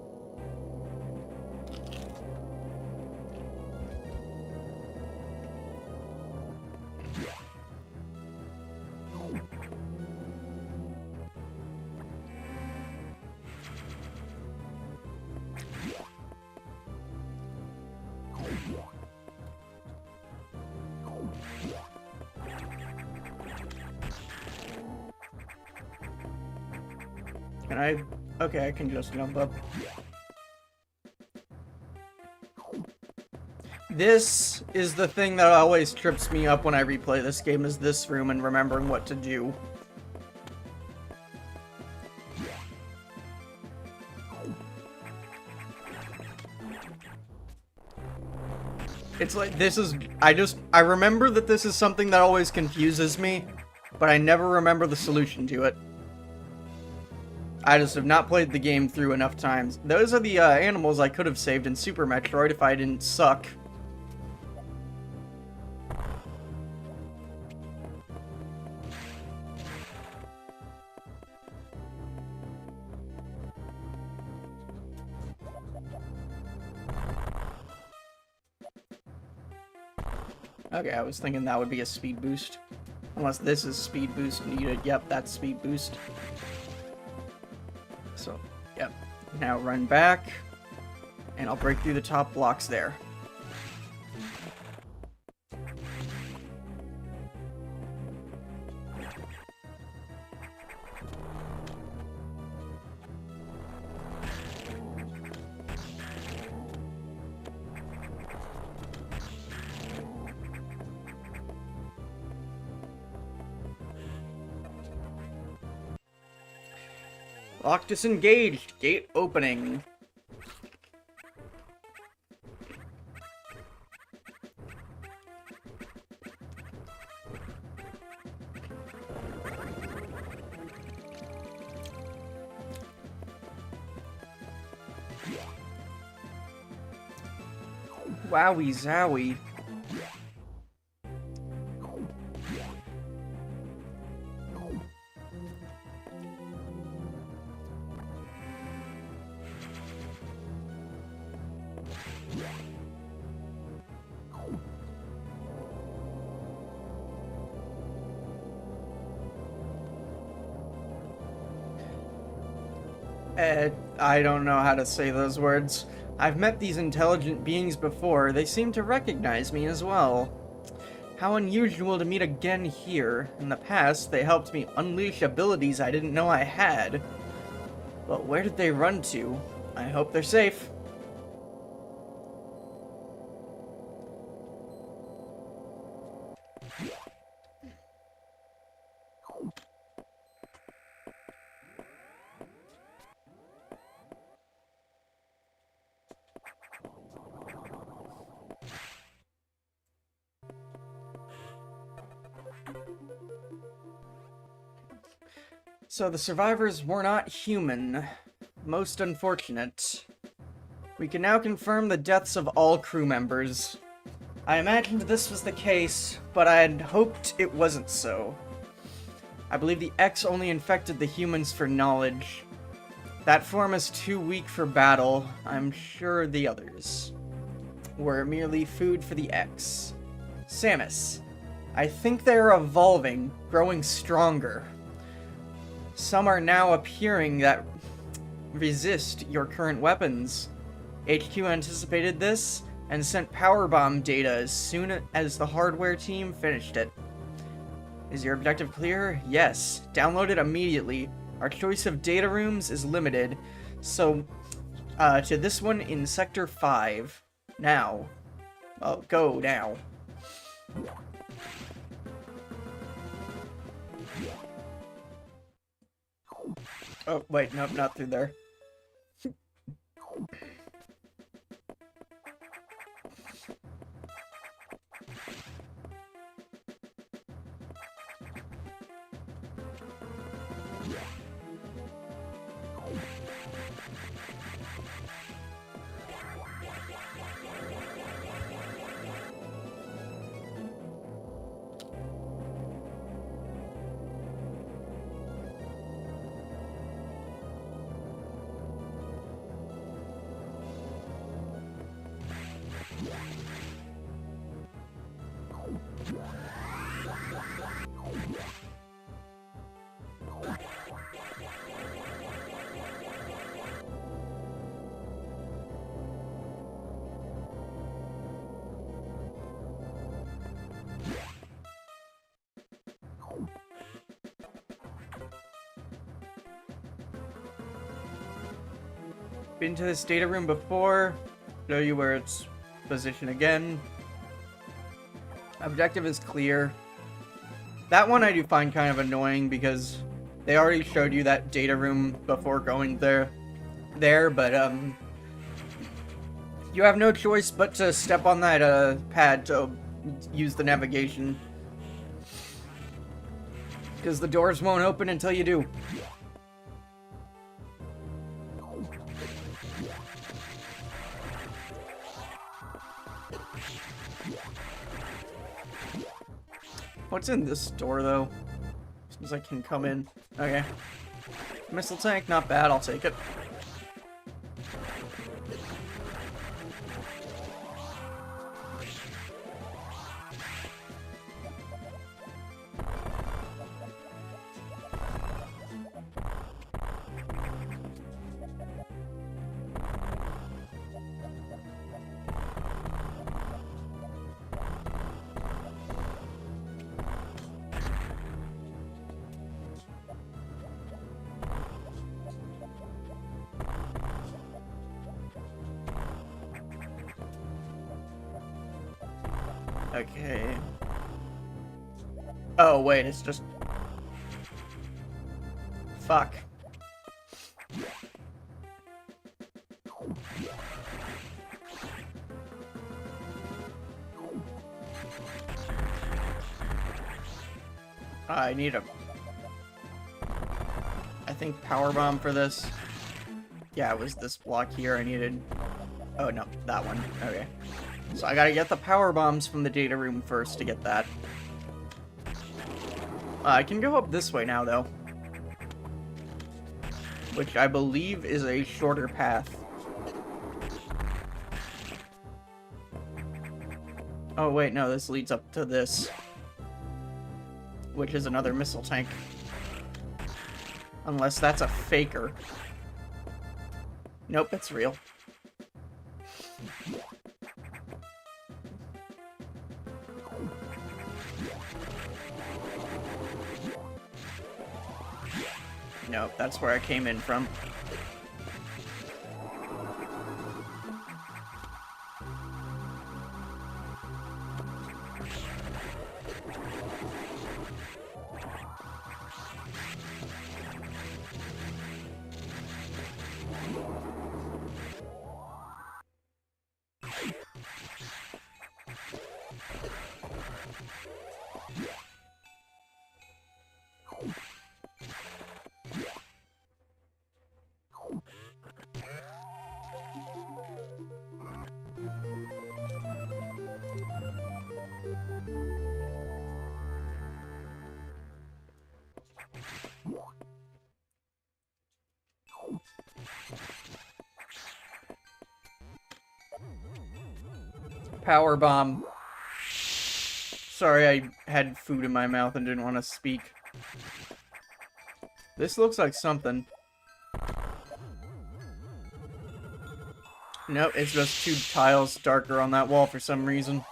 Can I? Okay, I can just jump up. This is the thing that always trips me up when I replay this game, is this room and remembering what to do. It's like, this is, I remember that this is something that always confuses me, but I never remember the solution to it. I just have not played the game through enough times. Those are the animals I could have saved in Super Metroid if I didn't suck. Okay, I was thinking that would be a speed boost. Unless this is speed boost needed. Yep, that's speed boost. So, yep. Now run back, and I'll break through the top blocks there. Lock disengaged. Gate opening. Wowie zowie. I don't know how to say those words. I've met these intelligent beings before. They seem to recognize me as well. How unusual to meet again here. In the past, they helped me unleash abilities I didn't know I had. But where did they run to? I hope they're safe. So the survivors were not human. Most unfortunate. We can now confirm the deaths of all crew members. I imagined this was the case, but I had hoped it wasn't so. I believe the X only infected the humans for knowledge. That form is too weak for battle. I'm sure the others were merely food for the X. Samus. I think they are evolving, growing stronger. Some are now appearing that resist your current weapons. HQ anticipated this and sent powerbomb data as soon as the hardware team finished it. Is your objective clear? Yes. Download it immediately. Our choice of data rooms is limited, so to this one in Sector 5. Now. Well, go now. Oh, wait, nope, not through there. Been to this data room before. Show you where it's positioned again. Objective is clear. That one I do find kind of annoying because they already showed you that data room before going there, but You have no choice but to step on that pad to use the navigation. Because the doors won't open until you do. What's in this door, though? Seems I can come in. Okay. Missile tank, not bad. I'll take it. Okay. Oh, wait, it's just... Fuck. I need a... I think power bomb for this. Yeah, it was this block here I needed. Oh, no, that one. Okay. So I gotta get the power bombs from the data room first to get that. I can go up this way now, though. Which I believe is a shorter path. Oh, wait, no, this leads up to this. Which is another missile tank. Unless that's a faker. Nope, it's real. Nope, that's where I came in from. Power bomb. Sorry, I had food in my mouth and didn't want to speak. This looks like something. Nope, it's just two tiles darker on that wall for some reason.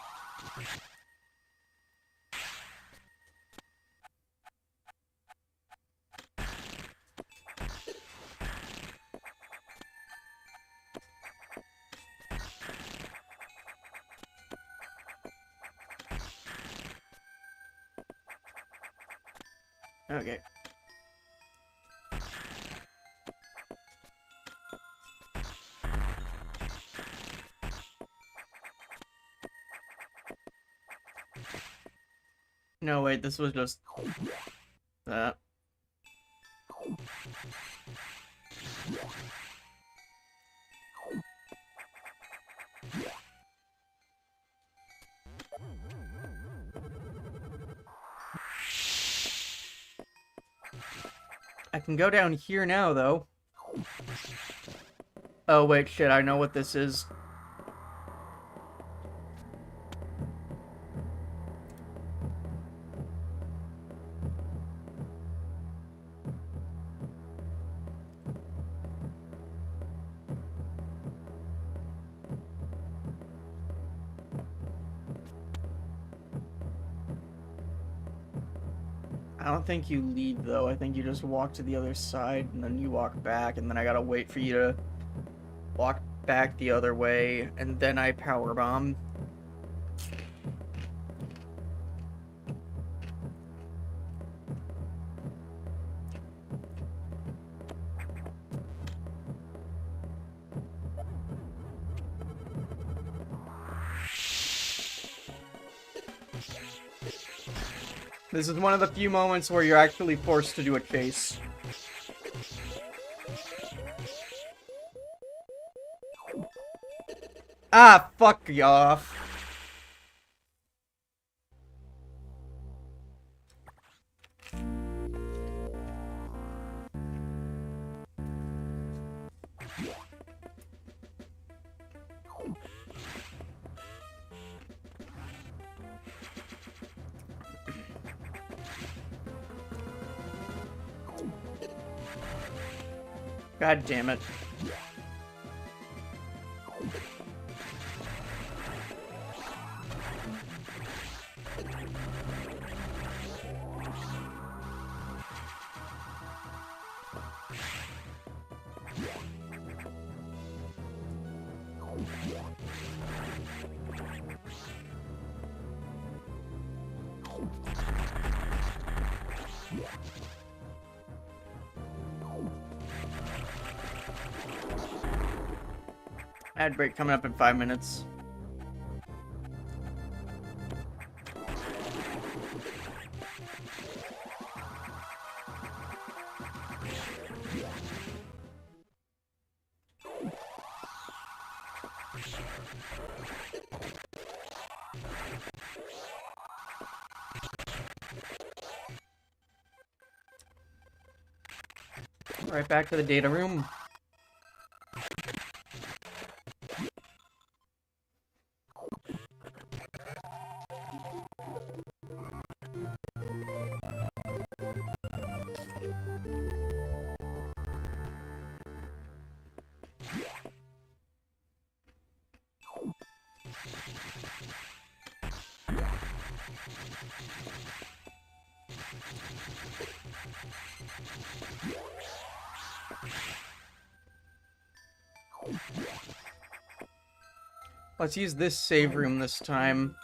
Okay. No, wait, this was just that. I can go down here now, though. Oh, wait, shit, I know what this is. I don't think you leave, though. I think you just walk to the other side, and then you walk back, and then I gotta wait for you to walk back the other way, and then I power bomb. This is one of the few moments where you're actually forced to do a chase. Ah, fuck you off. God damn it. Ad break coming up in 5 minutes. Right back to the data room. Let's use this save room this time.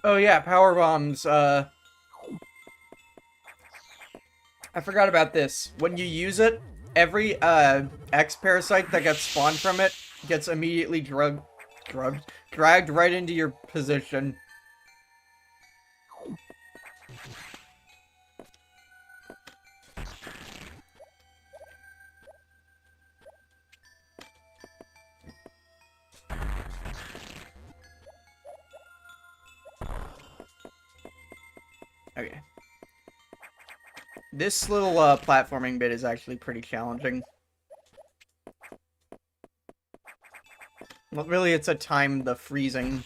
Oh yeah, power bombs. I forgot about this. When you use it, every X parasite that gets spawned from it gets immediately dragged right into your position. Okay. This little platforming bit is actually pretty challenging. Well, really, it's a time the freezing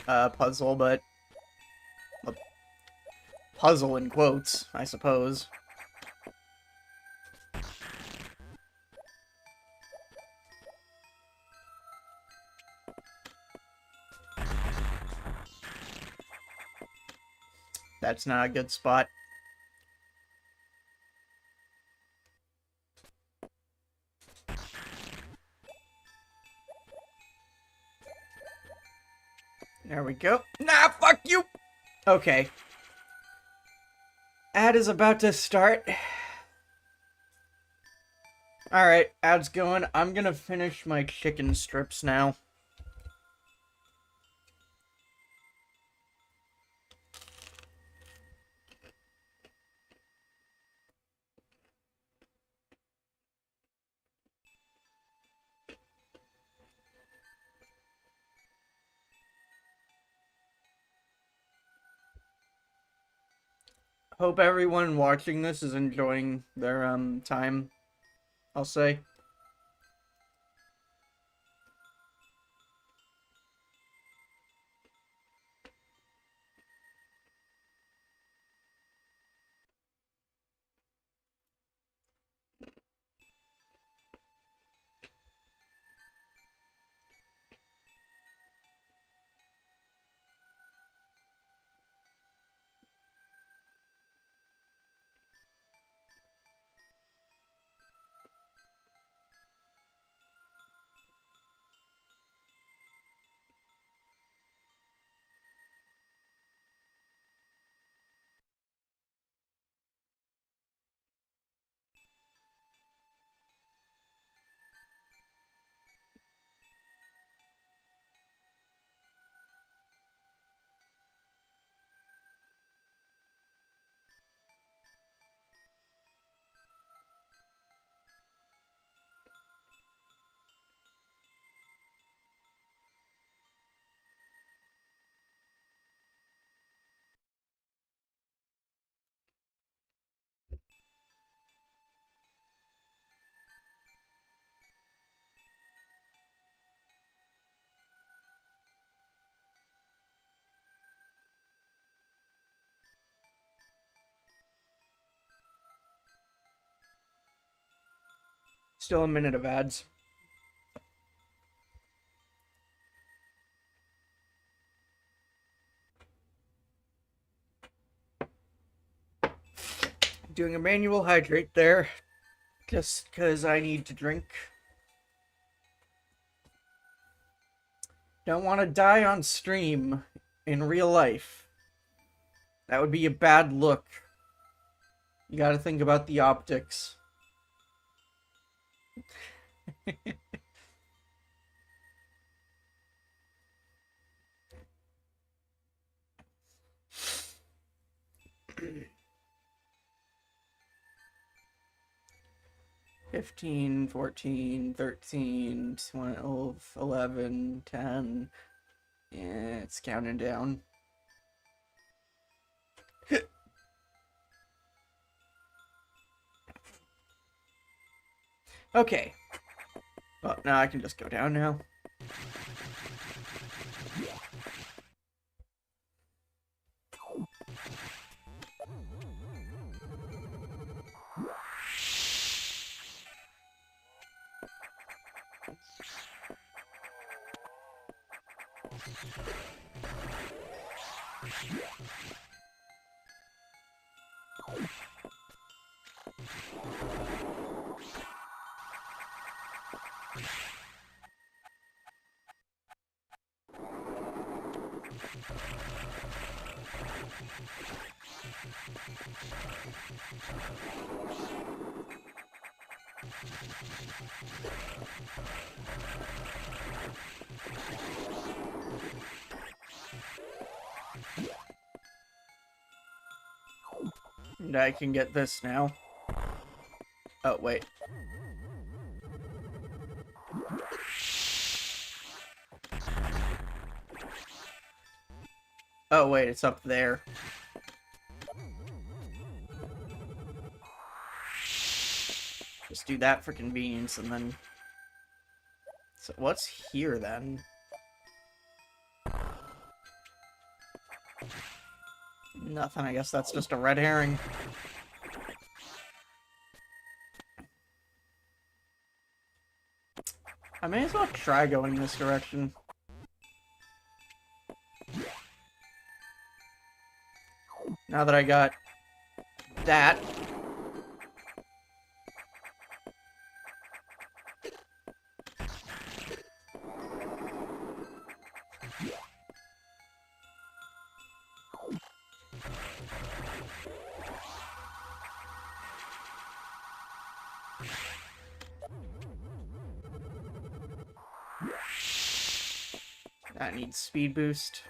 puzzle, but a puzzle in quotes, I suppose. That's not a good spot. There we go. Nah, fuck you! Okay. Ad is about to start. Alright, ad's going. I'm gonna finish my chicken strips now. Hope everyone watching this is enjoying their time, I'll say. Still a minute of ads. Doing a manual hydrate there, just because I need to drink. Don't want to die on stream in real life. That would be a bad look. You gotta think about the optics. 15, 14, 13, 12, 11, 10. Yeah, it's counting down. Okay. Well, now I can just go down now. And I can get this now. Oh, wait. Oh, wait, it's up there. just do that for convenience, and then... So what's here, then? Nothing, I guess that's just a red herring. I may as well try going this direction. Now that I got that. That needs speed boost.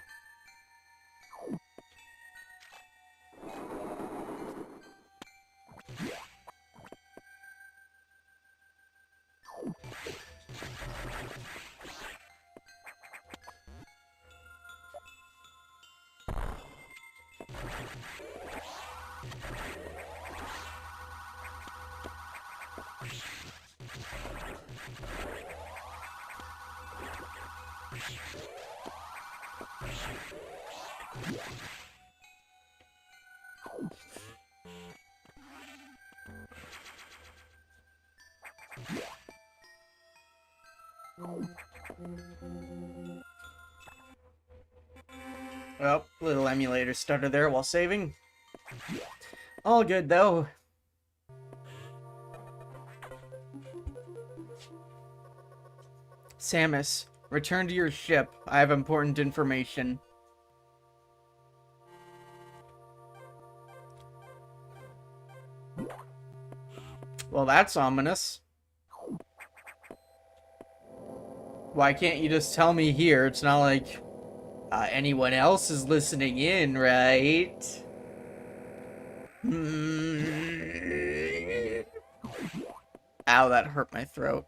Well, little emulator stutter there while saving. All good, though. Samus, return to your ship. I have important information. Well, that's ominous. Why can't you just tell me here? It's not like anyone else is listening in, right? Ow, that hurt my throat.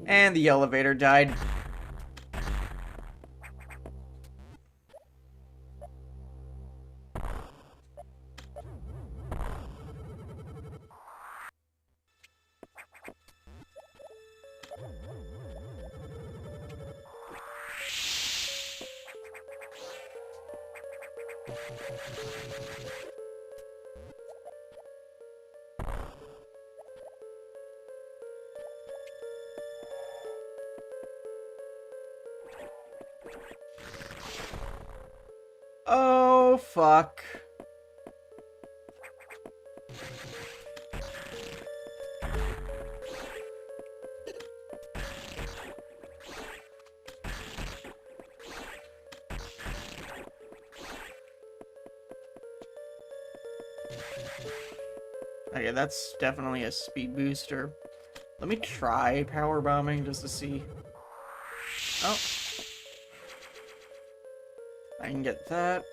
And the elevator died. Oh, fuck. Okay, that's definitely a speed booster. Let me try power bombing just to see. Oh. I can get that.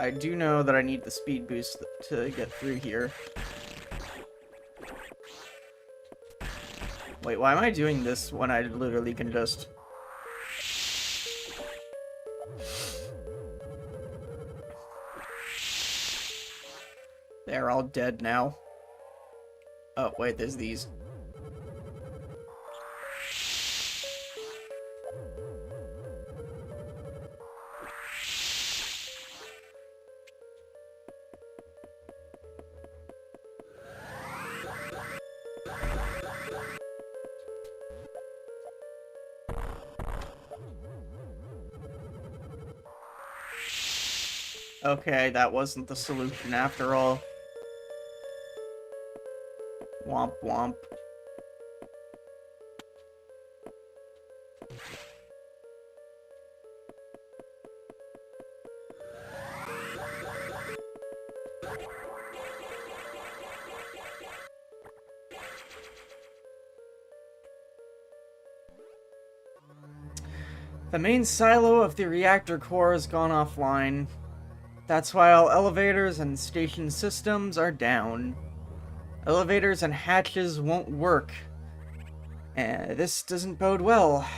I do know that I need the speed boost to get through here. Wait, why am I doing this when I literally can just... They're all dead now. Oh, wait, there's these. Okay, that wasn't the solution after all. Womp womp. The main silo of the reactor core has gone offline. That's why all elevators and station systems are down. Elevators and hatches won't work This doesn't bode well.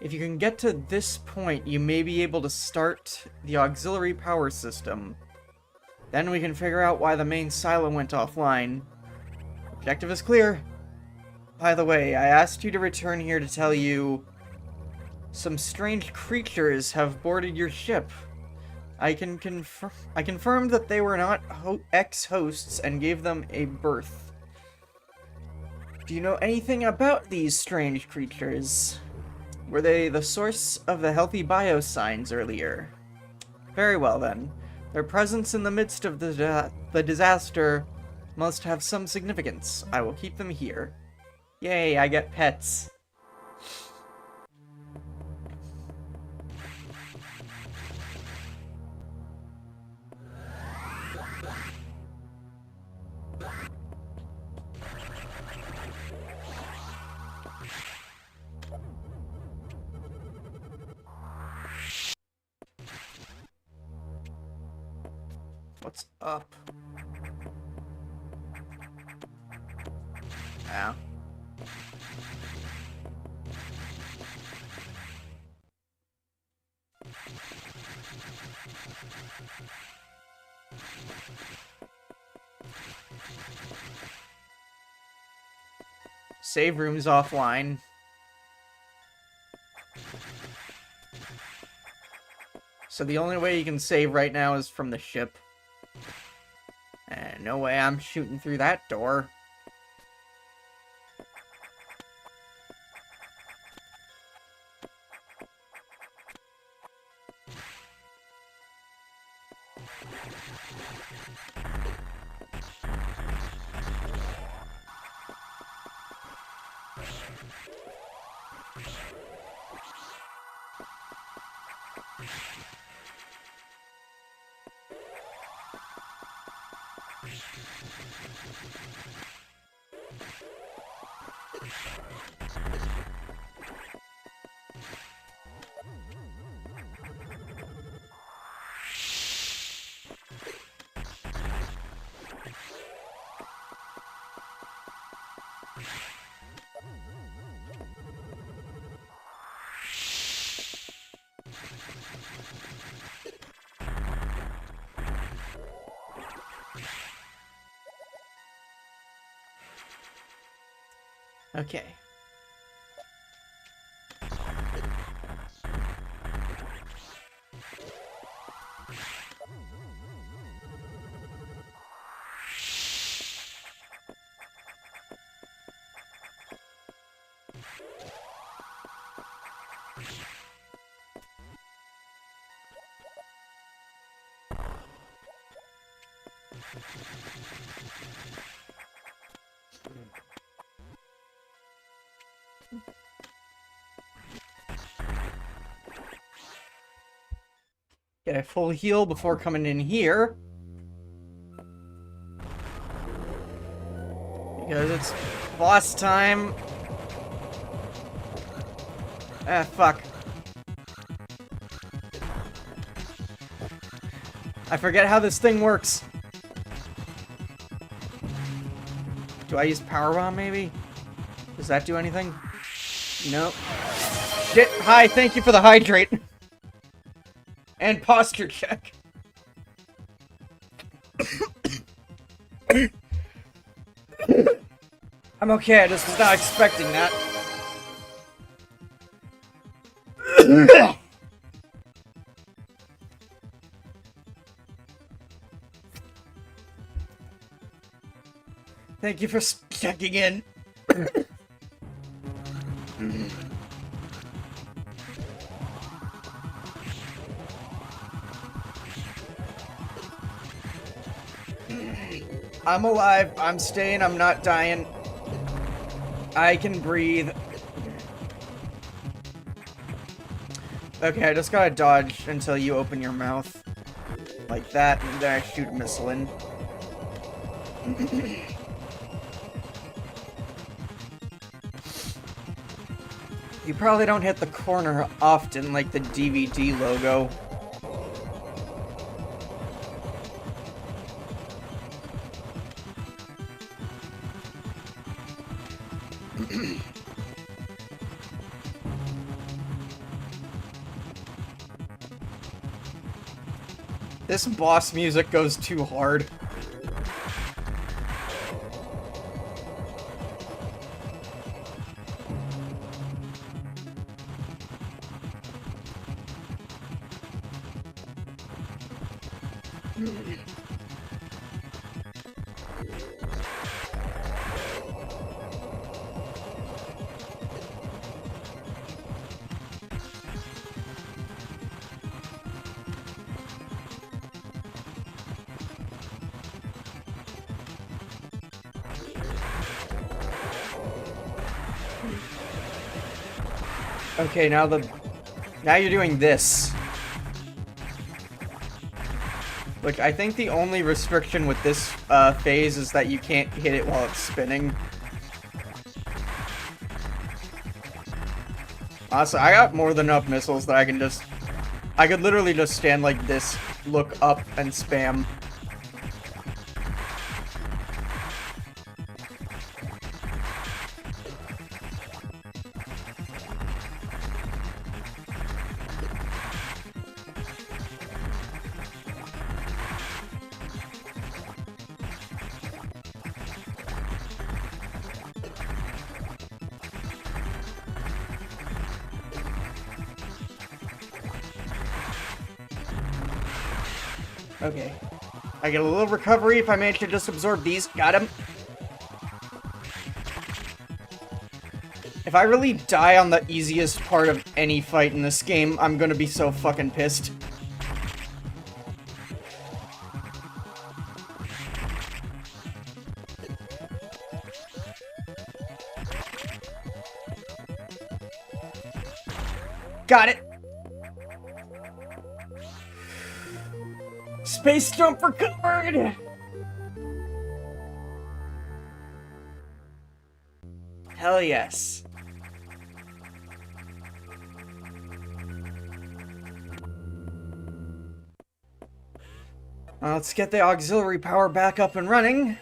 If you can get to this point, you may be able to start the auxiliary power system. Then we can figure out why the main silo went offline. Objective is clear. By the way, I asked you to return here to tell you some strange creatures have boarded your ship. I confirmed that they were not ex-hosts and gave them a berth. Do you know anything about these strange creatures? Were they the source of the healthy biosigns earlier? Very well then. Their presence in the midst of the disaster must have some significance. I will keep them here. Yay, I get pets. What's up? Yeah. Save room's offline. So the only way you can save right now is from the ship. And no way I'm shooting through that door. Okay. Get a full heal before coming in here. Because it's boss time. Ah, fuck. I forget how this thing works. Do I use Power Bomb, maybe? Does that do anything? Nope. Shit. Hi, thank you for the hydrate. And posture check. I'm okay, I just was not expecting that. Thank you for checking in. I'm alive, I'm staying, I'm not dying. I can breathe. Okay, I just gotta dodge until you open your mouth. Like that, and then I shoot a missile in. You probably don't hit the corner often like the DVD logo. This boss music goes too hard. Okay, now you're doing this. Look, I think the only restriction with this phase is that you can't hit it while it's spinning. Honestly, I got more than enough missiles that I could literally just stand like this, look up, and spam. Okay. I get a little recovery if I manage to just absorb these. Got him. If I really die on the easiest part of any fight in this game, I'm gonna be so fucking pissed. Got it. Space jump recovered! Hell yes. Let's get the auxiliary power back up and running.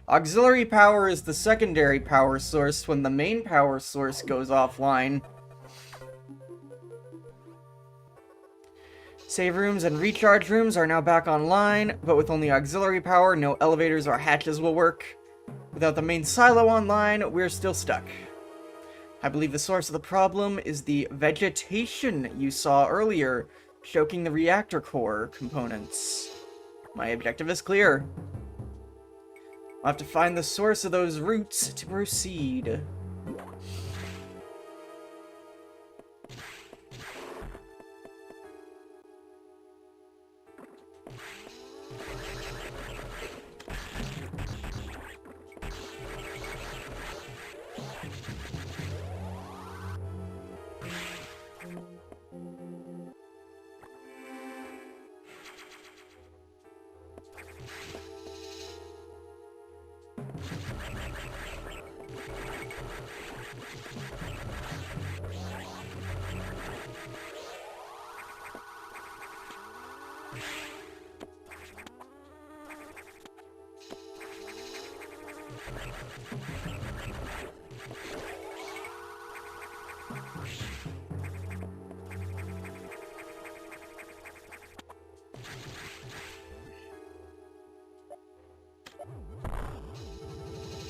Auxiliary power is the secondary power source when the main power source goes offline. Save rooms and recharge rooms are now back online, but with only auxiliary power, no elevators or hatches will work. Without the main silo online, we're still stuck. I believe the source of the problem is the vegetation you saw earlier, choking the reactor core components. My objective is clear. I'll have to find the source of those roots to proceed.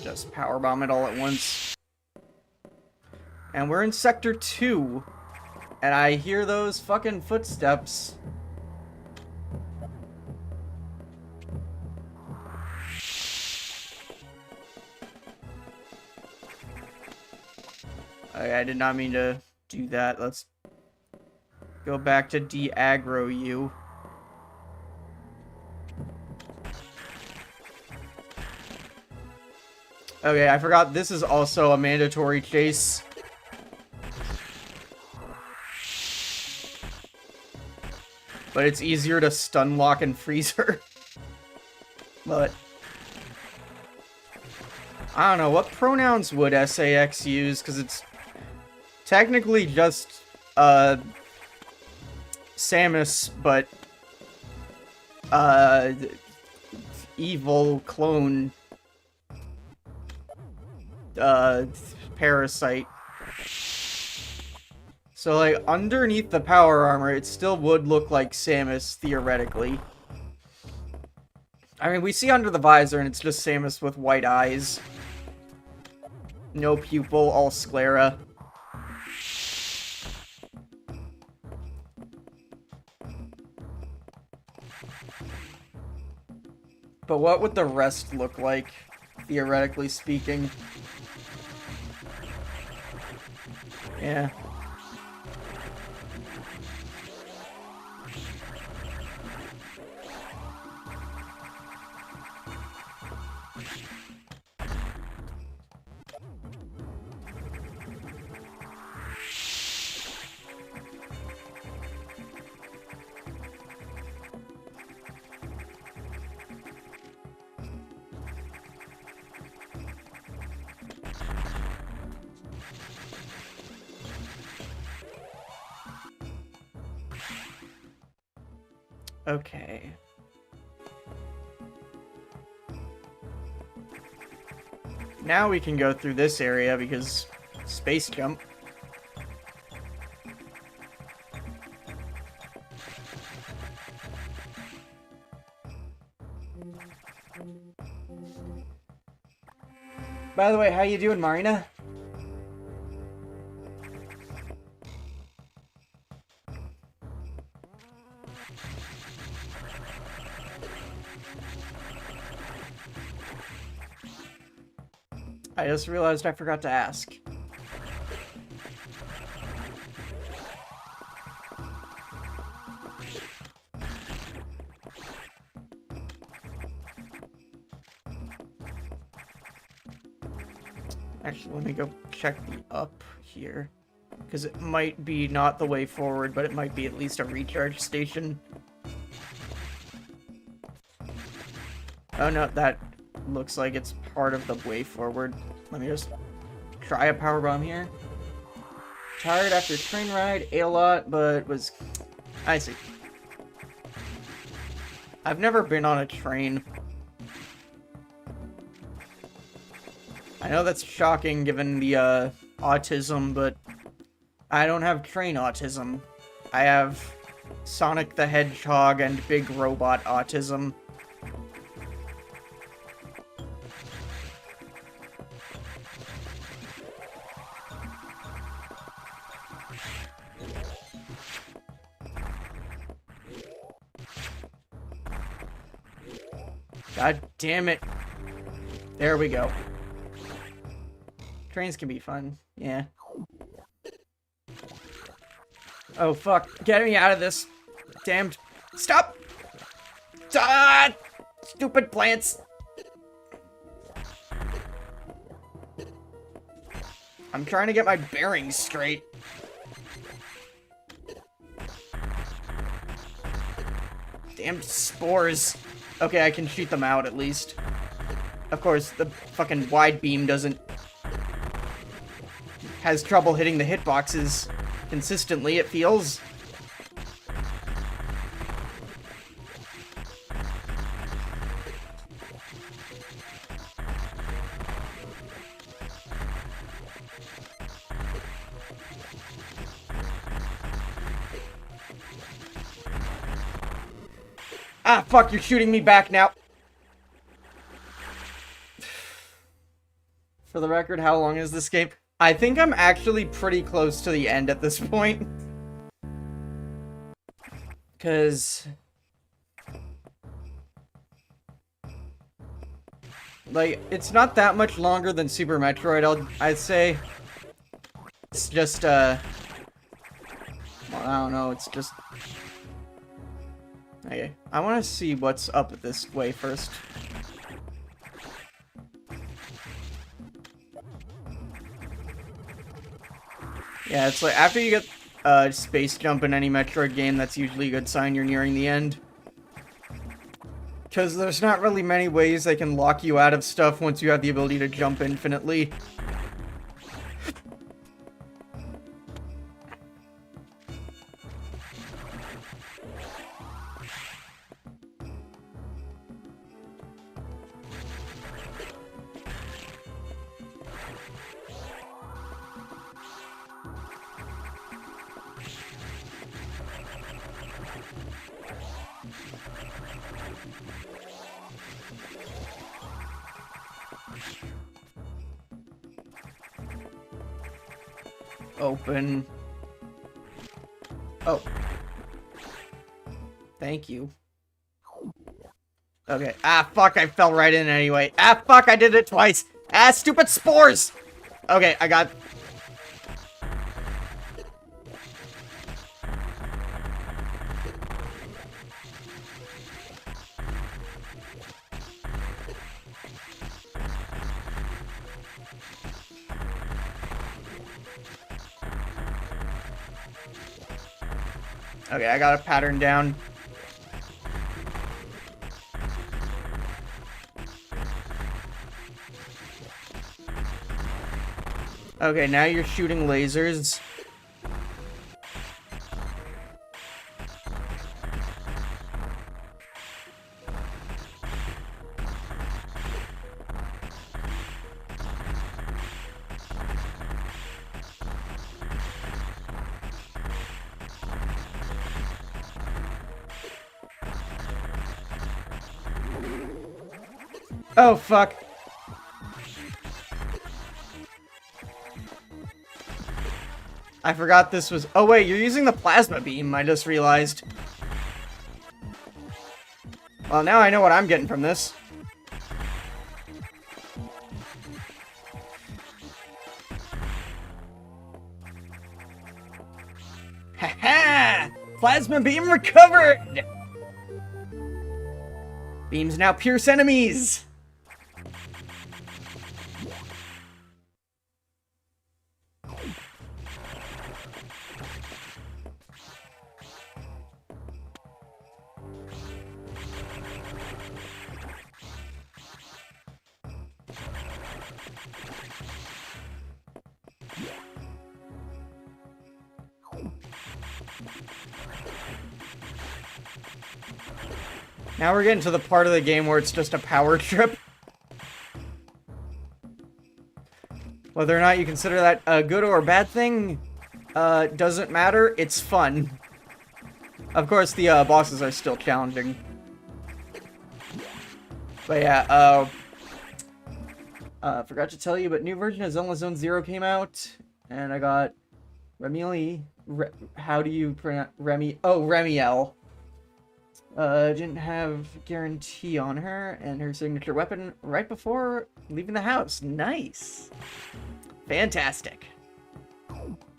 Just powerbomb it all at once. And we're in Sector 2. And I hear those fucking footsteps. I did not mean to do that. Let's go back to de-aggro you. Okay, I forgot this is also a mandatory chase. But it's easier to stun lock and freeze her. But I don't know, what pronouns would SAX use? Because it's technically just Samus, but evil clone. parasite. So, like, underneath the power armor, it still would look like Samus, theoretically. I mean, we see under the visor, and it's just Samus with white eyes. No pupil, all sclera. But what would the rest look like, theoretically speaking? Yeah. Okay. Now we can go through this area because space jump. By the way, how you doing, Marina? I just realized I forgot to ask. Actually, let me go check the up here. Because it might be not the way forward, but it might be at least a recharge station. Oh no, that looks like it's part of the way forward. Let me just try a power bomb here. Tired after train ride, ate a lot, but was... I see. I've never been on a train. I know that's shocking given the autism, but I don't have train autism. I have Sonic the Hedgehog and Big Robot autism. God damn it. There we go. Trains can be fun. Yeah. Oh, fuck. Get me out of this. Damned. Stop! Ah! Stupid plants! I'm trying to get my bearings straight. Damn spores. Okay, I can shoot them out at least. Of course, the fucking wide beam doesn't... has trouble hitting the hitboxes consistently, it feels. Ah, fuck, you're shooting me back now. For the record, how long is this game? I think I'm actually pretty close to the end at this point. Because... like, it's not that much longer than Super Metroid, I'd say. It's just, well, I don't know, it's just... Okay, I want to see what's up this way first. Yeah, it's like, after you get space jump in any Metroid game, that's usually a good sign you're nearing the end. Because there's not really many ways they can lock you out of stuff once you have the ability to jump infinitely. Open. Oh. Thank you. Okay. Ah, fuck, I fell right in anyway. Ah, fuck, I did it twice. Ah, stupid spores! Okay, I got... Okay, I got a pattern down. Okay, now you're shooting lasers. Oh, fuck. I forgot this was... Oh, wait, you're using the plasma beam, I just realized. Well, now I know what I'm getting from this. Ha-ha! Plasma beam recovered! Beams now pierce enemies! Now we're getting to the part of the game where it's just a power trip. Whether or not you consider that a good or a bad thing, doesn't matter. It's fun. Of course, the bosses are still challenging. But yeah, forgot to tell you, but new version of Zelda Zone Zero came out, and I got how do you pronounce Remy? Oh, Remiel. Didn't have guarantee on her, and her signature weapon right before leaving the house. Nice. Fantastic.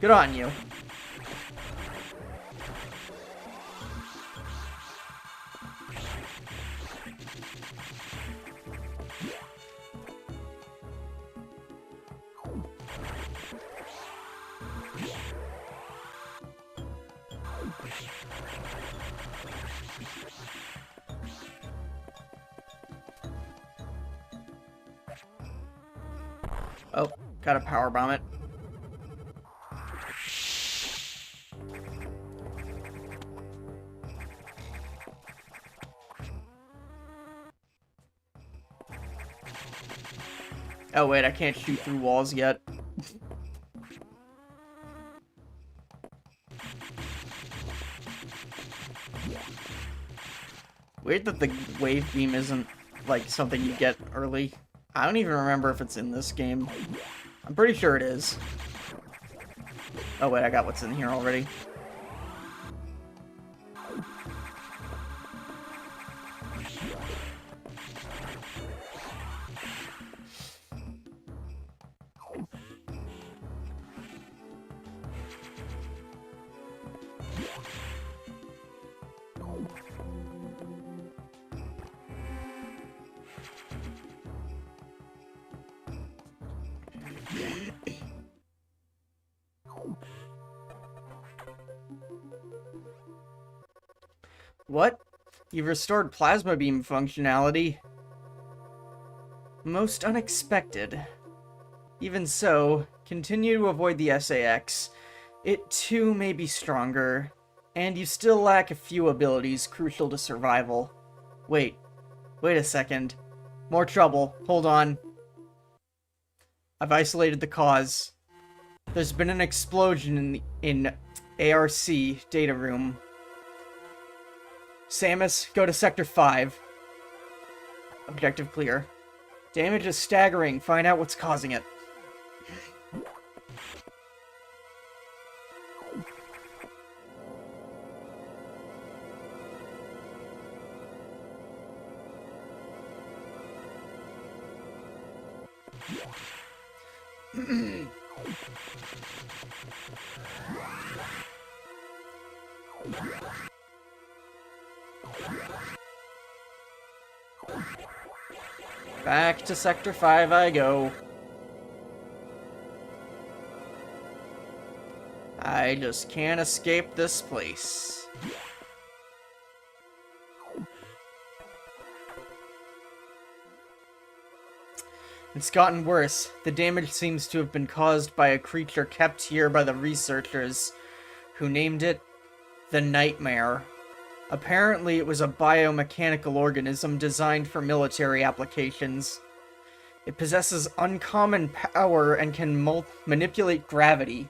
Good on you. Oh, gotta power bomb it. Oh wait, I can't shoot through walls yet. Weird that the wave beam isn't like something you get early. I don't even remember if it's in this game. I'm pretty sure it is. Oh wait, I got what's in here already. What? You've restored plasma beam functionality. Most unexpected. Even so, continue to avoid the SAX. It too may be stronger, and you still lack a few abilities crucial to survival. Wait a second. More trouble. Hold on. I've isolated the cause. There's been an explosion in ARC data room. Samus, go to Sector 5. Objective clear. Damage is staggering. Find out what's causing it. Back to Sector 5 I go. I just can't escape this place. It's gotten worse. The damage seems to have been caused by a creature kept here by the researchers, who named it the Nightmare. Apparently, it was a biomechanical organism designed for military applications. It possesses uncommon power and can manipulate gravity.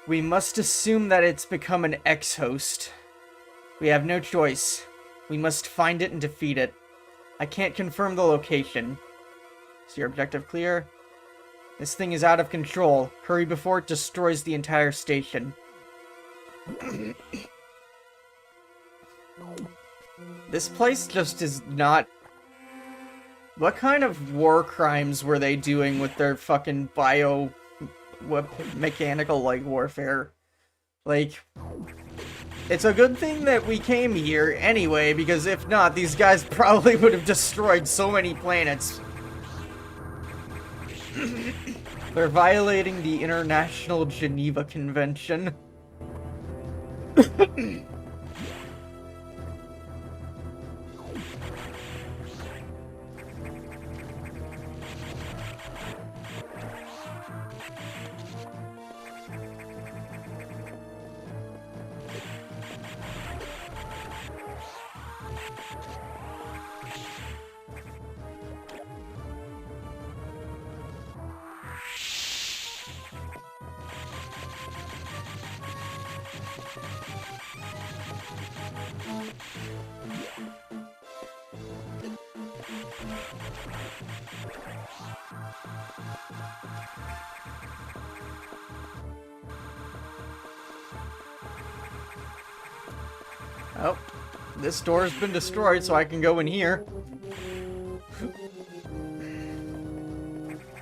We must assume that it's become an X-host. We have no choice. We must find it and defeat it. I can't confirm the location. Is your objective clear? This thing is out of control. Hurry before it destroys the entire station. This place just is not... What kind of war crimes were they doing with their fucking mechanical, like, warfare? Like, it's a good thing that we came here anyway, because if not, these guys probably would have destroyed so many planets. They're violating the International Geneva Convention. Oh, this door's been destroyed, so I can go in here.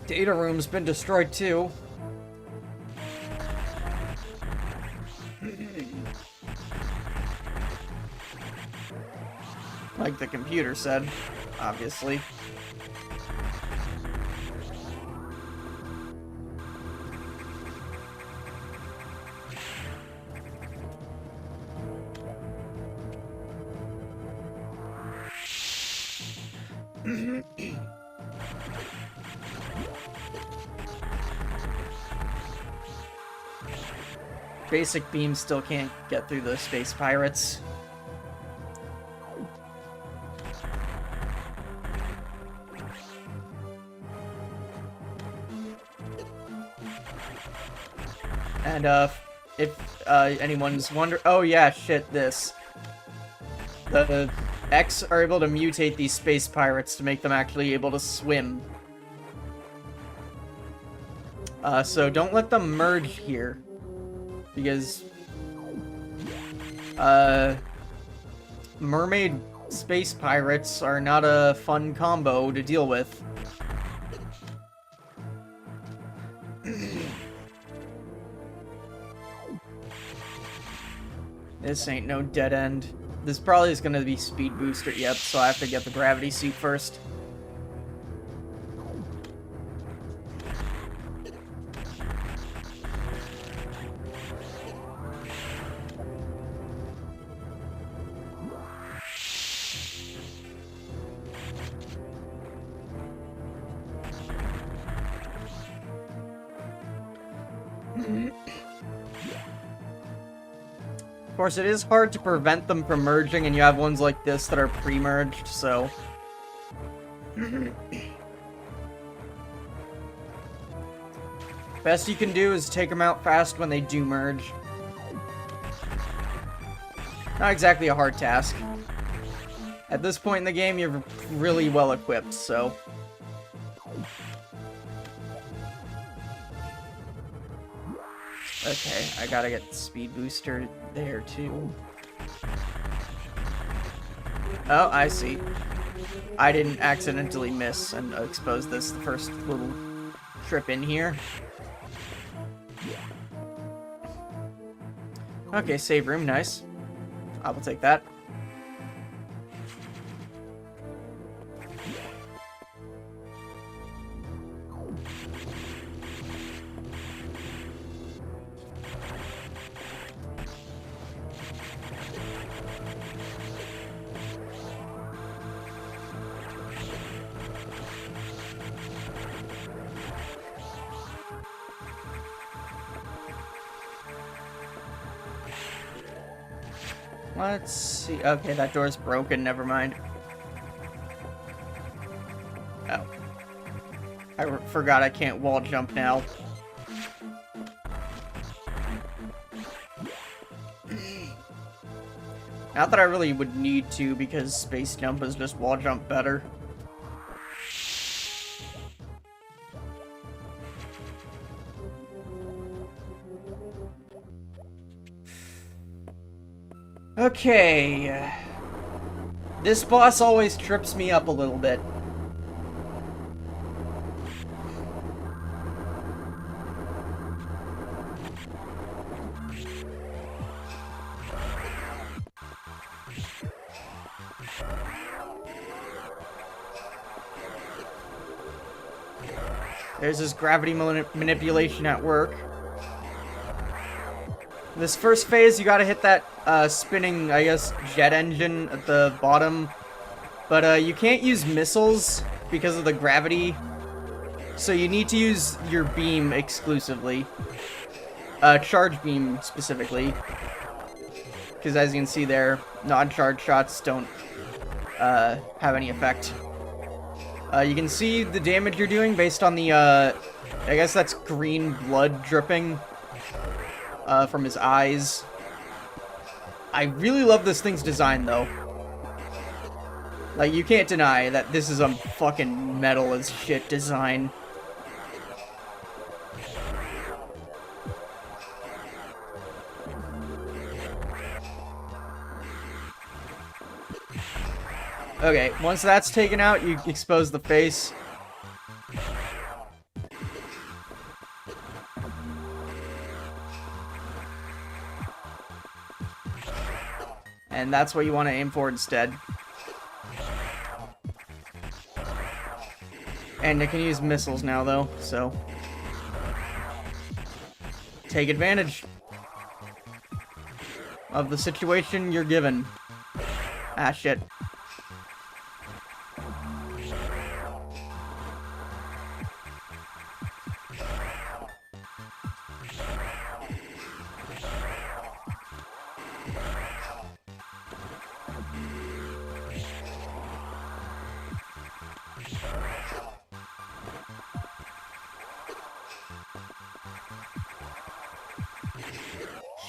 Data room's been destroyed too. Like the computer said, obviously. Basic beam still can't get through the space pirates. And if anyone's wondering, oh yeah, shit, this. The X are able to mutate these space pirates to make them actually able to swim. So don't let them merge here. Because, mermaid space pirates are not a fun combo to deal with. This ain't no dead end. This probably is gonna be speed booster, yep, so I have to get the gravity suit first. Of course, it is hard to prevent them from merging, and you have ones like this that are pre-merged, so... Best you can do is take them out fast when they do merge. Not exactly a hard task. At this point in the game, you're really well equipped, so... Okay, I gotta get the speed booster there, too. Oh, I see. I didn't accidentally miss and expose this the first little trip in here. Okay, save room, nice. I will take that. Let's see. Okay, that door's broken. Never mind. Oh. I forgot I can't wall jump now. Not that I really would need to, because space jump is just wall jump better. Okay. This boss always trips me up a little bit. There's this gravity manipulation at work. This first phase, you gotta hit that spinning, I guess, jet engine at the bottom. But you can't use missiles because of the gravity. So you need to use your beam exclusively. Charge beam specifically. Because as you can see there, non-charge shots don't have any effect. You can see the damage you're doing based on the, I guess that's green blood dripping from his eyes. I really love this thing's design, though. Like, you can't deny that this is a fucking metal as shit design. Okay, once that's taken out, you expose the face. And that's what you want to aim for instead. And it can use missiles now, though, so take advantage of the situation you're given. Ah, shit.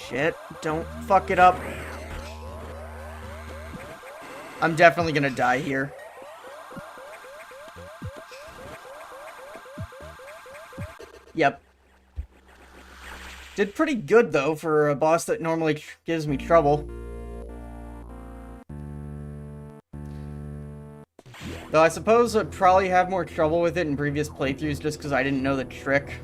Shit, don't fuck it up. I'm definitely gonna die here. Yep. Did pretty good, though, for a boss that normally gives me trouble. Though I suppose I'd probably have more trouble with it in previous playthroughs just because I didn't know the trick.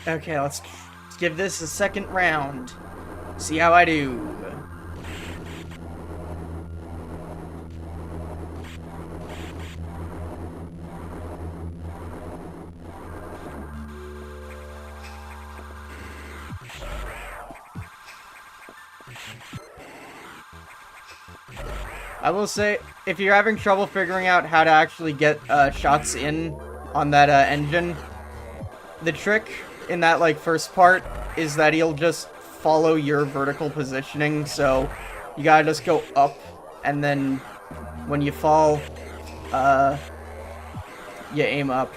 Okay, let's give this a second round. See how I do. I will say, if you're having trouble figuring out how to actually get shots in on that engine, the trick in that, like, first part is that he'll just follow your vertical positioning, so you gotta just go up, and then when you fall, you aim up.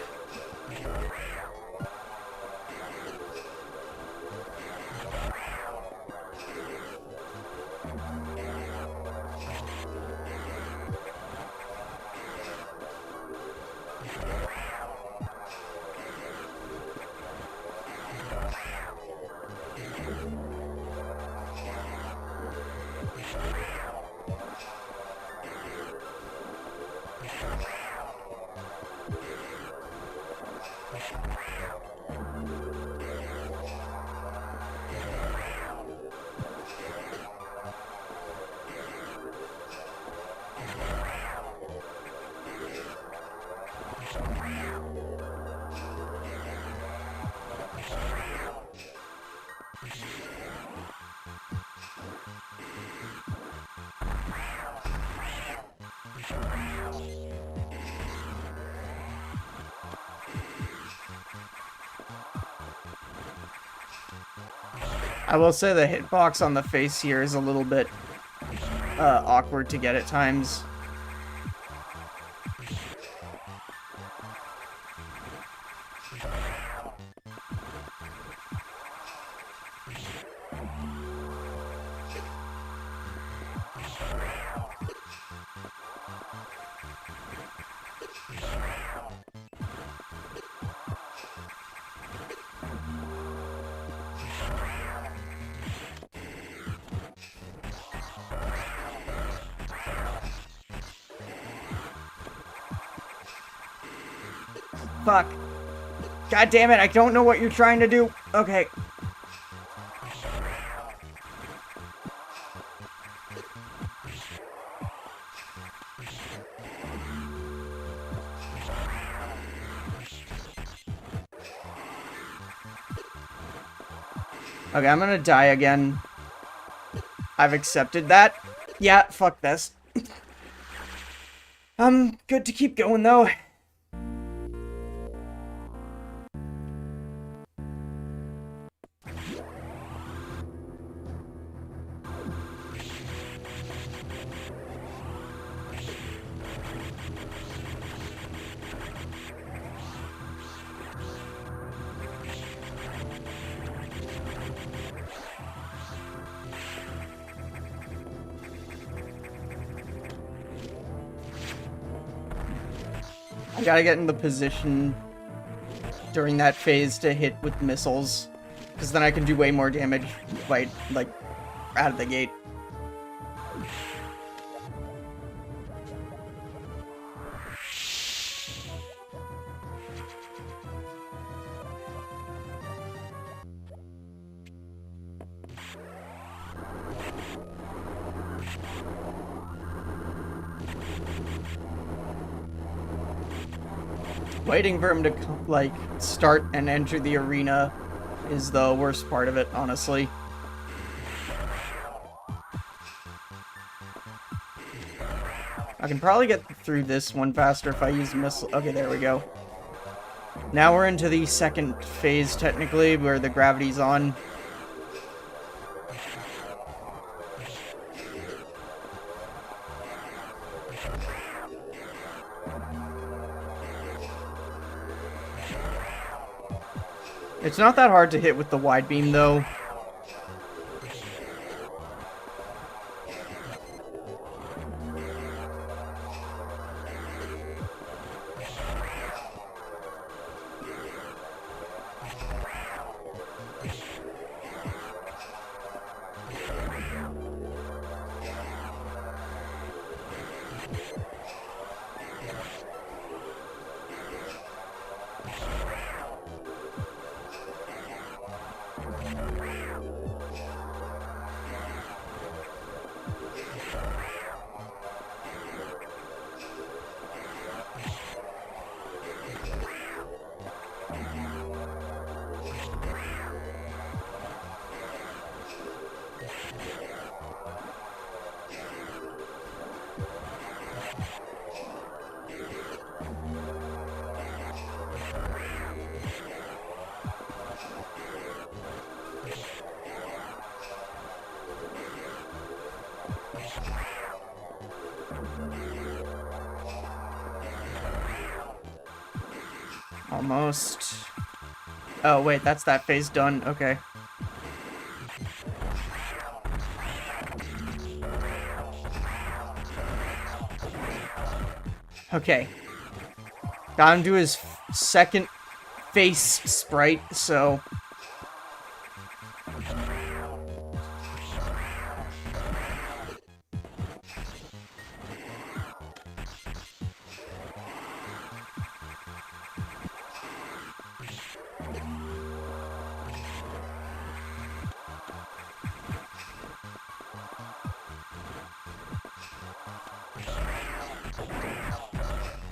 I will say the hitbox on the face here is a little bit awkward to get at times. Fuck. God damn it, I don't know what you're trying to do. Okay. Okay, I'm gonna die again. I've accepted that. Yeah, fuck this. I'm good to keep going, though. I gotta get in the position during that phase to hit with missiles, because then I can do way more damage by, like, out of the gate. Waiting for him to, like, start and enter the arena is the worst part of it, honestly. I can probably get through this one faster if I use missile. Okay, there we go. Now we're into the second phase, technically, where the gravity's on. It's not that hard to hit with the wide beam, though. Almost. Oh, wait, that's that phase done. Okay. Okay. Got him to his second face sprite, so...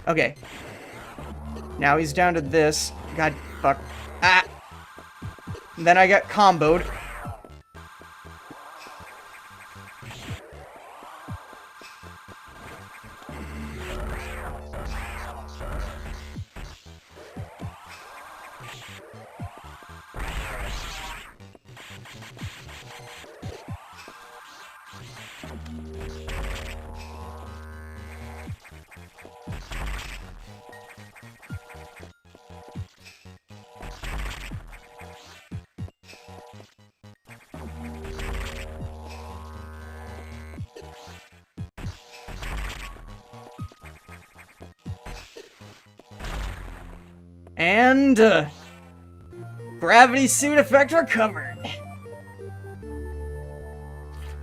Okay. Now he's down to this. God, fuck. Ah! And then I got comboed. And, gravity suit effect recovered.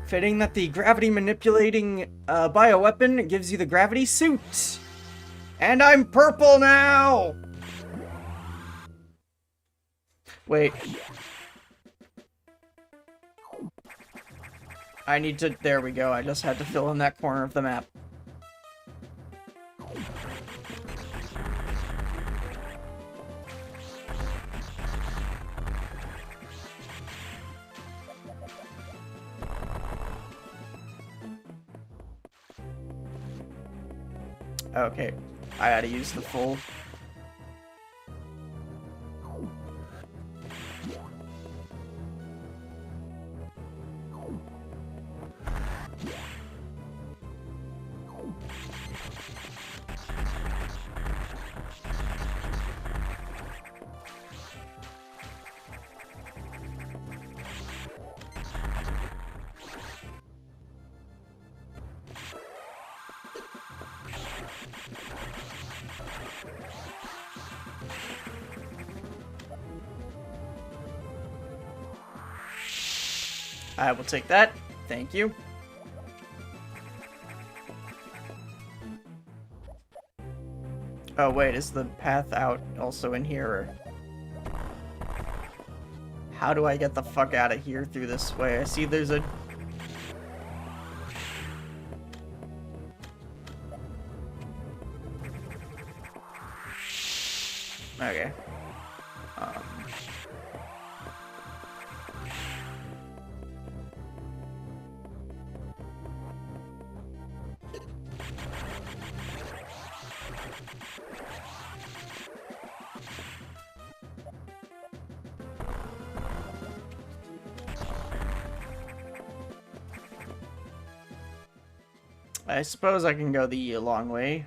Fitting that the gravity manipulating bioweapon gives you the gravity suit. And I'm purple now! Wait. I need to... There we go. I just had to fill in that corner of the map. Okay, I gotta use the full. I will take that. Thank you. Oh, wait, is the path out also in here? Or... How do I get the fuck out of here through this way? I see there's a... Okay. I suppose I can go the long way.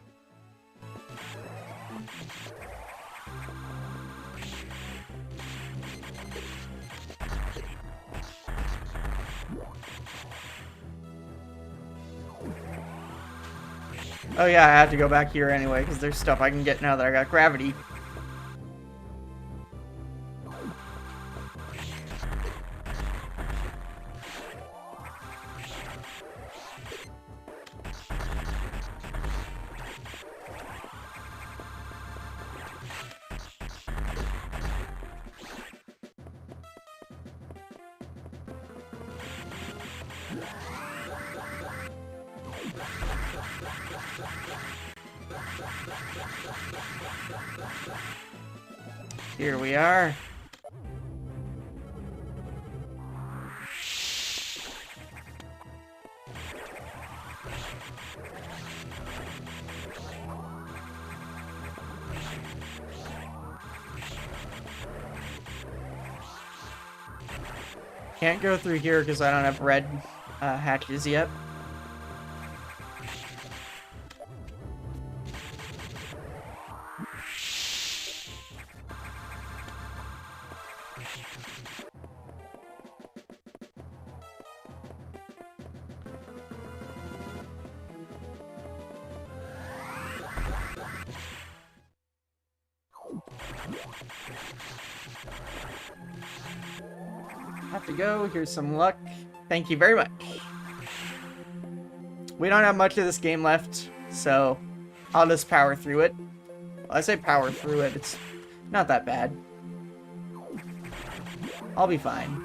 Oh yeah, I have to go back here anyway, because there's stuff I can get now that I got gravity. Here we are. Can't go through here because I don't have red hatches yet. Have to go. Here's some luck. Thank you very much. We don't have much of this game left, so I'll just power through it. Well, I say power through it. It's not that bad. I'll be fine.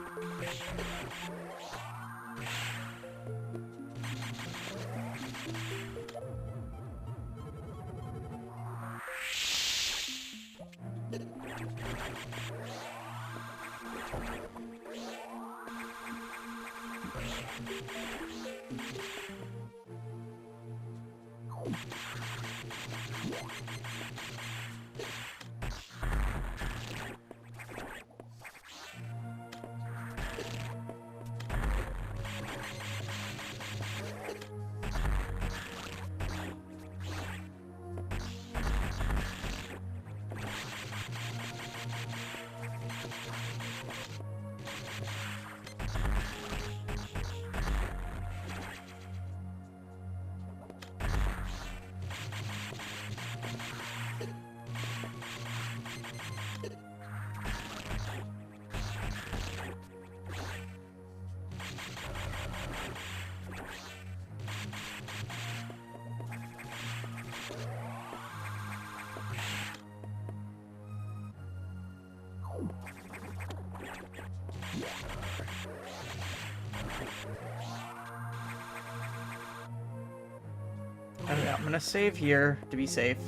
Okay, I'm gonna save here to be safe.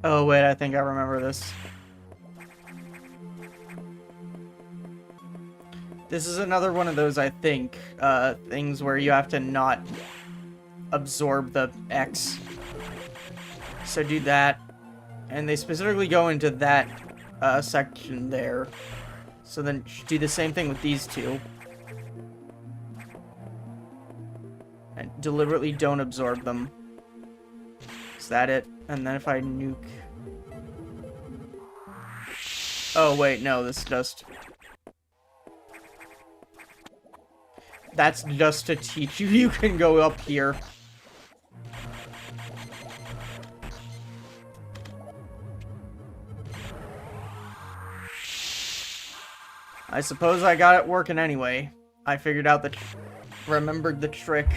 Oh wait, I think I remember this. This is another one of those, I think, things where you have to not absorb the X. So do that. And they specifically go into that section there. So then do the same thing with these two. And deliberately don't absorb them. Is that it? And then if I nuke... Oh wait, no, this is just... That's just to teach you you can go up here. I suppose I got it working anyway. I figured out the... remembered the trick.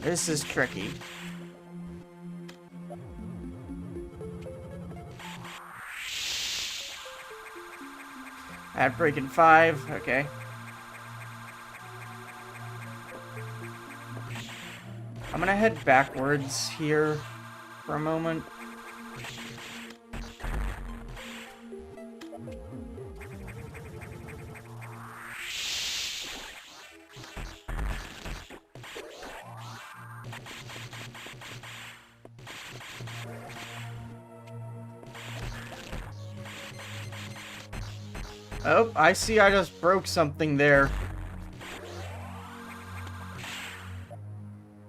This is tricky. At breaking 5, okay. I'm gonna head backwards here for a moment. Oh, I see I just broke something there.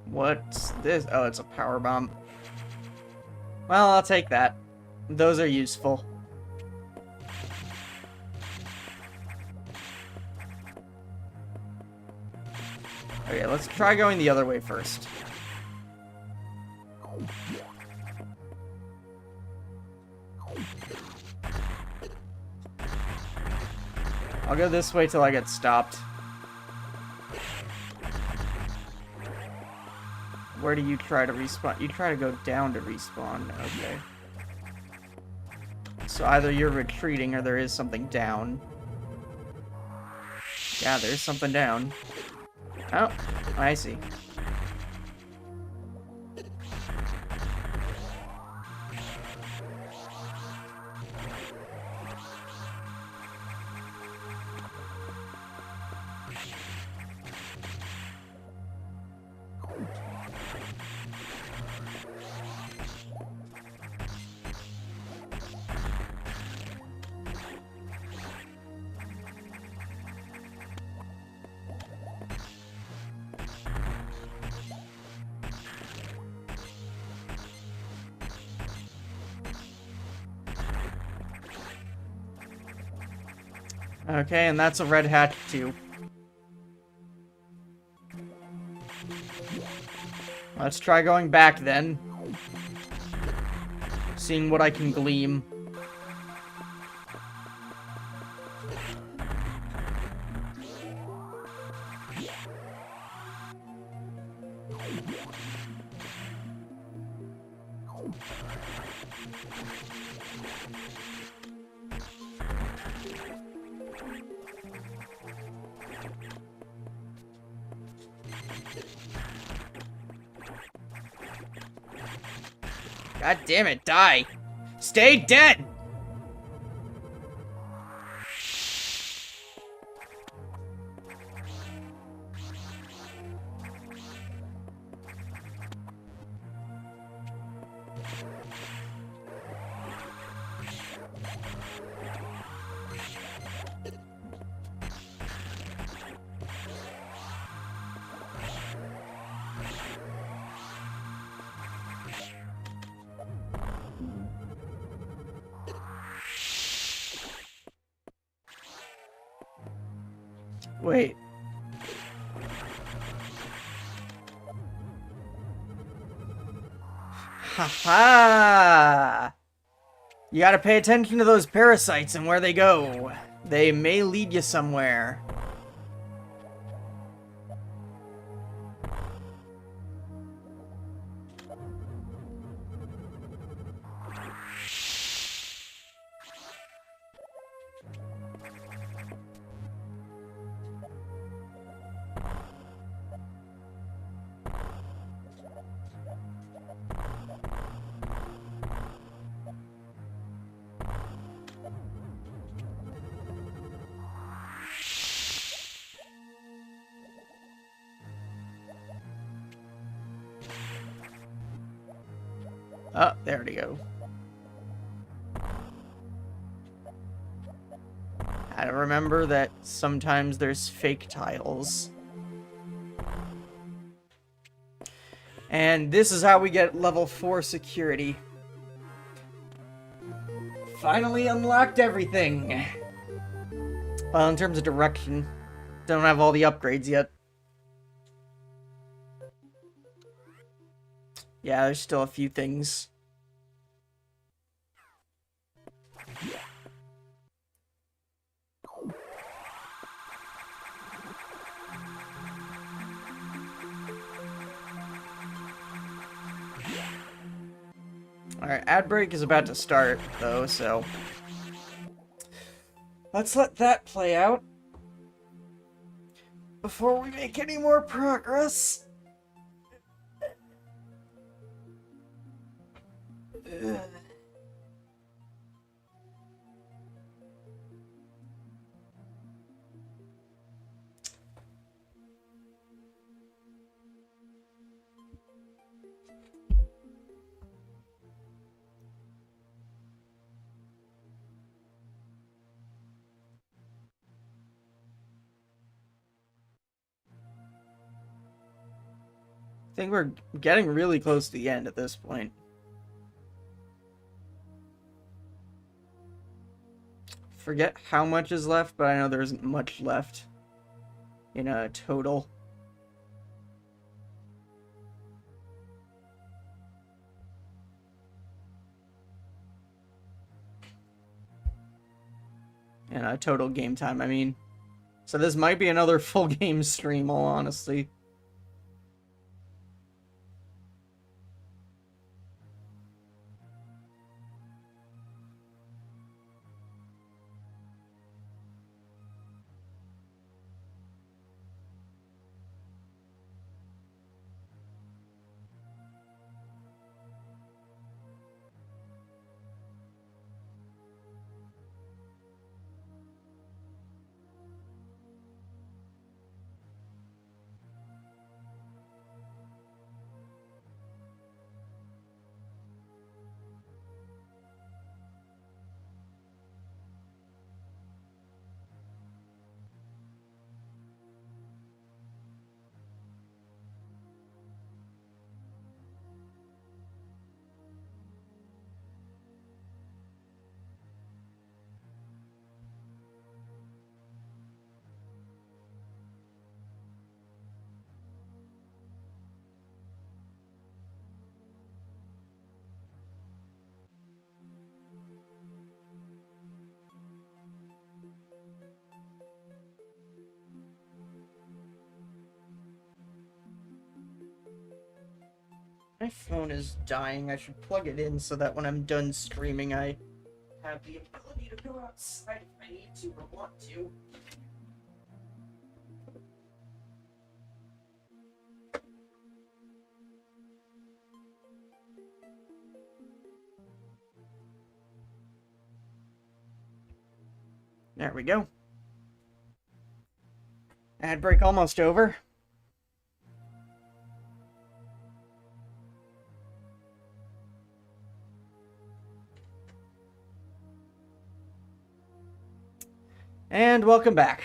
What's this? Oh, it's a power bomb. Well, I'll take that. Those are useful. Okay, let's try going the other way first. I'll go this way till I get stopped. Where do you try to respawn? You try to go down to respawn. Okay. So either you're retreating or there is something down. Yeah, there's something down. Oh, I see. Okay, and that's a red hatch too. Let's try going back then. Seeing what I can glean. God damn it, die! Stay dead! Wait. Haha! You gotta pay attention to those parasites and where they go. They may lead you somewhere. Oh, there we go. I remember that sometimes there's fake tiles. And this is how we get level 4 security. Finally unlocked everything. Well, in terms of direction, don't have all the upgrades yet. Yeah, there's still a few things. Alright, ad break is about to start, though, so... let's let that play out before we make any more progress. think we're getting really close to the end at this point. Forget how much is left, but I know there isn't much left in a total. In a total game time, I mean. So this might be another full game stream, all honesty. My phone is dying. I should plug it in so that when I'm done streaming, I have the ability to go outside if I need to or want to. There we go. Ad break almost over. And welcome back.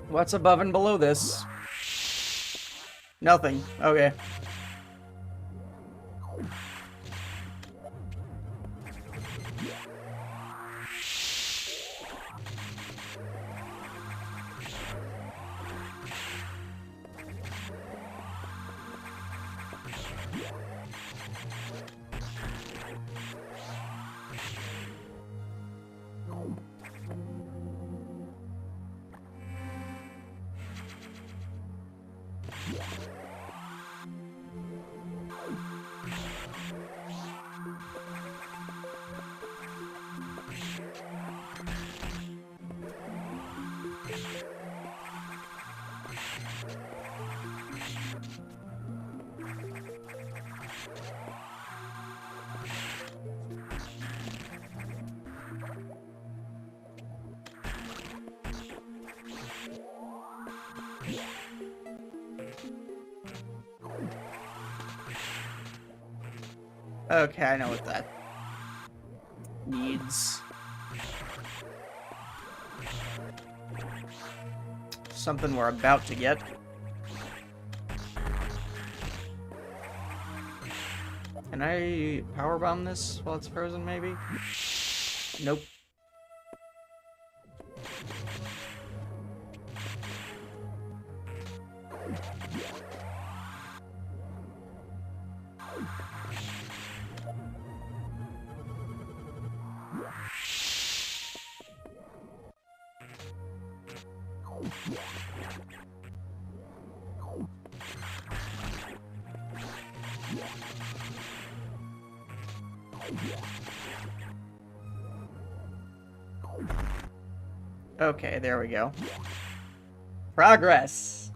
What's above and below this? Nothing. Okay. Okay, I know what that needs. Something we're about to get. Can I powerbomb this while it's frozen, maybe? Nope. Okay, there we go. Progress!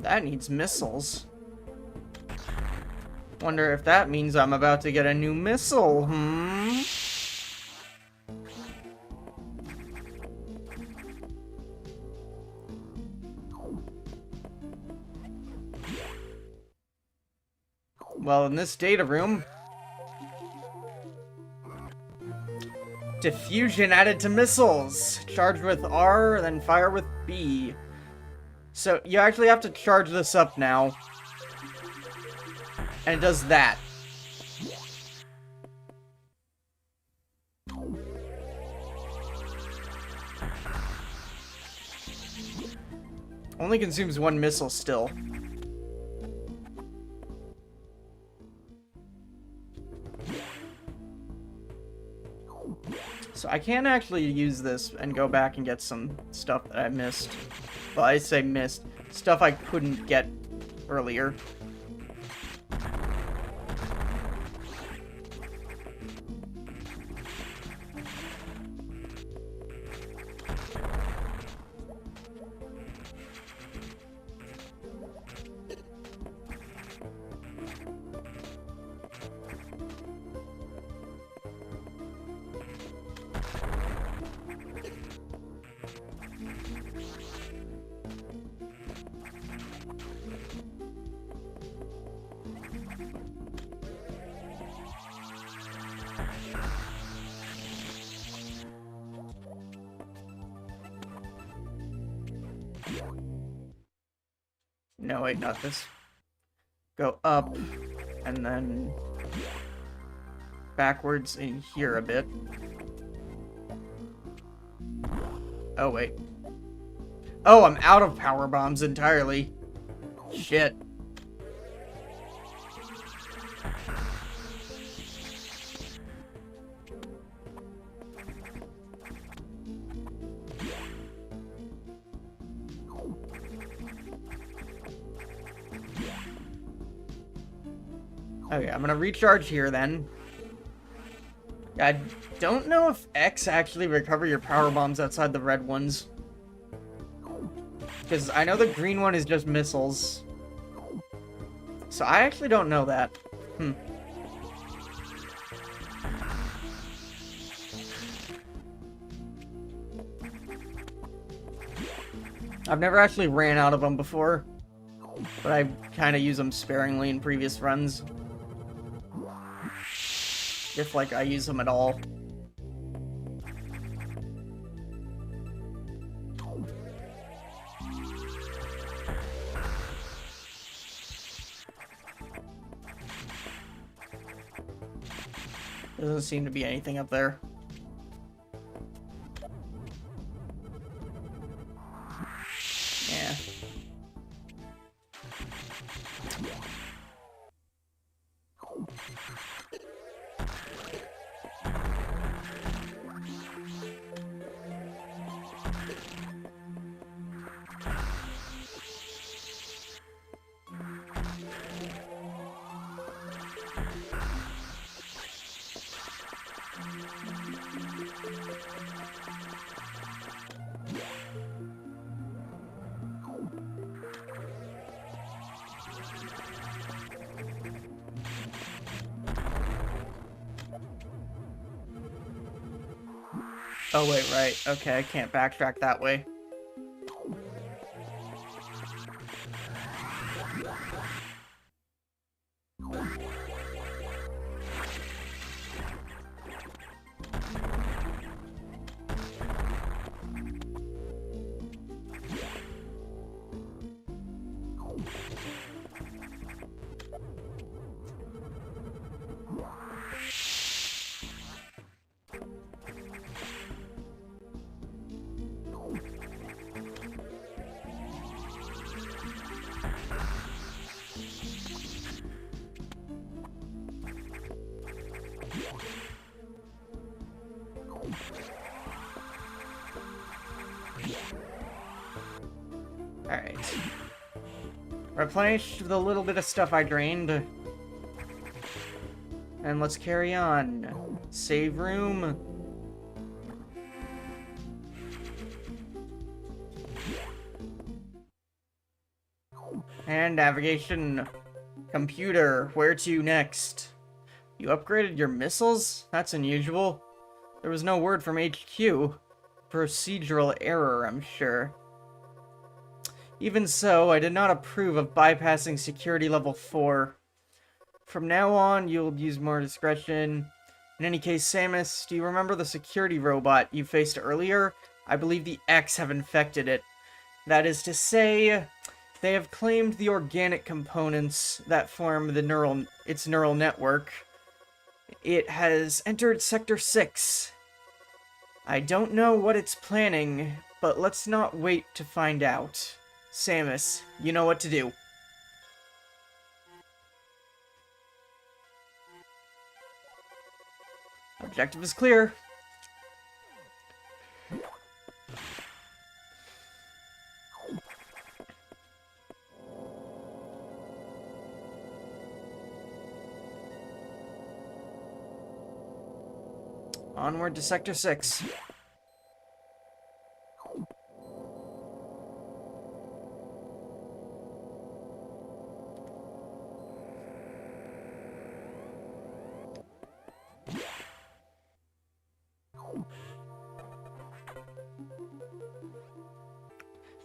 That needs missiles. Wonder if that means I'm about to get a new missile, Well, in this data room... Diffusion added to missiles. Charge with R, then fire with B. So, you actually have to charge this up now. And it does that. Only consumes one missile still. So I can actually use this and go back and get some stuff that I missed. Well, I say missed. Stuff I couldn't get earlier. No, wait, not this. Go up, and then backwards in here a bit. Oh, wait. Oh, I'm out of power bombs entirely. Shit. Okay, I'm gonna recharge here then. I don't know if X actually recover your power bombs outside the red ones. Because I know the green one is just missiles. So I actually don't know that. I've never actually ran out of them before. But I kind of use them sparingly in previous runs. If, like, I use them at all. Doesn't seem to be anything up there. Yeah. Oh, wait, right. Okay, I can't backtrack that way. Alright. Replenish the little bit of stuff I drained. And let's carry on. Save room. And navigation. Computer, where to next? You upgraded your missiles? That's unusual. There was no word from HQ. Procedural error, I'm sure. Even so, I did not approve of bypassing security level 4. From now on, you'll use more discretion. In any case, Samus, do you remember the security robot you faced earlier? I believe the X have infected it. That is to say, they have claimed the organic components that form its neural network. It has entered Sector 6. I don't know what it's planning, but let's not wait to find out. Samus, you know what to do. Objective is clear. Onward to Sector 6.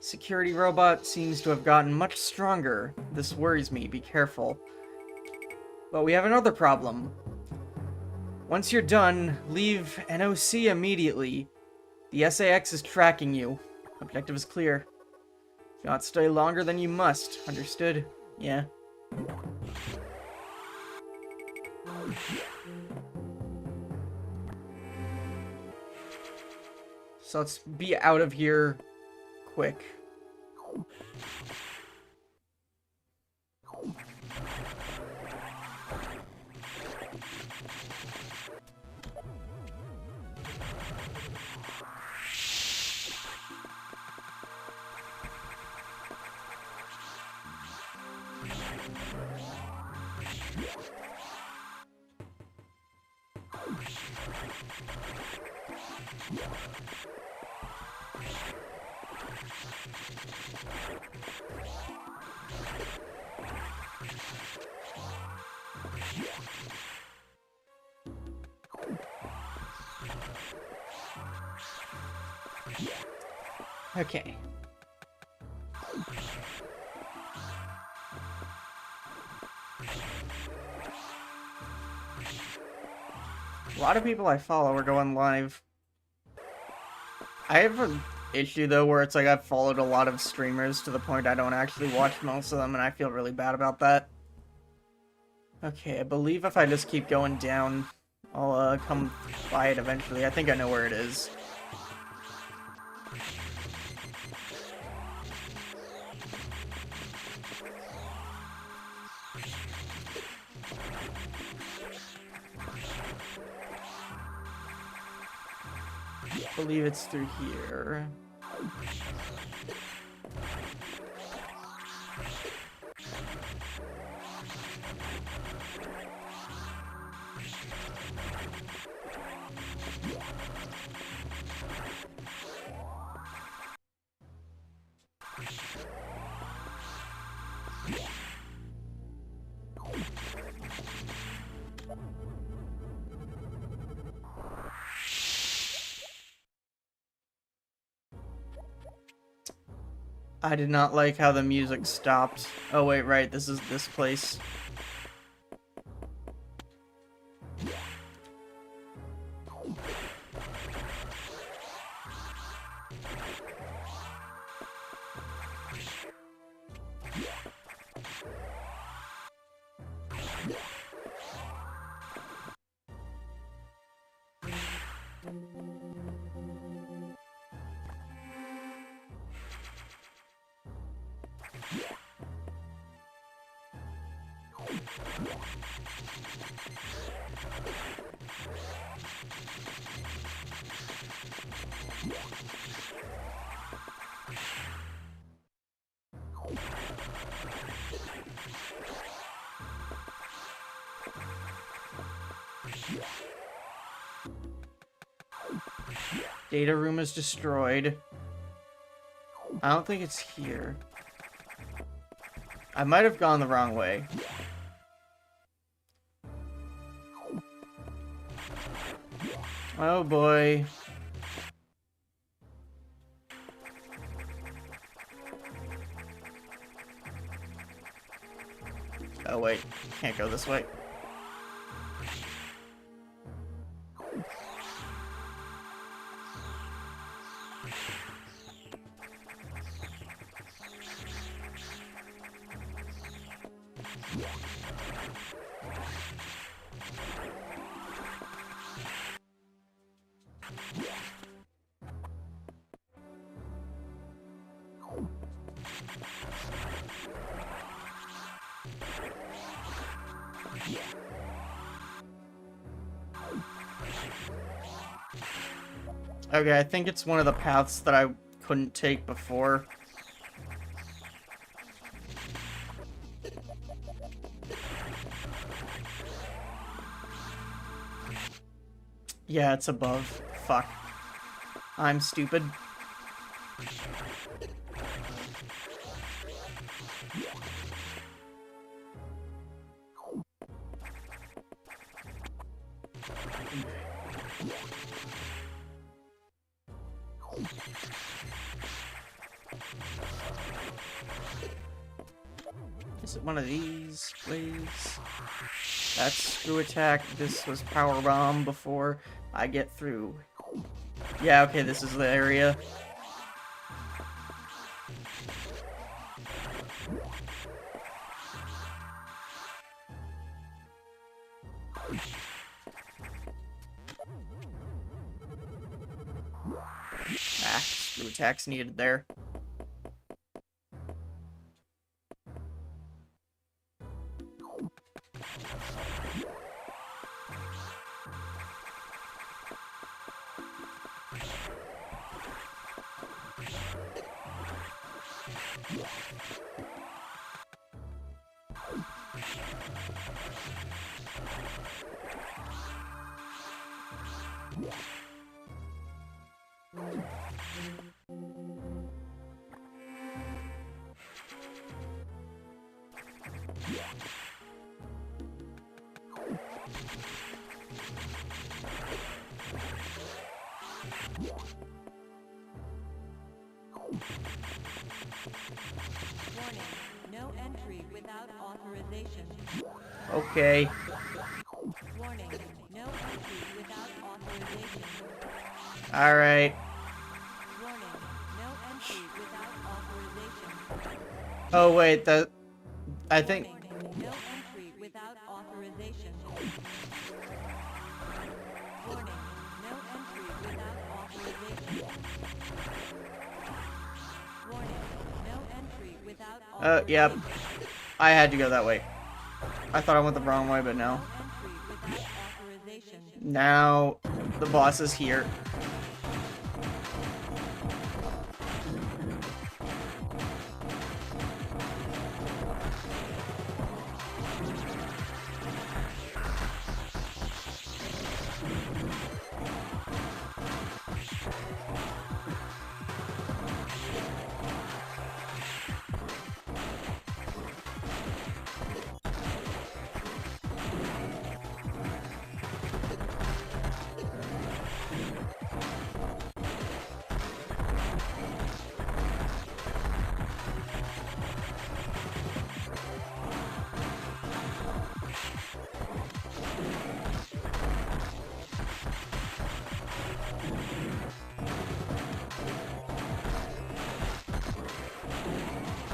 Security robot seems to have gotten much stronger. This worries me, be careful. But we have another problem. Once you're done, leave NOC immediately. The SAX is tracking you. Objective is clear. Do not stay longer than you must. Understood? Yeah. So let's be out of here quick. Okay. A lot of people I follow are going live. I have an issue though where it's like I've followed a lot of streamers to the point I don't actually watch most of them, and I feel really bad about that. Okay, I believe if I just keep going down, I'll come by it eventually. I think I know where it is. I believe it's through here. I did not like how the music stopped. Oh wait, right, this is this place. Data room is destroyed. I don't think it's here. I might have gone the wrong way. Oh boy. Oh wait, can't go this way. Okay, I think it's one of the paths that I couldn't take before. Yeah, it's above. Fuck. I'm stupid. Is it one of these, please? That's screw attack. This was power bomb before I get through. Yeah, okay, this is the area. Ah, screw attacks needed there. Warning, no entry without authorization. Okay. Warning, no entry without authorization. Alright. Warning, no entry without authorization. Oh, wait, that... I think... Warning, no entry without authorization. Warning, no entry without authorization. Warning, no entry without authorization. Yep. I had to go that way. I thought I went the wrong way, but no. No entry without authorization. Now, the boss is here.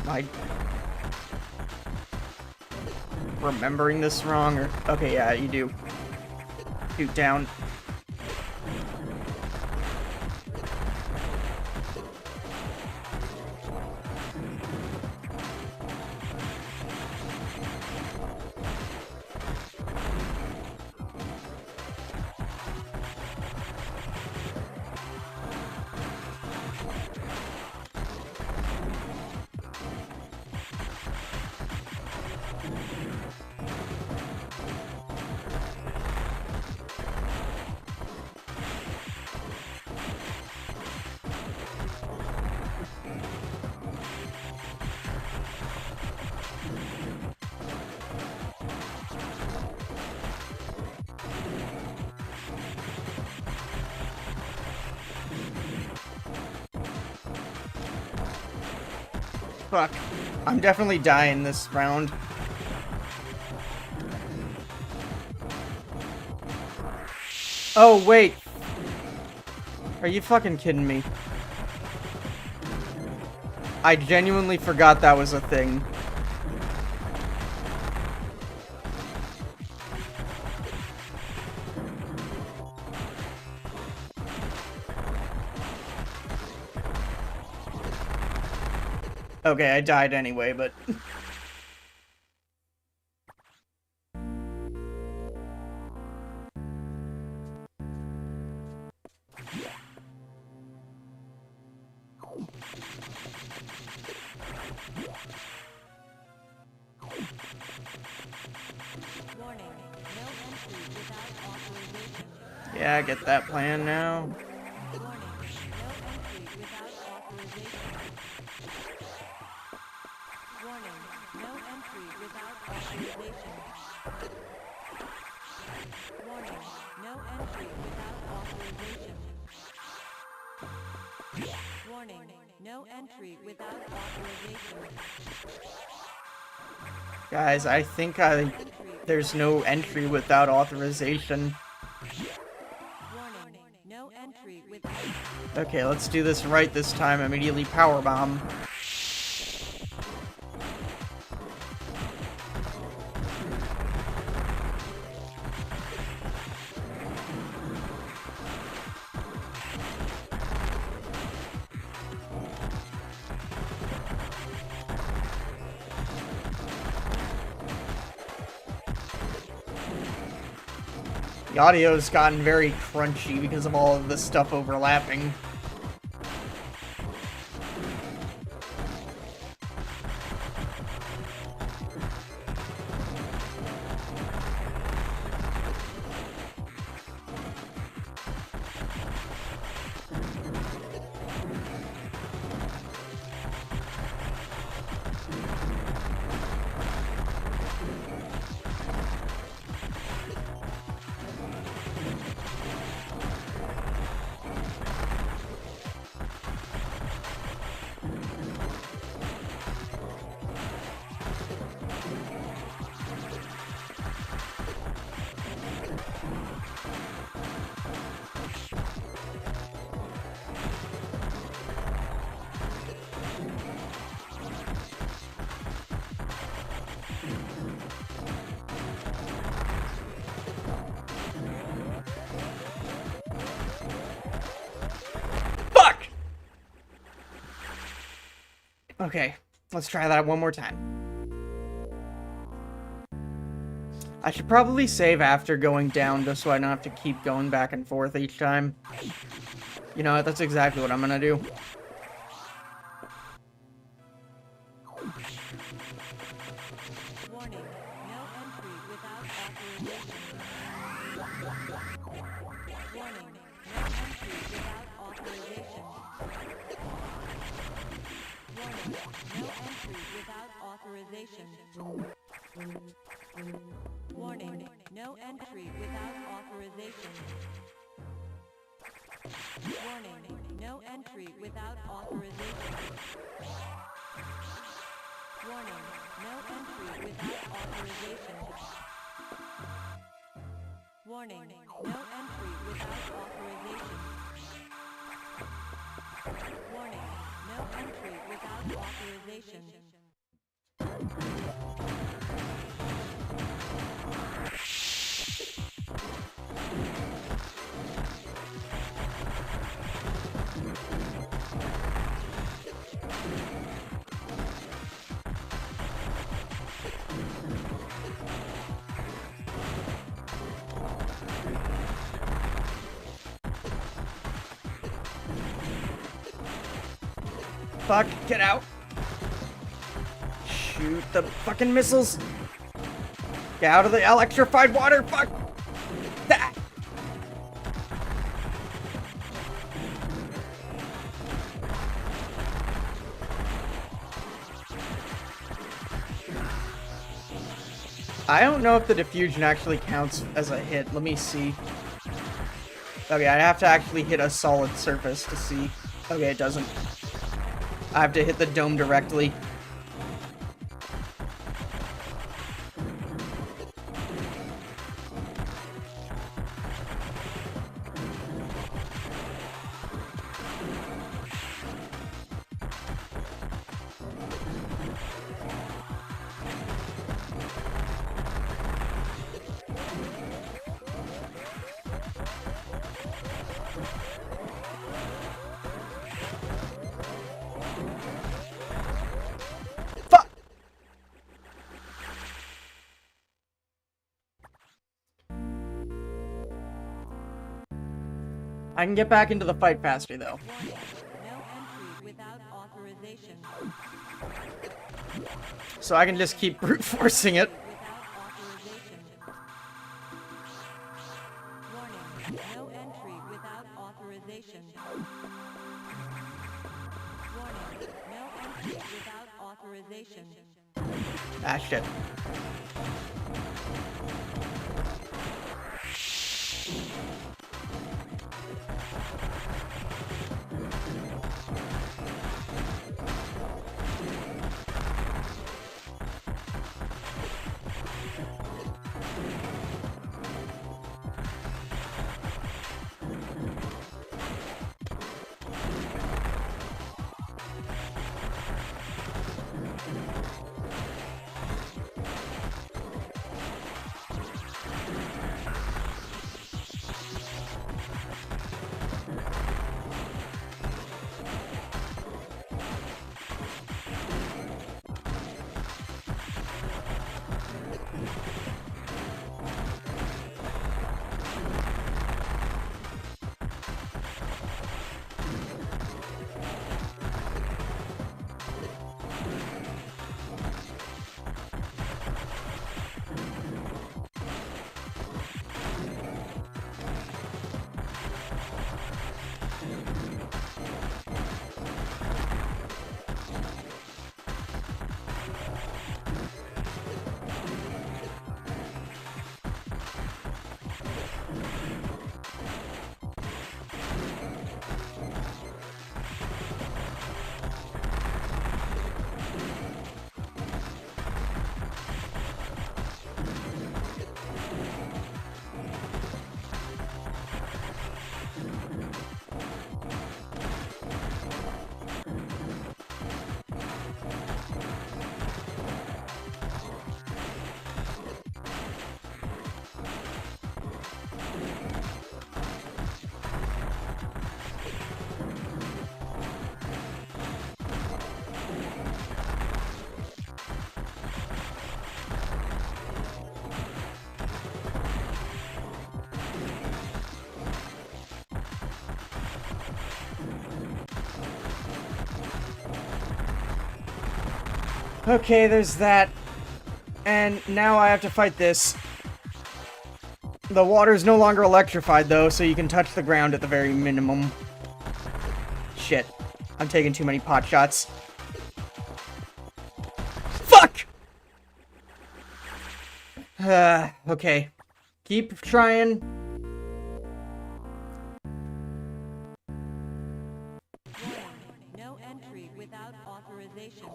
Am I remembering this wrong? Or okay, yeah, you do. Shoot down. Fuck. I'm definitely dying this round. Oh, wait. Are you fucking kidding me? I genuinely forgot that was a thing. Okay, I died anyway, but... Warning. No entry without authorization. Yeah, I get that plan now. Warning. No entry without authorization. Warning. No entry without authorization. Warning. No entry without authorization. Warning. No entry without authorization. Guys, I think there's no entry without authorization. Warning. No entry without. Okay, let's do this right this time. Immediately powerbomb. The audio's gotten very crunchy because of all of this stuff overlapping. Fuck! Okay, let's try that one more time. I should probably save after going down just so I don't have to keep going back and forth each time. You know what, that's exactly what I'm gonna do. Warning. No entry without authorization. Warning. No entry without authorization. Warning. No entry without authorization. Warning. No entry without authorization. Warning. No entry without authorization. Warning. No entry without authorization. Warning. No entry without authorization. Warning. No entry without authorization. Fuck, get out. Shoot the fucking missiles. Get out of the electrified water, fuck. Ah. I don't know if the diffusion actually counts as a hit. Let me see. Okay, I have to actually hit a solid surface to see. Okay, it doesn't. I have to hit the dome directly. I can get back into the fight faster, though. Warning. No entry without authorization. So I can just keep brute forcing it. Without authorization. Warning. No entry without authorization. Warning. No entry without authorization. Ah, shit. Okay, there's that. And now I have to fight this. The water's no longer electrified, though, so you can touch the ground at the very minimum. Shit. I'm taking too many pot shots. Fuck! Okay. Keep trying. Warning. No entry without authorization.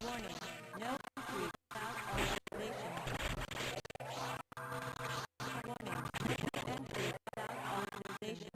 Warning. No entry without authorization. Warning. No entry without authorization.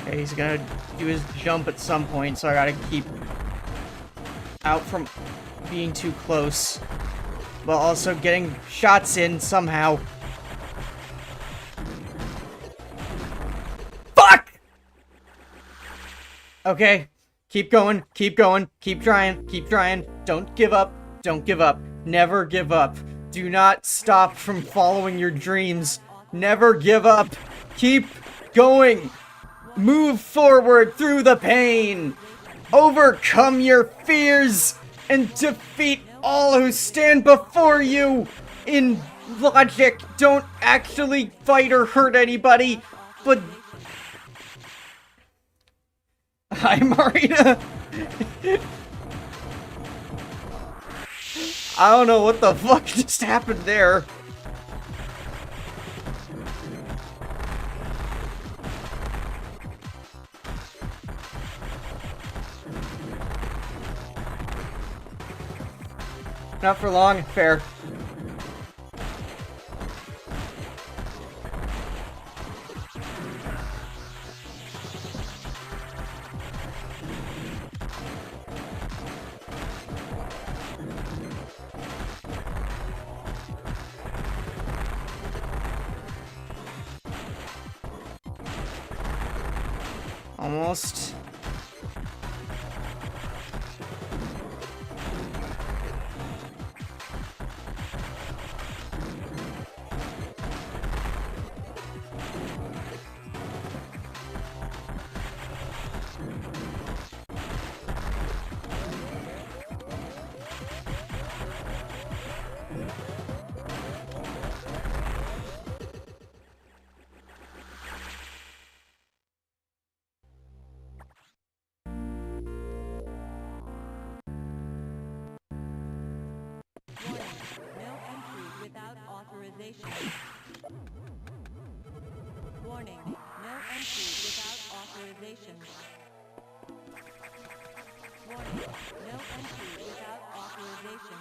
Okay, he's gonna do his jump at some point, so I gotta keep out from being too close, while also getting shots in somehow. Fuck! Okay, Keep going, keep going, keep trying, keep trying. Don't give up, don't give up. Never give up. Do not stop from following your dreams. Never give up. Keep going. Move forward through the pain. Overcome your fears and defeat all who stand before you. In logic, don't actually fight or hurt anybody, but... Hi, Marina. I don't know what the fuck just happened there. Not for long, fair. Almost. Warning, no entry without authorization. Warning, no entry without authorization.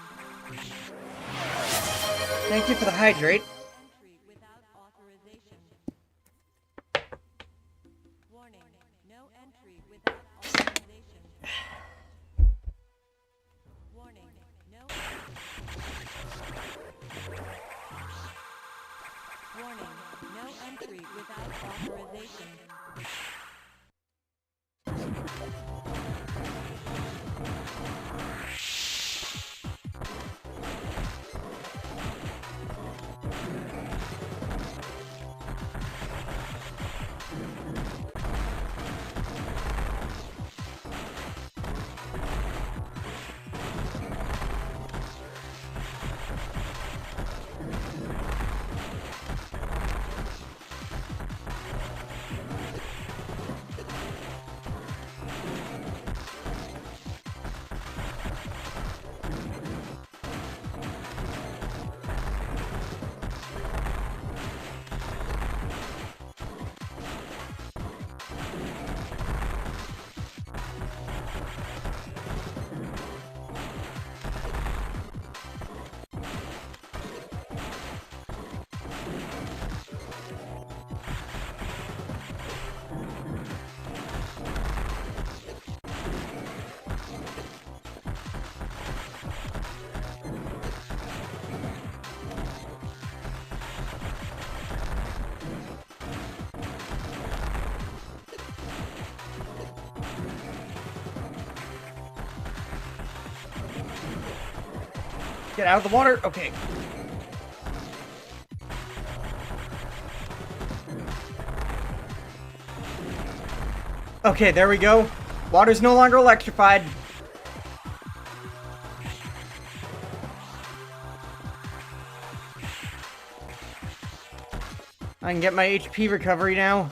Thank you for the hydrate. Entry without authorization. Warning, no entry without authorization. Warning, no Warning, no entry without authorization. Get out of the water. Okay. Okay, there we go. Water's no longer electrified. I can get my HP recovery now.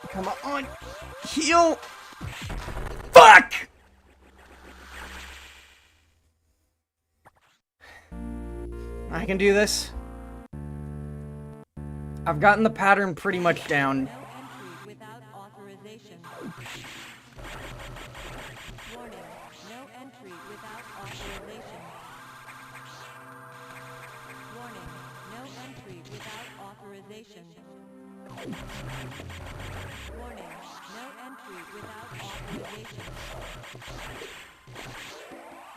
Come on. Heal. Fuck! I can do this. I've gotten the pattern pretty much down. No entry without authorization. Warning, no entry without authorization. Warning, no entry without authorization. Warning, no entry entry without authorization.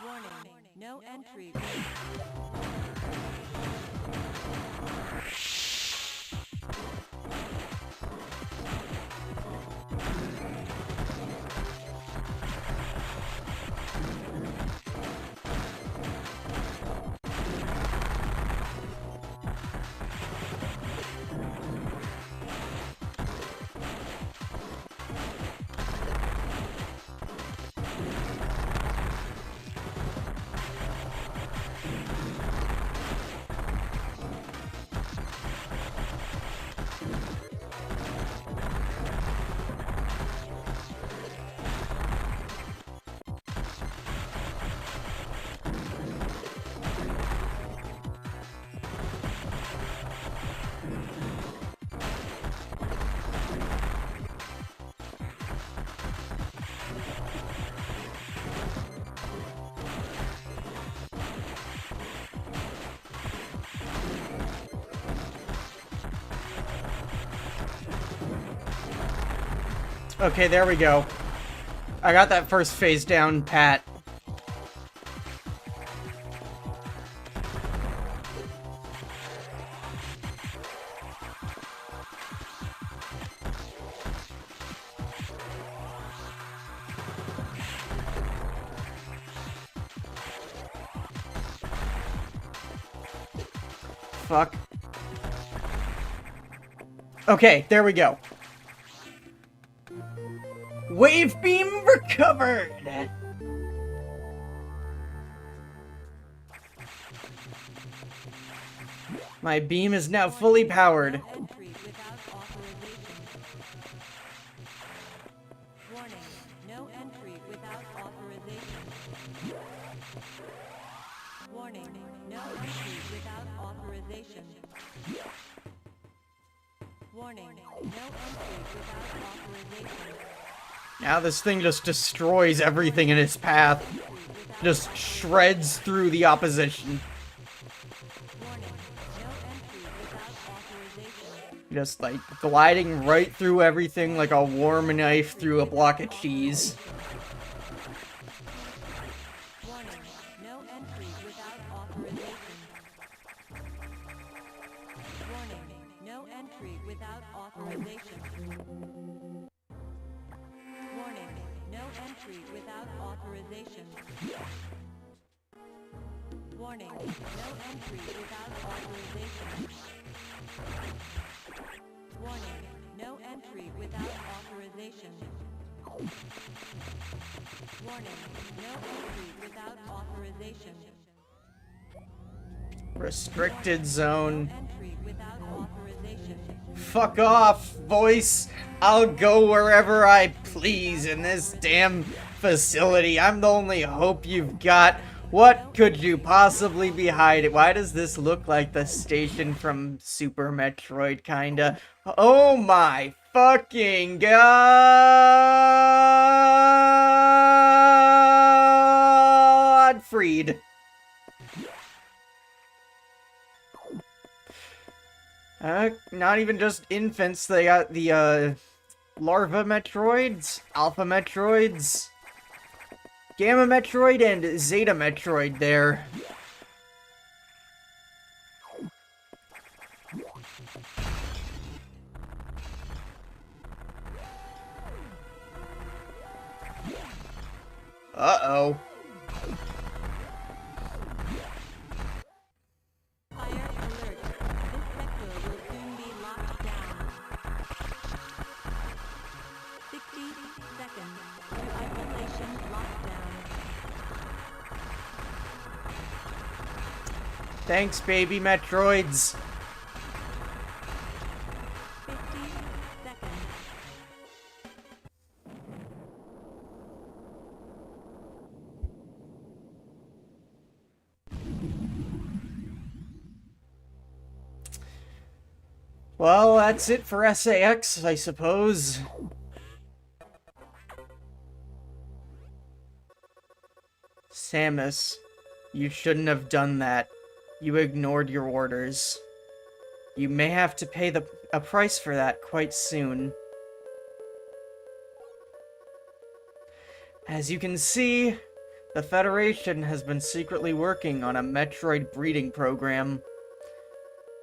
Warning, no entry. Okay, there we go. I got that first phase down pat. Fuck. Okay, there we go. Wave beam recovered! My beam is now fully powered. Entry without authorization. Warning, no entry without authorization. Warning, no entry without authorization. Warning, no entry without authorization. Now this thing just destroys everything in its path. Just shreds through the opposition. Warning, no entry without authorization. Just like gliding right through everything like a warm knife through a block of cheese. Warning, no entry without authorization. Warning, no entry without authorization. Warning, no entry without authorization. Warning, no entry without authorization. Warning, no entry without authorization. Warning, no entry without authorization. Restricted zone. No entry without authorization. Fuck off, voice. I'll go wherever I please in this damn facility. I'm the only hope you've got. What could you possibly be hiding? Why does this look like the station from Super Metroid, kinda? Oh my fucking god! Freed. Not even just infants, they got the, Larva Metroids, Alpha Metroids, Gamma Metroid, and Zeta Metroid there. Uh-oh. Fire alert. This sector will soon be locked down. 60 seconds to isolation lockdown. Thanks, baby Metroids. 50 seconds. Well, that's it for SAX, I suppose. Samus, you shouldn't have done that. You ignored your orders. You may have to pay a price for that quite soon. As you can see, the Federation has been secretly working on a Metroid breeding program.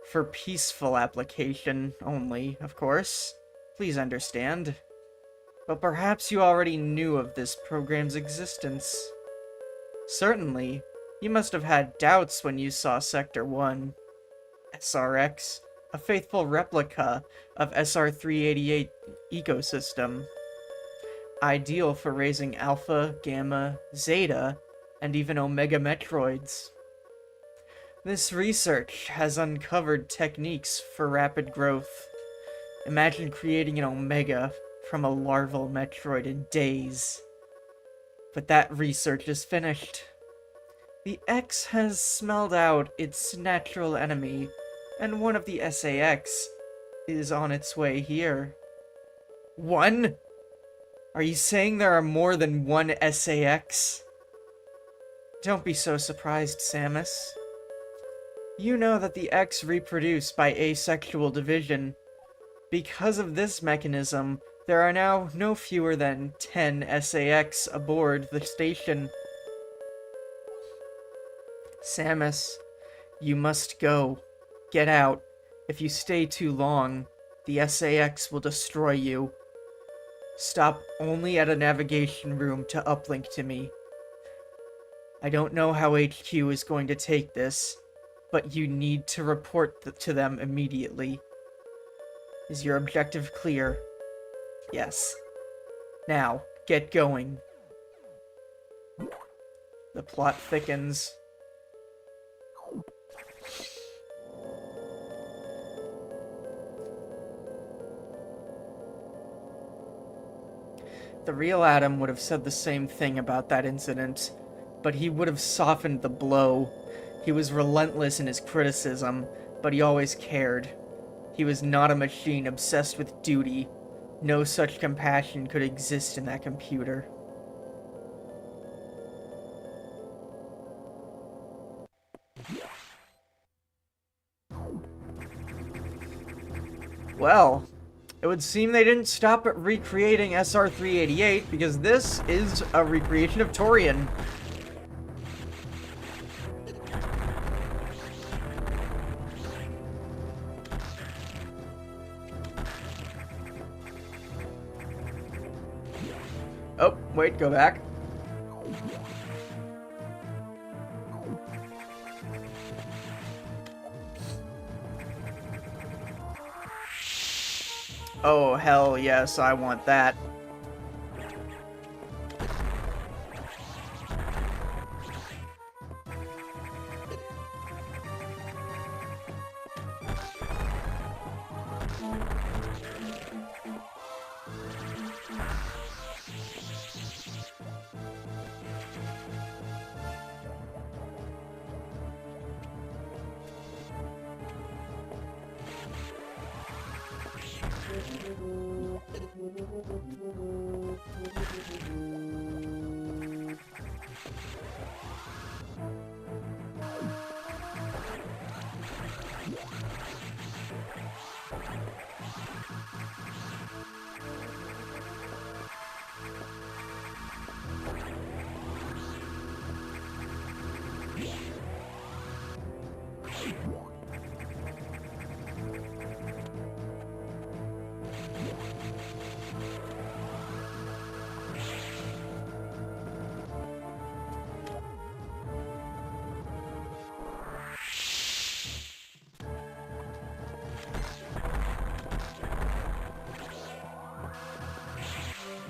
For peaceful application only, of course. Please understand. But perhaps you already knew of this program's existence. Certainly, you must have had doubts when you saw Sector 1. SRX, a faithful replica of SR-388 ecosystem. Ideal for raising Alpha, Gamma, Zeta, and even Omega Metroids. This research has uncovered techniques for rapid growth. Imagine creating an Omega from a larval Metroid in days. But that research is finished. The X has smelled out its natural enemy, and one of the SAX is on its way here. One? Are you saying there are more than one SAX? Don't be so surprised, Samus. You know that the X reproduce by asexual division. Because of this mechanism, there are now no fewer than 10 SAX aboard the station. Samus, you must go. Get out. If you stay too long, the SAX will destroy you. Stop only at a navigation room to uplink to me. I don't know how HQ is going to take this, but you need to report to them immediately. Is your objective clear? Yes. Now, get going. The plot thickens. The real Adam would have said the same thing about that incident, but he would have softened the blow. He was relentless in his criticism, but he always cared. He was not a machine obsessed with duty. No such compassion could exist in that computer. Well, it would seem they didn't stop at recreating SR-388, because this is a recreation of Torian. Oh, wait, go back. Oh, hell yes, I want that.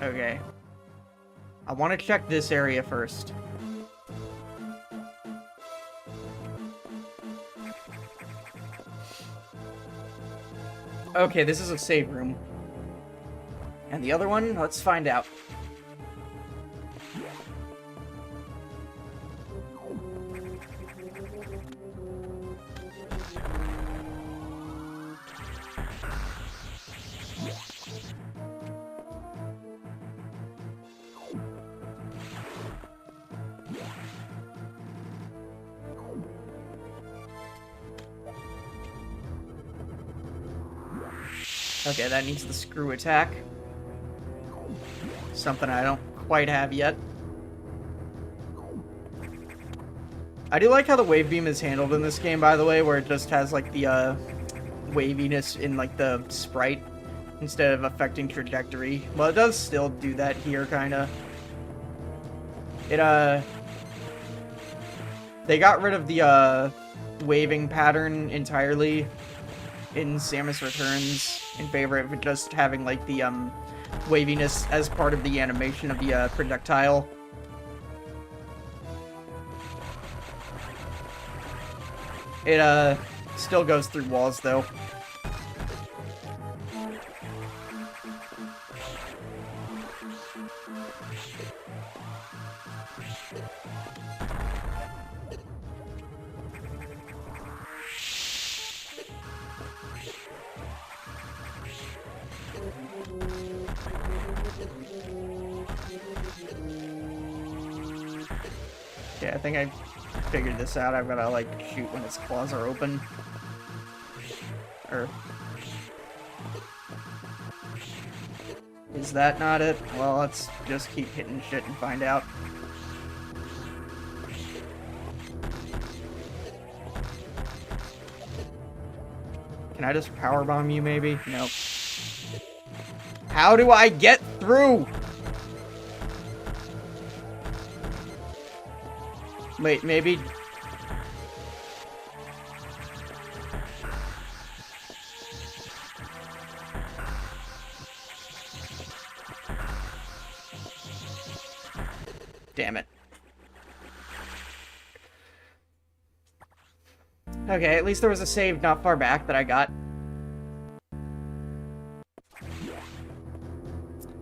Okay. I want to check this area first. Okay, this is a save room. And the other one, let's find out. Okay, that needs the screw attack. Something I don't quite have yet. I do like how the wave beam is handled in this game, by the way, where it just has like the waviness in like the sprite instead of affecting trajectory. Well, it does still do that here, kind of. They got rid of the waving pattern entirely in Samus Returns in favor of just having like the waviness as part of the animation of the projectile. It still goes through walls though. Okay, I think I figured this out. I've gotta, like, shoot when its claws are open. Or... is that not it? Well, let's just keep hitting shit and find out. Can I just powerbomb you, maybe? Nope. How do I get through? Wait, maybe... damn it. Okay, at least there was a save not far back that I got.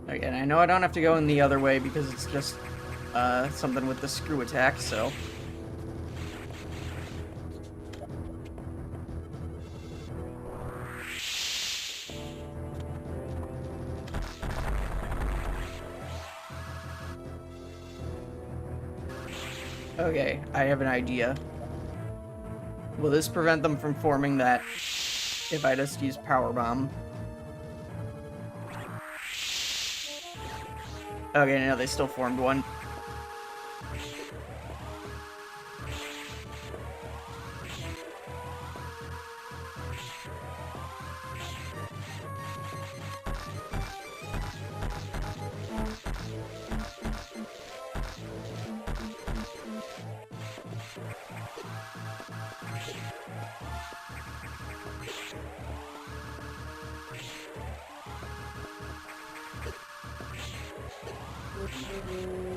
Okay, and I know I don't have to go in the other way because it's just something with the screw attack, so... okay, I have an idea. Will this prevent them from forming that if I just use Powerbomb? Okay, no, they still formed one.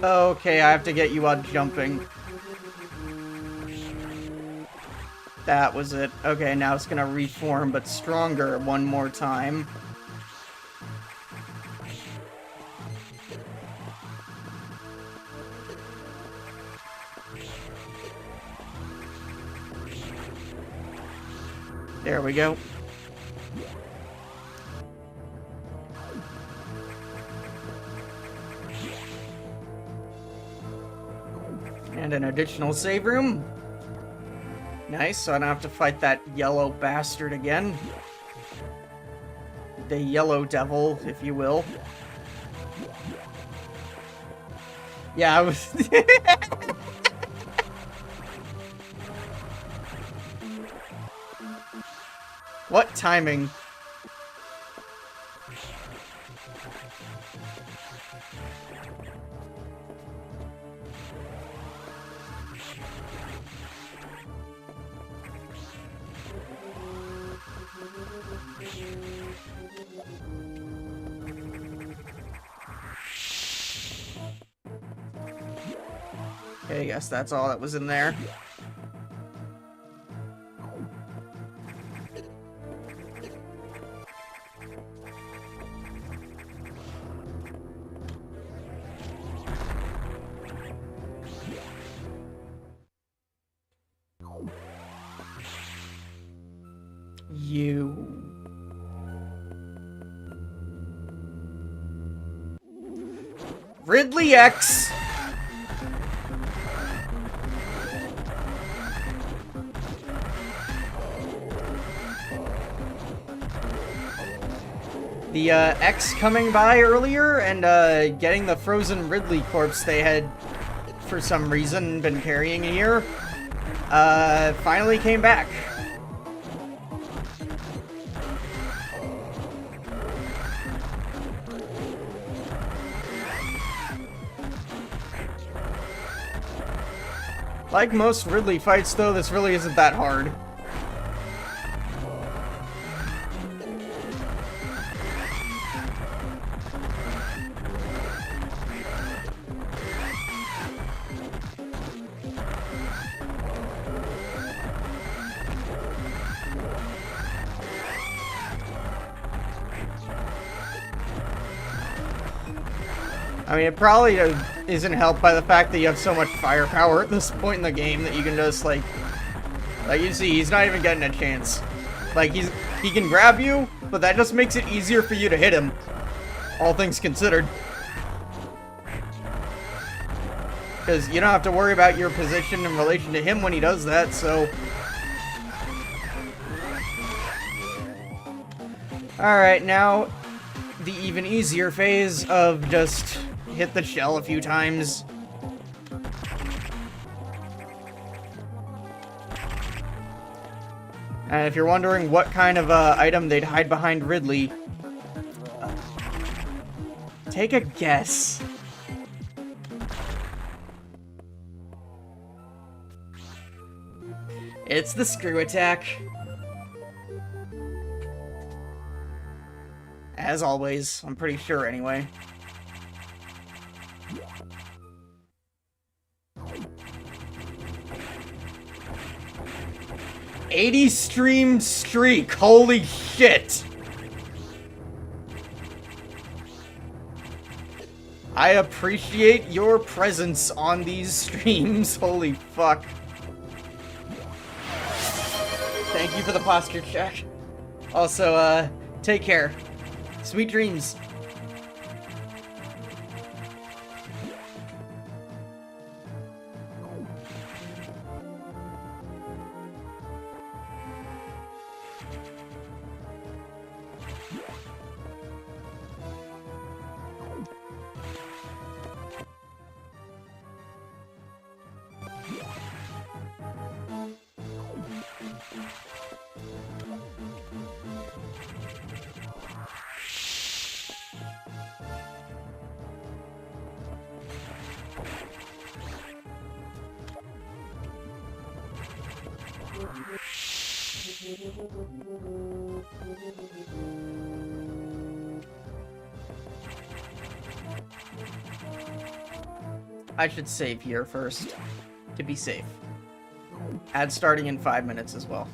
Okay, I have to get you while jumping. That was it. Okay, now it's gonna reform, but stronger one more time. There we go. And an additional save room. Nice, so I don't have to fight that yellow bastard again. The yellow devil, if you will. Yeah, I was... What timing? Okay, I guess that's all that was in there. You... Ridley X! The X coming by earlier and getting the frozen Ridley corpse they had, for some reason, been carrying here, finally came back. Like most Ridley fights, though, this really isn't that hard. I mean, it probably isn't helped by the fact that you have so much firepower at this point in the game that you can just, like you see, he's not even getting a chance. Like, he can grab you, but that just makes it easier for you to hit him, all things considered. Because you don't have to worry about your position in relation to him when he does that, so... Alright, now the even easier phase of just hit the shell a few times. And if you're wondering what kind of item they'd hide behind Ridley, take a guess. It's the screw attack. As always, I'm pretty sure anyway. '80 stream streak, holy shit! I appreciate your presence on these streams, holy fuck. Thank you for the posture check. Also, take care. Sweet dreams. I should save here first, to be safe. Ad starting in 5 minutes as well.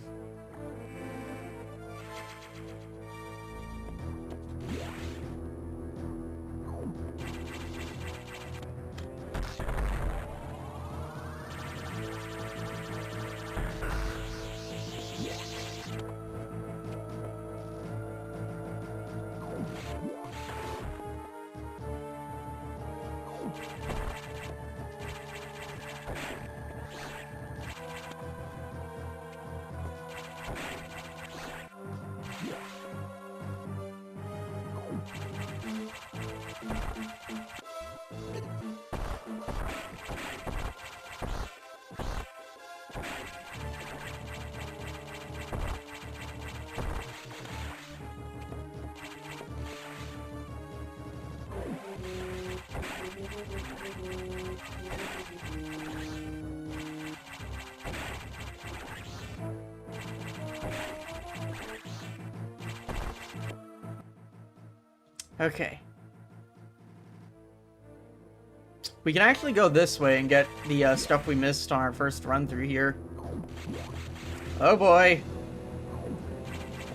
Okay. We can actually go this way and get the stuff we missed on our first run through here. Oh boy.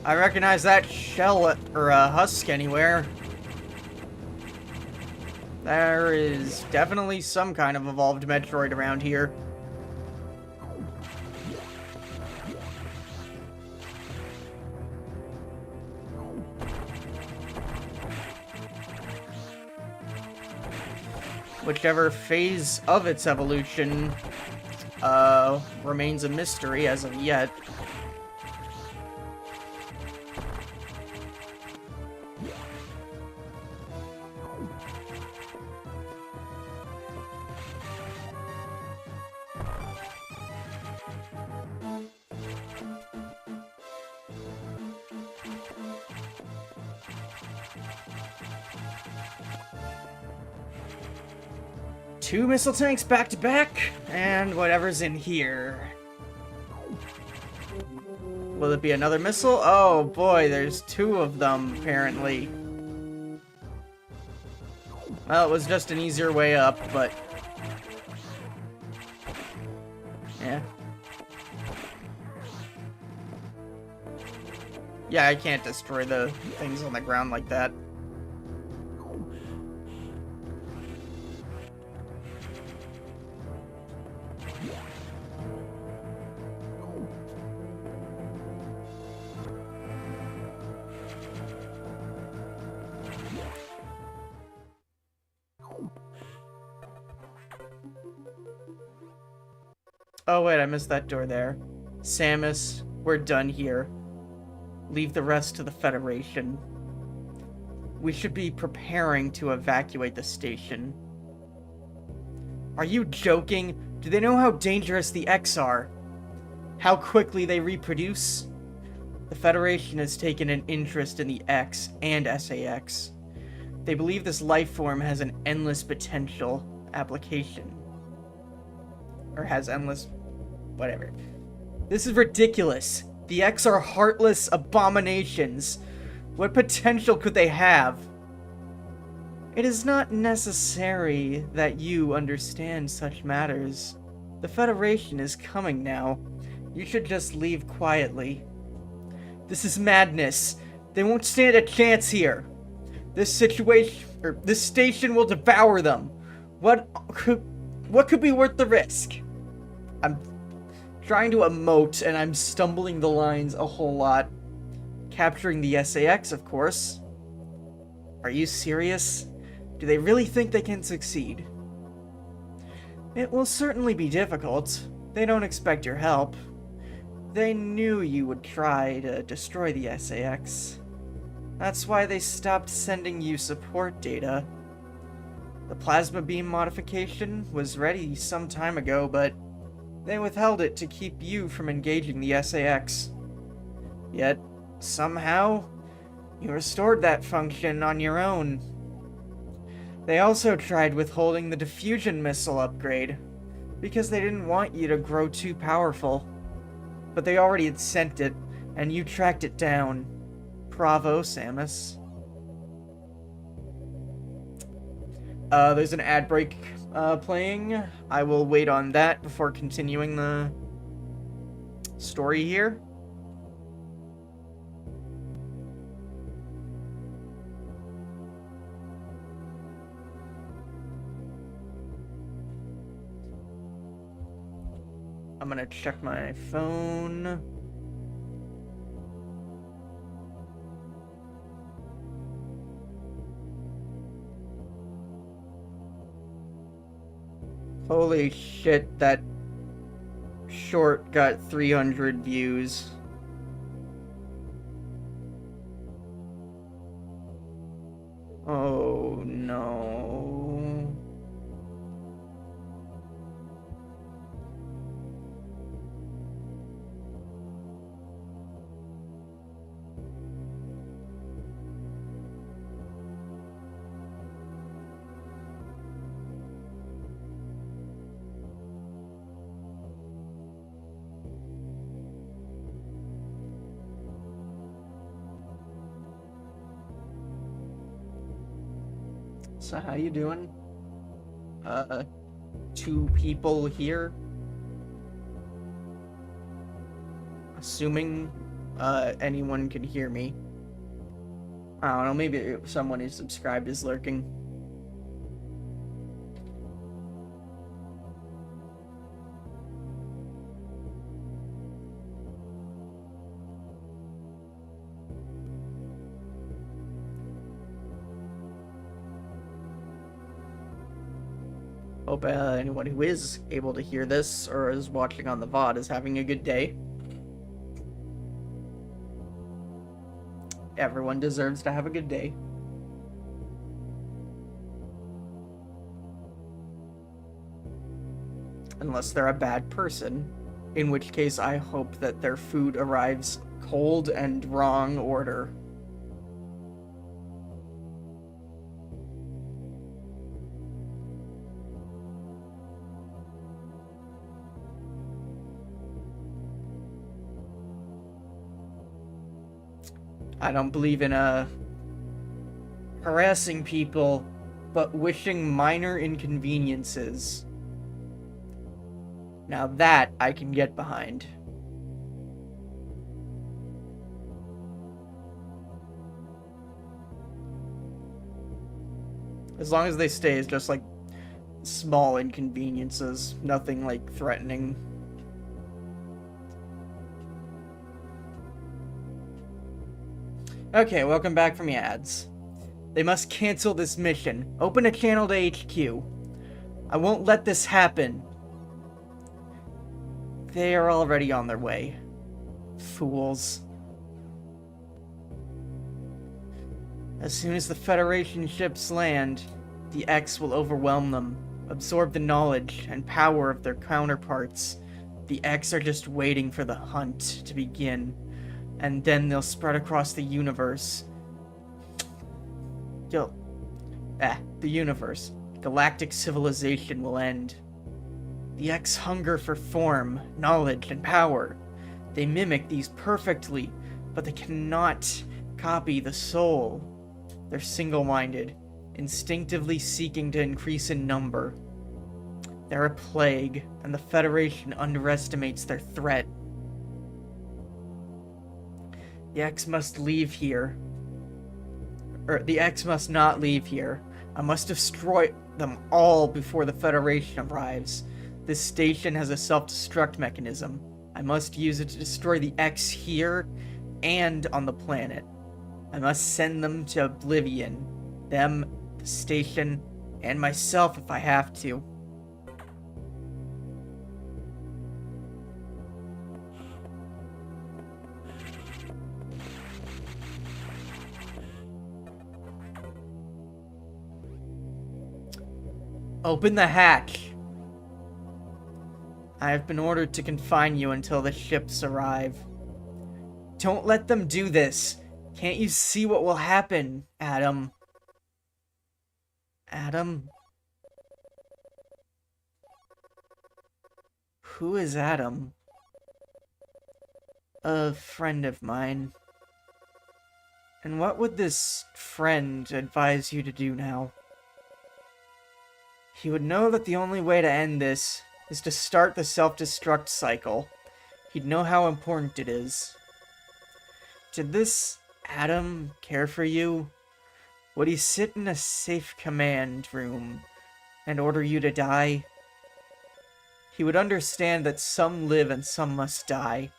I recognize that shell or husk anywhere. There is definitely some kind of evolved Metroid around here. Whichever phase of its evolution remains a mystery as of yet. Two missile tanks back to back, and whatever's in here. Will it be another missile? Oh boy, there's two of them, apparently. Well, it was just an easier way up, but... yeah. Yeah, I can't destroy the things on the ground like that. Oh wait, I missed that door there. Samus, we're done here. Leave the rest to the Federation. We should be preparing to evacuate the station. Are you joking? Do they know how dangerous the X are? How quickly they reproduce? The Federation has taken an interest in the X and SAX. They believe this life form has an endless potential application. Or has endless... whatever. This is ridiculous. The X are heartless abominations. What potential could they have? It is not necessary that you understand such matters. The Federation is coming now. You should just leave quietly. This is madness. They won't stand a chance here. This station will devour them. What could be worth the risk? I'm trying to emote and I'm stumbling the lines a whole lot. Capturing the SAX, of course. Are you serious? Do they really think they can succeed? It will certainly be difficult. They don't expect your help. They knew you would try to destroy the SAX. That's why they stopped sending you support data. The plasma beam modification was ready some time ago, but they withheld it to keep you from engaging the SAX. Yet, somehow, you restored that function on your own. They also tried withholding the diffusion missile upgrade, because they didn't want you to grow too powerful. But they already had sent it, and you tracked it down. Bravo, Samus. There's an ad break playing. I will wait on that before continuing the story here. I'm gonna check my phone. Holy shit, that short got 300 views. Oh no. So how you doing? Two people here. Assuming, anyone can hear me. I don't know, maybe someone who's subscribed is lurking. Hope anyone who is able to hear this or is watching on the VOD is having a good day. Everyone deserves to have a good day. unless they're a bad person, in which case I hope that their food arrives cold and wrong order. I don't believe in harassing people, but wishing minor inconveniences. Now that I can get behind. As long as they stay as just like small inconveniences, nothing like threatening. Okay, welcome back from the ads. They must cancel this mission. Open a channel to HQ. I won't let this happen. They are already on their way. Fools. As soon as the Federation ships land, the X will overwhelm them, absorb the knowledge and power of their counterparts. The X are just waiting for the hunt to begin, and then they'll spread across the universe. The universe. Galactic civilization will end. The X hunger for form, knowledge, and power. They mimic these perfectly, but they cannot copy the soul. They're single-minded, instinctively seeking to increase in number. They're a plague, and the Federation underestimates their threat. The X must leave here. The X must not leave here. I must destroy them all before the Federation arrives. This station has a self-destruct mechanism. I must use it to destroy the X here and on the planet. I must send them to oblivion. Them, the station, and myself if I have to. Open the hatch. I have been ordered to confine you until the ships arrive. Don't let them do this. Can't you see what will happen, Adam? Adam? Who is Adam? A friend of mine. And what would this friend advise you to do now? He would know that the only way to end this is to start the self-destruct cycle. He'd know how important it is. Did this Adam care for you? Would he sit in a safe command room and order you to die? He would understand that some live and some must die.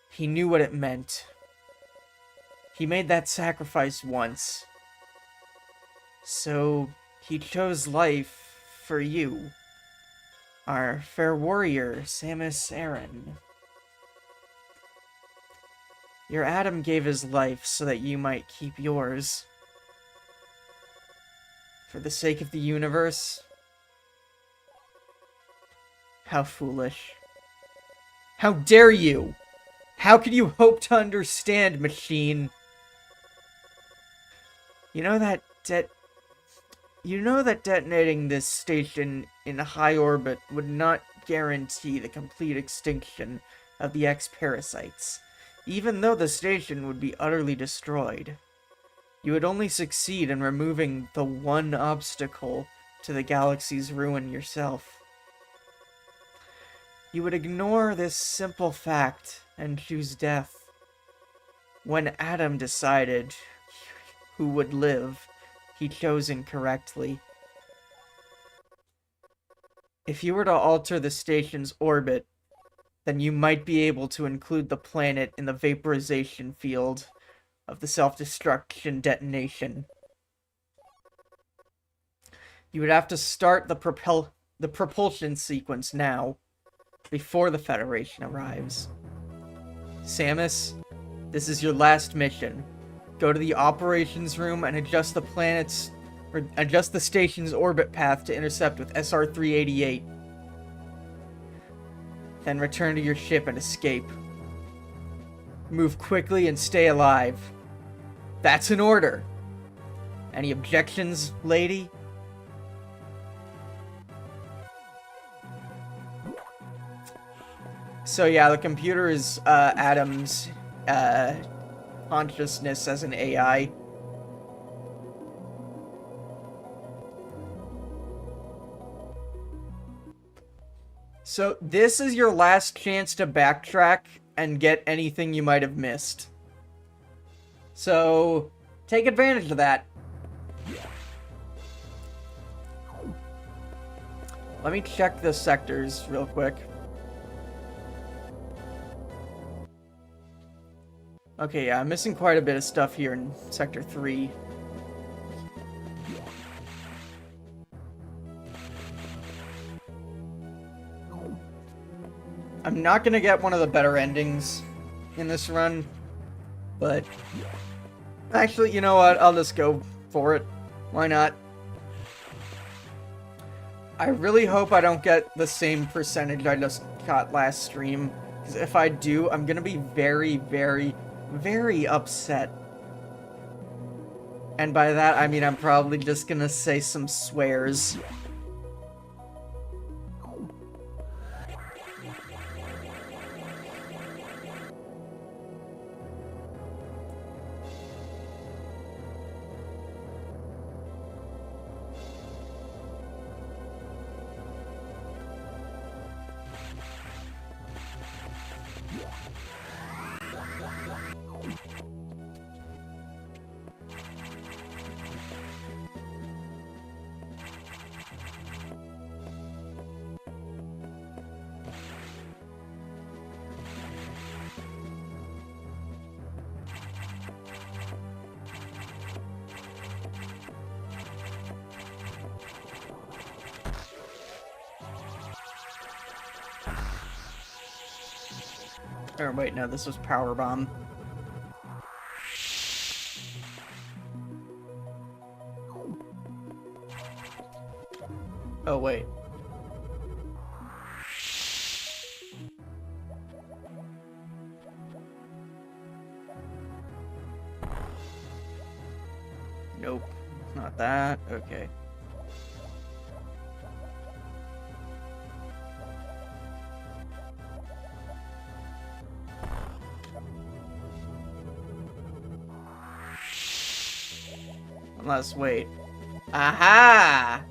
He knew what it meant. He made that sacrifice once. So he chose life for you, our fair warrior, Samus Aran. Your Adam gave his life so that you might keep yours. For the sake of the universe? How foolish. How dare you! How could you hope to understand, machine? You know that detonating this station in high orbit would not guarantee the complete extinction of the X-parasites, even though the station would be utterly destroyed. You would only succeed in removing the one obstacle to the galaxy's ruin yourself. You would ignore this simple fact and choose death. When Adam decided who would live, he chose incorrectly. If you were to alter the station's orbit, then you might be able to include the planet in the vaporization field of the self-destruction detonation. You would have to start the propulsion sequence now, before the Federation arrives. Samus, this is your last mission. Go to the operations room and adjust the station's orbit path to intercept with SR-388. Then return to your ship and escape. Move quickly and stay alive. That's an order. Any objections, lady? So yeah, the computer is Adam's consciousness as an AI. So this is your last chance to backtrack and get anything you might have missed. So take advantage of that. Let me check the sectors real quick. Okay, yeah, I'm missing quite a bit of stuff here in Sector 3. I'm not gonna get one of the better endings in this run, but actually, you know what? I'll just go for it. Why not? I really hope I don't get the same percentage I just got last stream, because if I do, I'm gonna be very, very, very upset. And by that, I mean I'm probably just gonna say some swears. Or wait, no, this was Power Bomb. Oh, wait. Nope, not that. Okay. Unless, wait. Aha!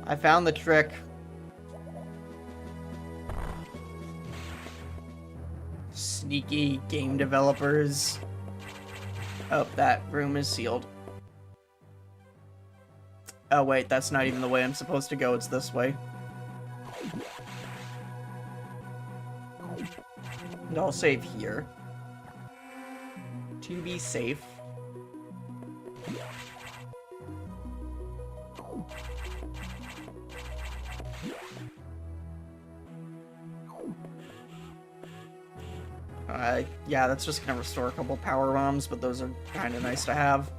I found the trick. Sneaky game developers. Oh, that room is sealed. Oh, wait, that's not even the way I'm supposed to go. It's this way. And I'll save here. To be safe. Yeah, that's just gonna restore a couple power bombs, but those are kind of nice to have.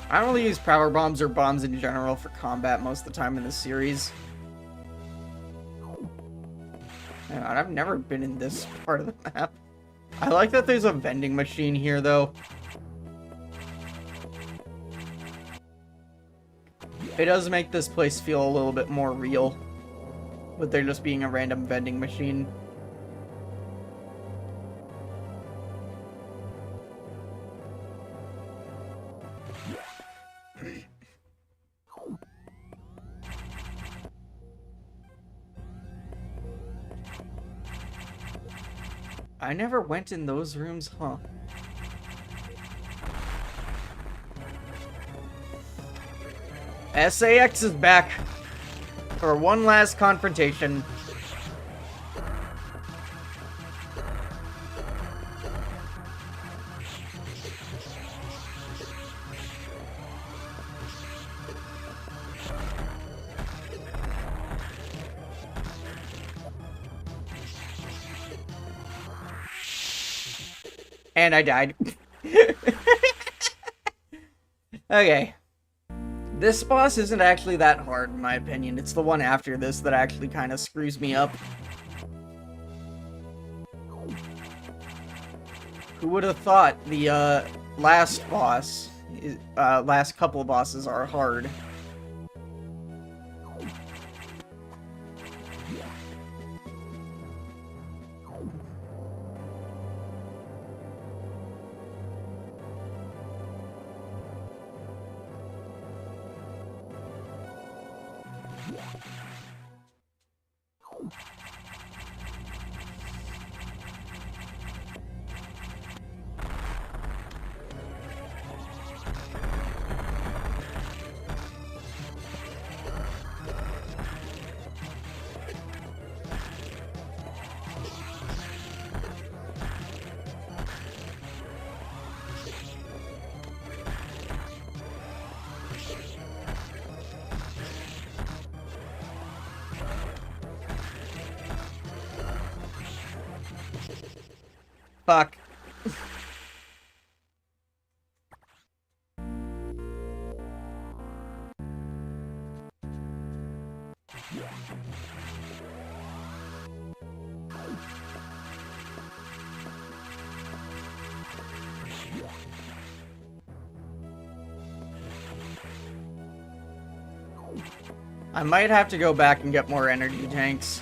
I don't really use power bombs or bombs in general for combat most of the time in this series. Hang on, I've never been in this part of the map. I like that there's a vending machine here, though. It does make this place feel a little bit more real, with there just being a random vending machine. I never went in those rooms, huh? SAX is back for one last confrontation. And I died. Okay. This boss isn't actually that hard, in my opinion. It's the one after this that actually kind of screws me up. Who would have thought the, last boss, last couple bosses are hard? Fuck. I might have to go back and get more energy tanks.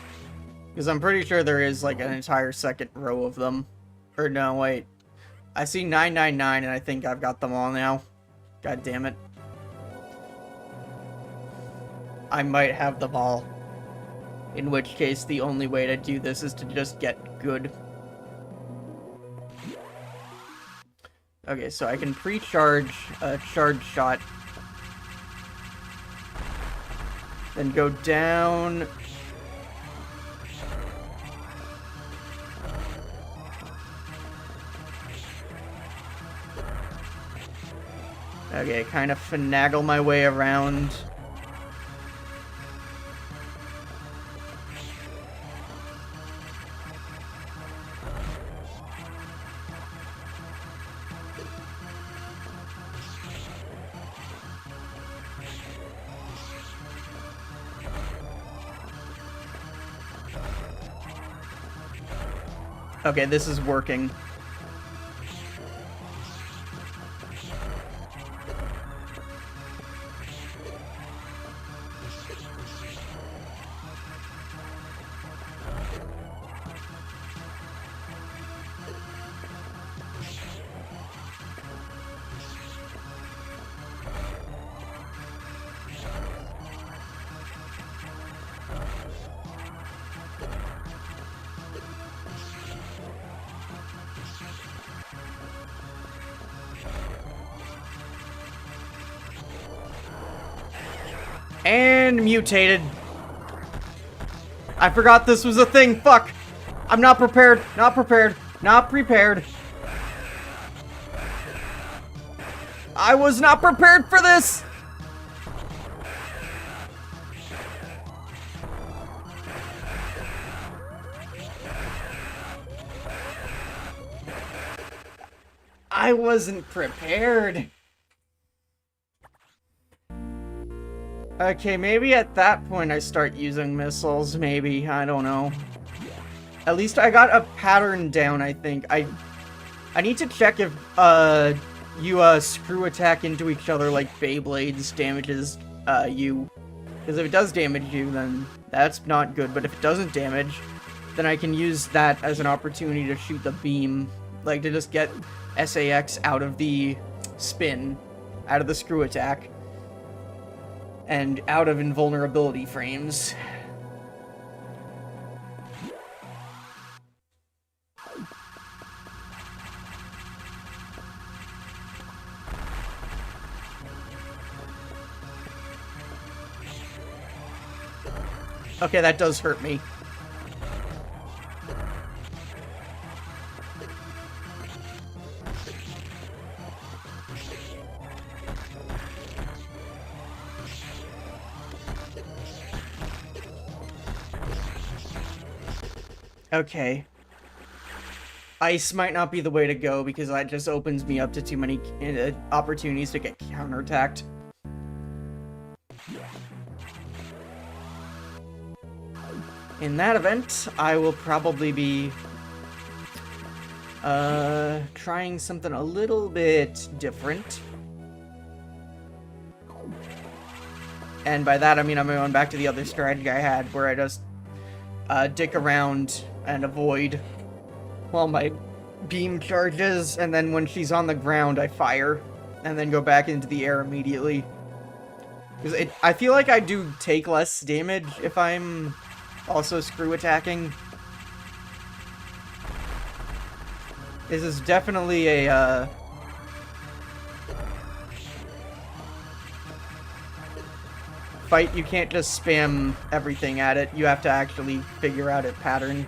Because I'm pretty sure there is like an entire second row of them. Or no, wait. I see 999 and I think I've got them all now. God damn it. I might have them all. In which case, the only way to do this is to just get good. Okay, so I can pre-charge a charge shot. Then go down. Okay, kind of finagle my way around. Okay, this is working. And mutated. I forgot this was a thing. Fuck. I'm not prepared. Not prepared. Not prepared. I was not prepared for this. I wasn't prepared. Okay, maybe at that point I start using missiles, maybe. I don't know. At least I got a pattern down, I think. I need to check if, you, screw attack into each other like Beyblades damages, you. Because if it does damage you, then that's not good. But if it doesn't damage, then I can use that as an opportunity to shoot the beam. Like, to just get SAX out of the spin, out of the screw attack. And out of invulnerability frames. Okay, that does hurt me. Okay. Ice might not be the way to go because that just opens me up to too many opportunities to get counterattacked. in that event, I will probably be trying something a little bit different. And by that, I mean I'm going back to the other strategy I had, where I just dick around and avoid while my beam charges, and then when she's on the ground, I fire, and then go back into the air immediately. Because I feel like I do take less damage if I'm also screw attacking. This is definitely a, fight. You can't just spam everything at it. You have to actually figure out a pattern.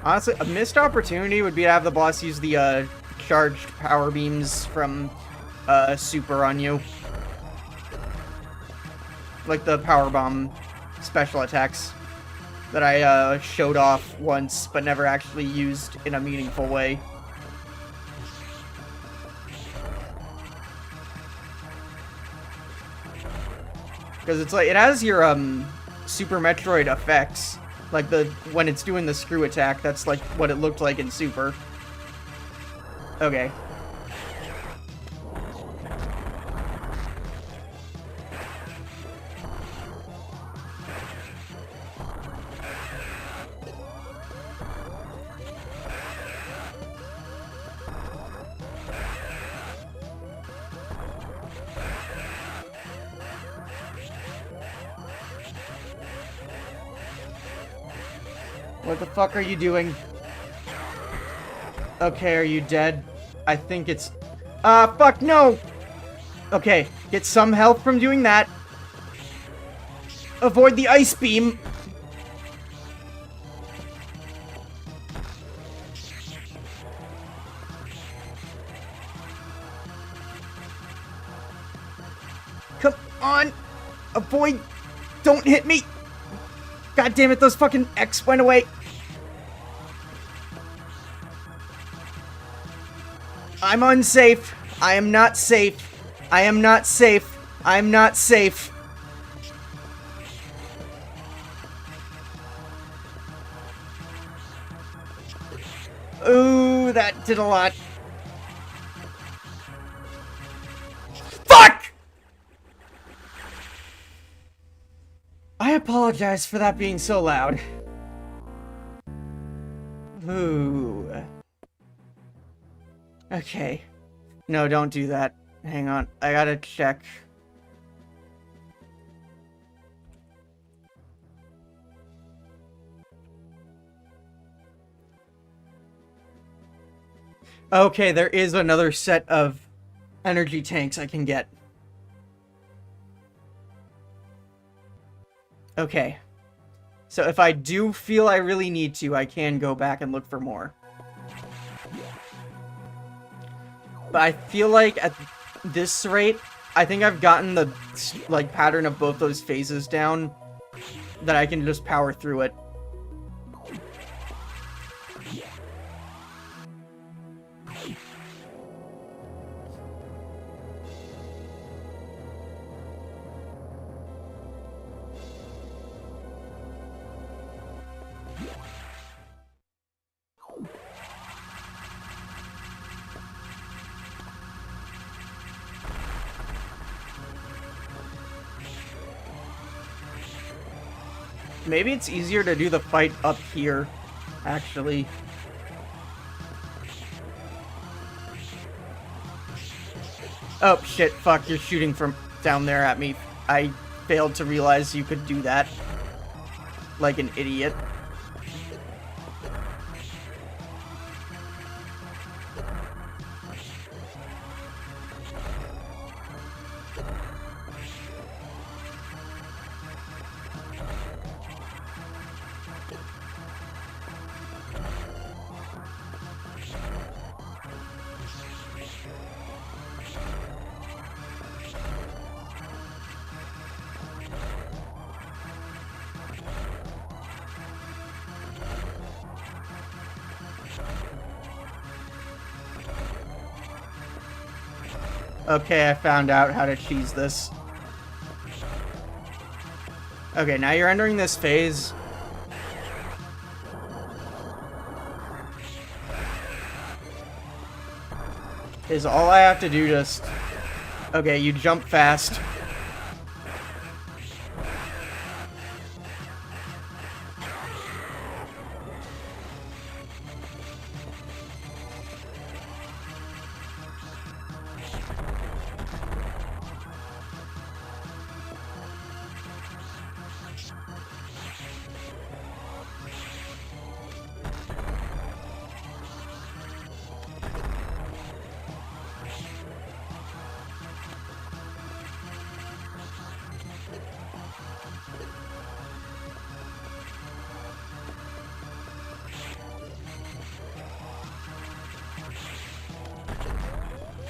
Honestly, a missed opportunity would be to have the boss use the charged power beams from Super on you. Like the power bomb special attacks that I showed off once, but never actually used in a meaningful way. Because it's like, it has your Super Metroid effects. Like when it's doing the screw attack, that's like what it looked like in Super. Okay. What the fuck are you doing? Okay, are you dead? I think it's... fuck, no! Okay, get some health from doing that. Avoid the ice beam. Come on! Avoid... Don't hit me! God damn it, those fucking X went away. I'm unsafe. I am not safe. I am not safe. I am not safe. Ooh, that did a lot. Fuck! I apologize for that being so loud. Ooh. Okay. No, don't do that. Hang on. I gotta check. Okay, there is another set of energy tanks I can get. Okay. So if I do feel I really need to, I can go back and look for more. But I feel like at this rate, I think I've gotten the like pattern of both those phases down, that I can just power through it. Maybe it's easier to do the fight up here, actually. Oh, shit, fuck, you're shooting from down there at me. I failed to realize you could do that. Like an idiot. Okay, I found out how to cheese this. Okay, now you're entering this phase. Is all I have to do just... Okay, you jump fast.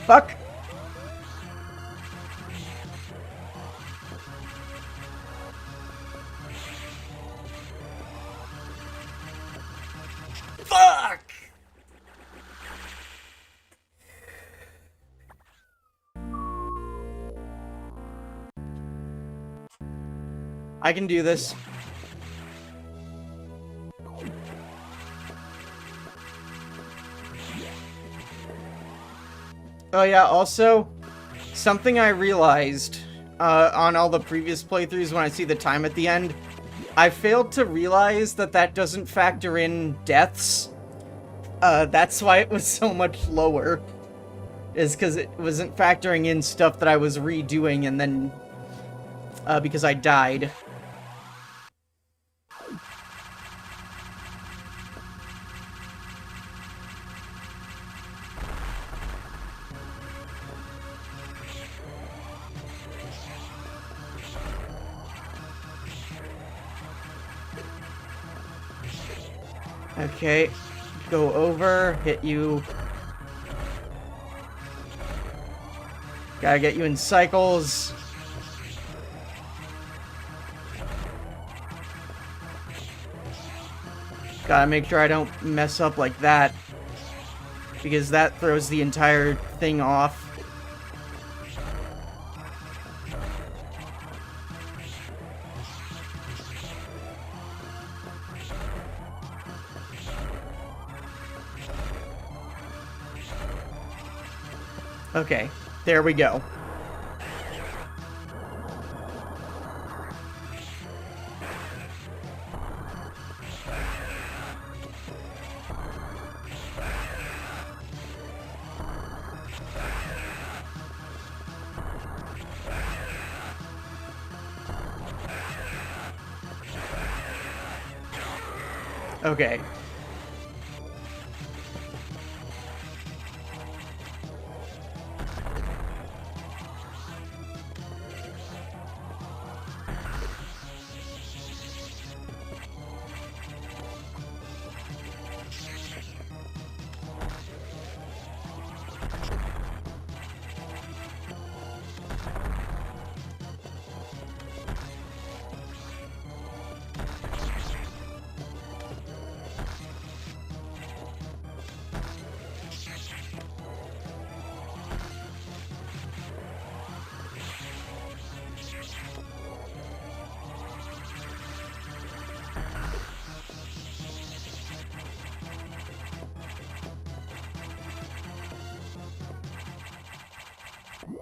Fuck! Fuck! I can do this. Oh yeah, also, something I realized on all the previous playthroughs when I see the time at the end, I failed to realize that that doesn't factor in deaths. That's why it was so much lower. Is because it wasn't factoring in stuff that I was redoing and then, because I died. Okay, go over, hit you. Gotta get you in cycles. Gotta make sure I don't mess up like that, because that throws the entire thing off. Okay, there we go. Okay.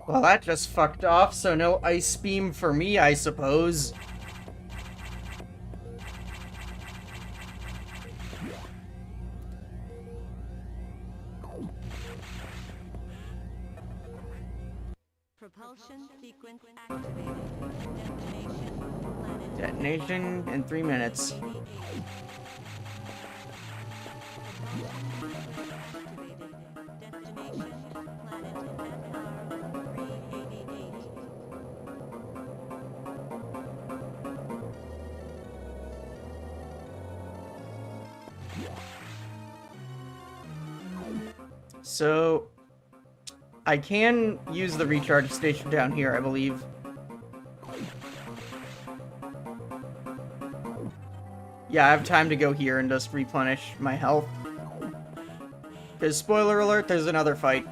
Well, that just fucked off, so no ice beam for me, I suppose. Propulsion sequence activated. Detonation. Planet. Detonation in 3 minutes. Activated. Destination. Planet SR388. So, I can use the recharge station down here, I believe. Yeah, I have time to go here and just replenish my health. Because, spoiler alert, there's another fight.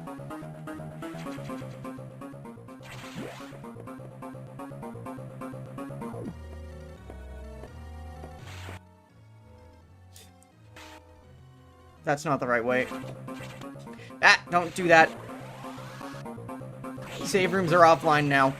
That's not the right way. Ah, don't do that. Save rooms are offline now.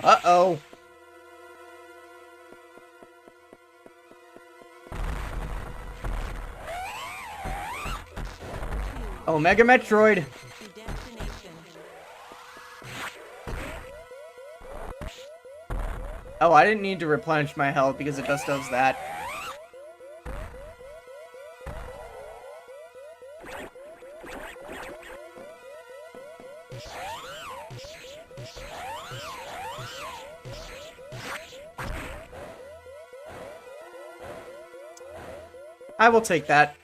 Uh-oh. Omega Metroid. To destination. Oh, I didn't need to replenish my health because it just does that. I will take that.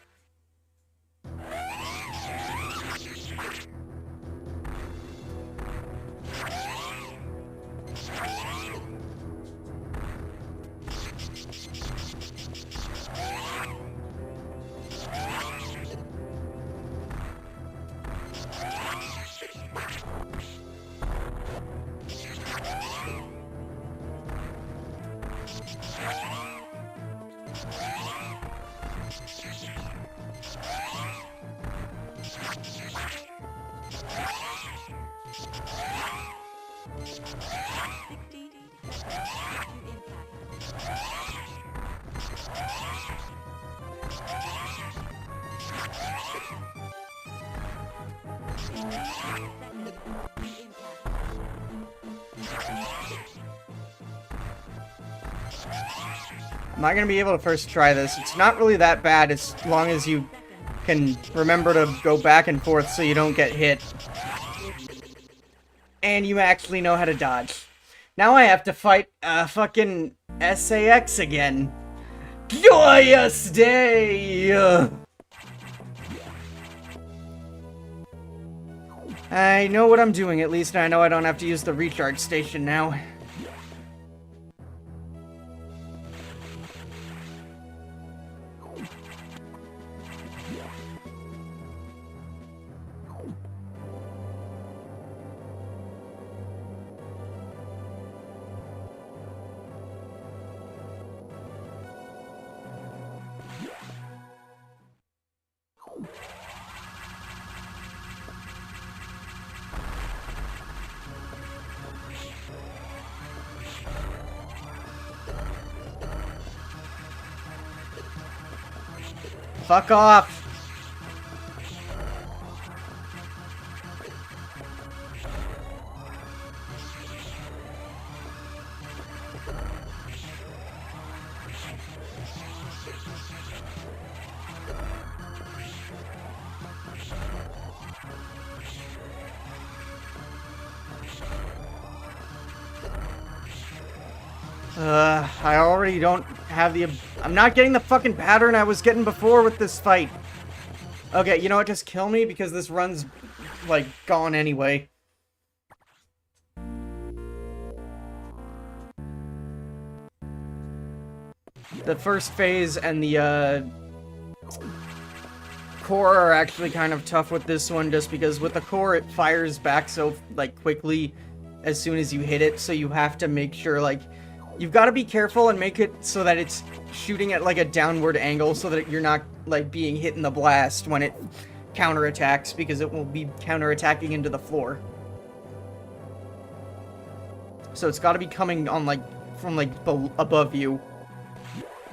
Am I gonna be able to first try this? It's not really that bad as long as you can remember to go back and forth so you don't get hit. And you actually know how to dodge. Now I have to fight fucking SAX again. Joyous day! I know what I'm doing, at least I know I don't have to use the recharge station now. Fuck off! I already don't have the... I'm not getting the fucking pattern I was getting before with this fight. Okay, you know what? Just kill me because this run's, like, gone anyway. The first phase and the, core are actually kind of tough with this one just because with the core it fires back so, like, quickly as soon as you hit it, so you have to make sure, like... You've got to be careful and make it so that it's shooting at, like, a downward angle so that you're not, like, being hit in the blast when it counterattacks, because it will be counterattacking into the floor. So it's got to be coming on, like, from, like, above you.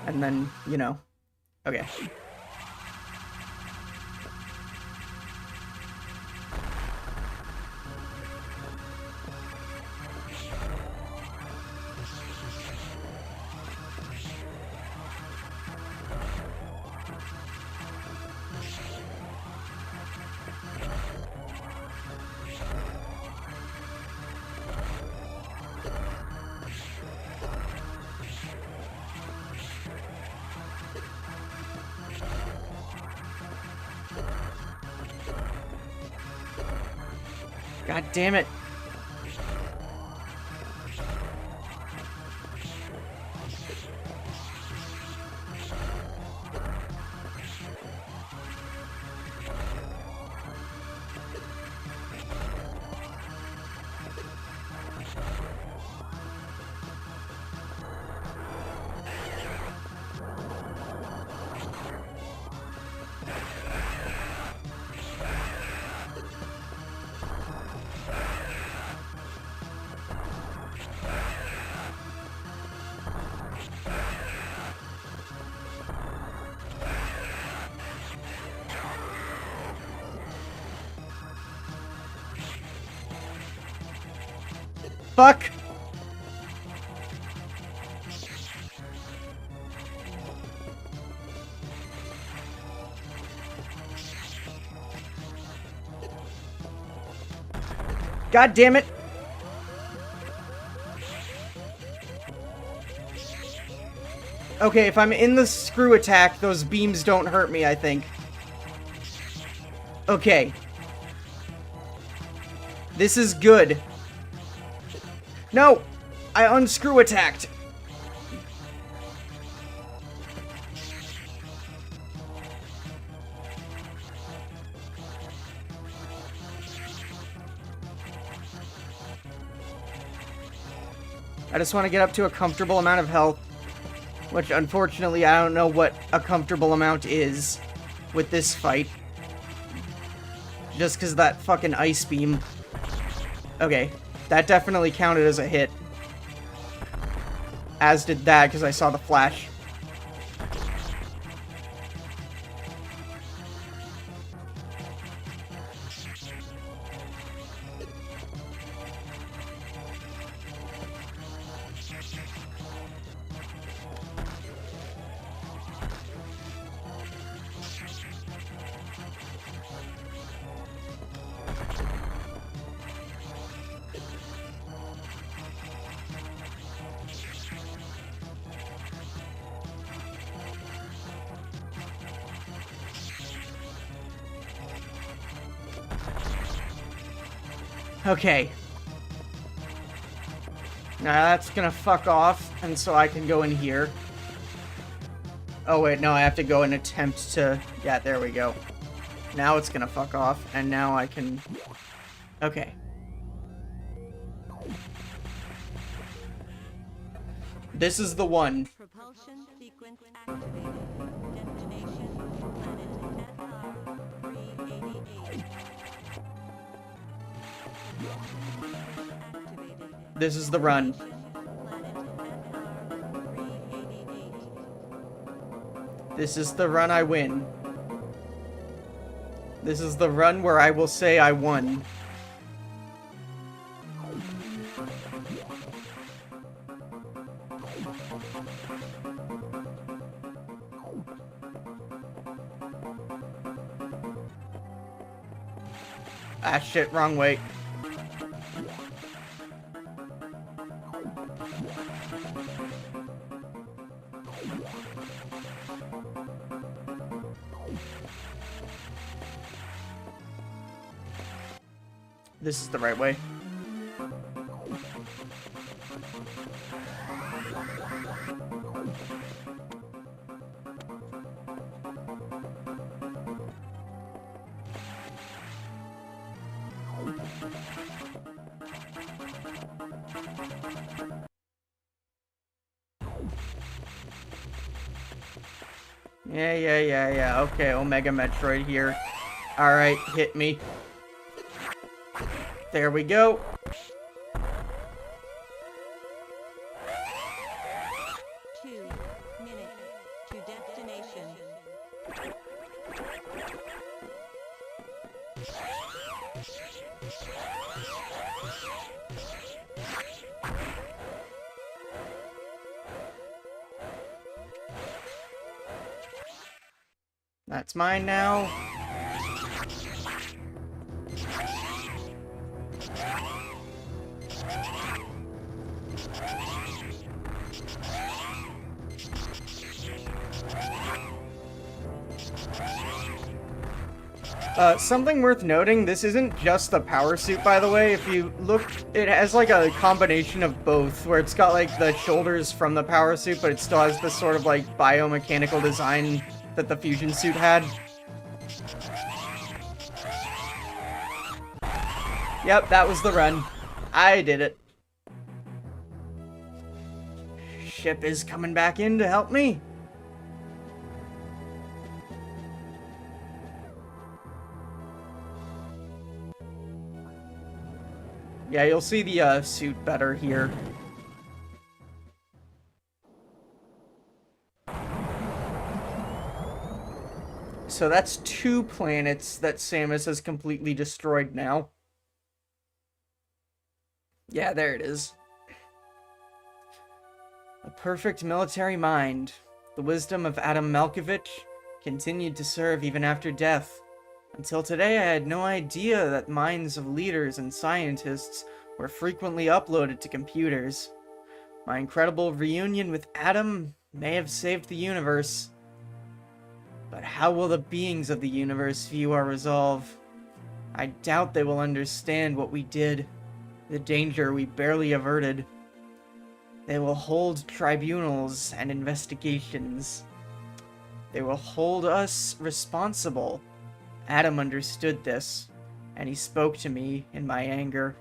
And then, you know. Okay. God damn it. Fuck! God damn it! Okay, if I'm in the screw attack, those beams don't hurt me, I think. Okay. This is good. No! I unscrew attacked! I just want to get up to a comfortable amount of health. Which, unfortunately, I don't know what a comfortable amount is with this fight. Just because of that fucking ice beam. Okay. That definitely counted as a hit. As did that, because I saw the flash. Okay. Now that's gonna fuck off, and so I can go in here. Oh wait, no, I have to go and attempt to... Yeah, there we go. Now it's gonna fuck off, and now I can... Okay. This is the one. Propulsion sequence activated. Destination planet SR-388. Activated. This is the run. Planet SR-388. This is the run I win. This is the run where I will say I won. Ah, shit, wrong way. This is the right way. Yeah. Okay, Omega Metroid here. Alright, hit me. There we go. To destination. That's mine now. Something worth noting, this isn't just the power suit, by the way. If you look, it has like a combination of both, where it's got like the shoulders from the power suit, but it still has this sort of like biomechanical design that the fusion suit had. Yep, that was the run. I did it. Ship is coming back in to help me. Yeah, you'll see the suit better here. So that's 2 planets that Samus has completely destroyed now. Yeah, there it is. A perfect military mind. The wisdom of Adam Malkovich continued to serve even after death. Until today, I had no idea that minds of leaders and scientists were frequently uploaded to computers. My incredible reunion with Adam may have saved the universe. But how will the beings of the universe view our resolve? I doubt they will understand what we did, the danger we barely averted. They will hold tribunals and investigations. They will hold us responsible. Adam understood this, and he spoke to me in my anger.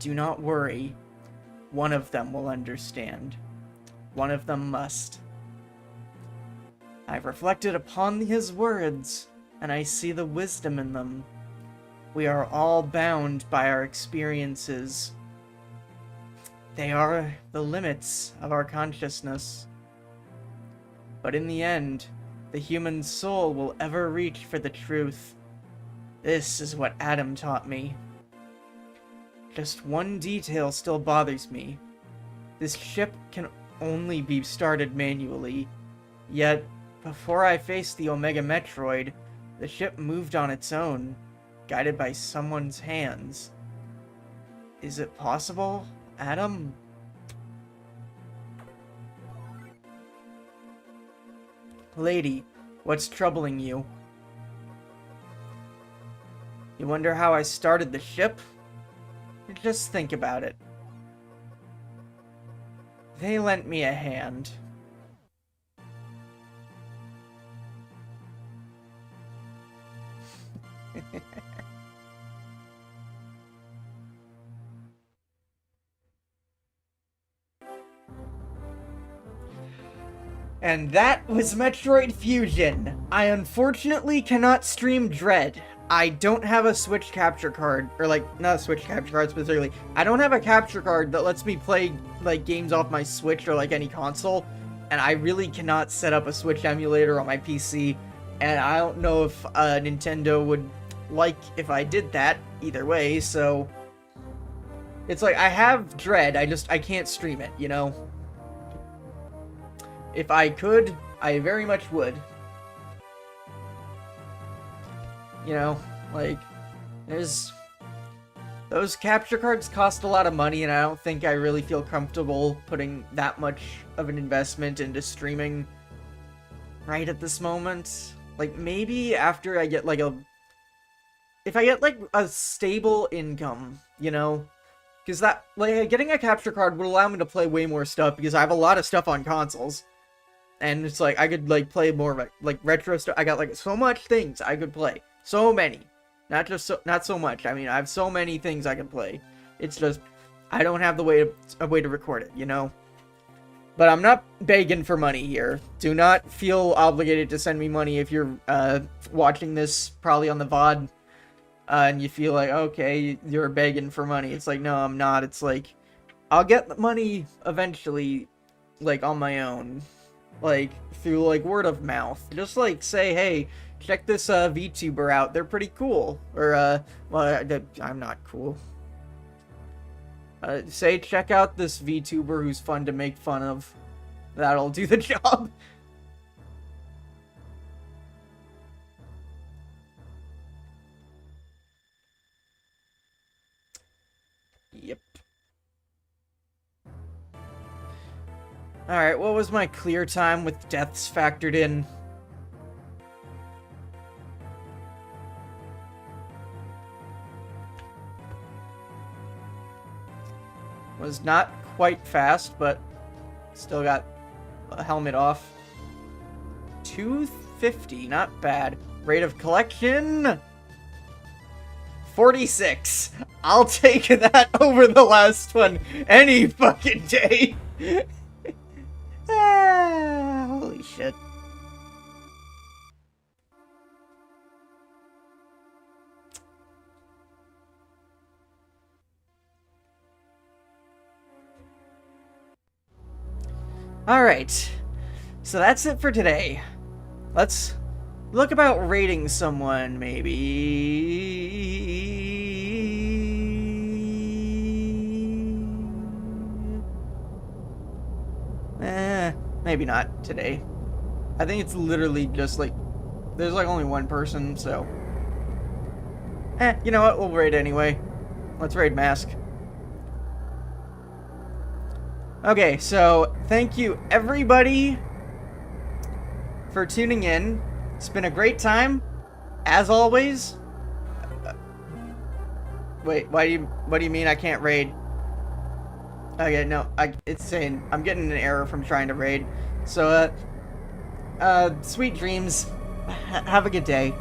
Do not worry. One of them will understand. One of them must. I've reflected upon his words, and I see the wisdom in them. We are all bound by our experiences. They are the limits of our consciousness. But in the end, the human soul will ever reach for the truth. This is what Adam taught me. Just one detail still bothers me. This ship can only be started manually. Yet, before I faced the Omega Metroid, the ship moved on its own, guided by someone's hands. Is it possible, Adam? Lady, what's troubling you? You wonder how I started the ship? Just think about it. They lent me a hand. And that was Metroid Fusion. I unfortunately cannot stream Dread. I don't have a Switch capture card, or like, not a Switch capture card specifically. I don't have a capture card that lets me play like games off my Switch or like any console, and I really cannot set up a Switch emulator on my PC, and I don't know if Nintendo would like if I did that either way, so it's like I have Dread, I can't stream it, you know? If I could, I very much would. You know, like, those capture cards cost a lot of money, and I don't think I really feel comfortable putting that much of an investment into streaming right at this moment. Like, maybe after I get, like, if I get, like, a stable income, you know? Because that, like, getting a capture card would allow me to play way more stuff, because I have a lot of stuff on consoles. And it's like, I could, like, play more, like, retro stuff. I got, like, so much things I could play. So many. Not so much. I mean, I have so many things I can play. It's just, I don't have a way to record it, you know? But I'm not begging for money here. Do not feel obligated to send me money if you're, watching this probably on the VOD, and you feel like, okay, you're begging for money. It's like, no, I'm not. It's like, I'll get the money eventually, like, on my own. Like, through, like, word of mouth. Just, like, say, hey, check this, VTuber out. They're pretty cool. Or, well, I'm not cool. Say, check out this VTuber who's fun to make fun of. That'll do the job. Yep. Alright, what was my clear time with deaths factored in? Was not quite fast, but still got a helmet off. 250, not bad. Rate of collection, 46. I'll take that over the last one any fucking day. Holy shit. Alright, so that's it for today. Let's look about rating someone, maybe. Maybe not today. I think it's literally just like, there's like only one person, so. You know what, we'll raid anyway. Let's raid Mask. Okay, so thank you everybody for tuning in. It's been a great time, as always. Wait, what do you mean I can't raid? Okay, no, it's saying I'm getting an error from trying to raid. So, sweet dreams. Have a good day.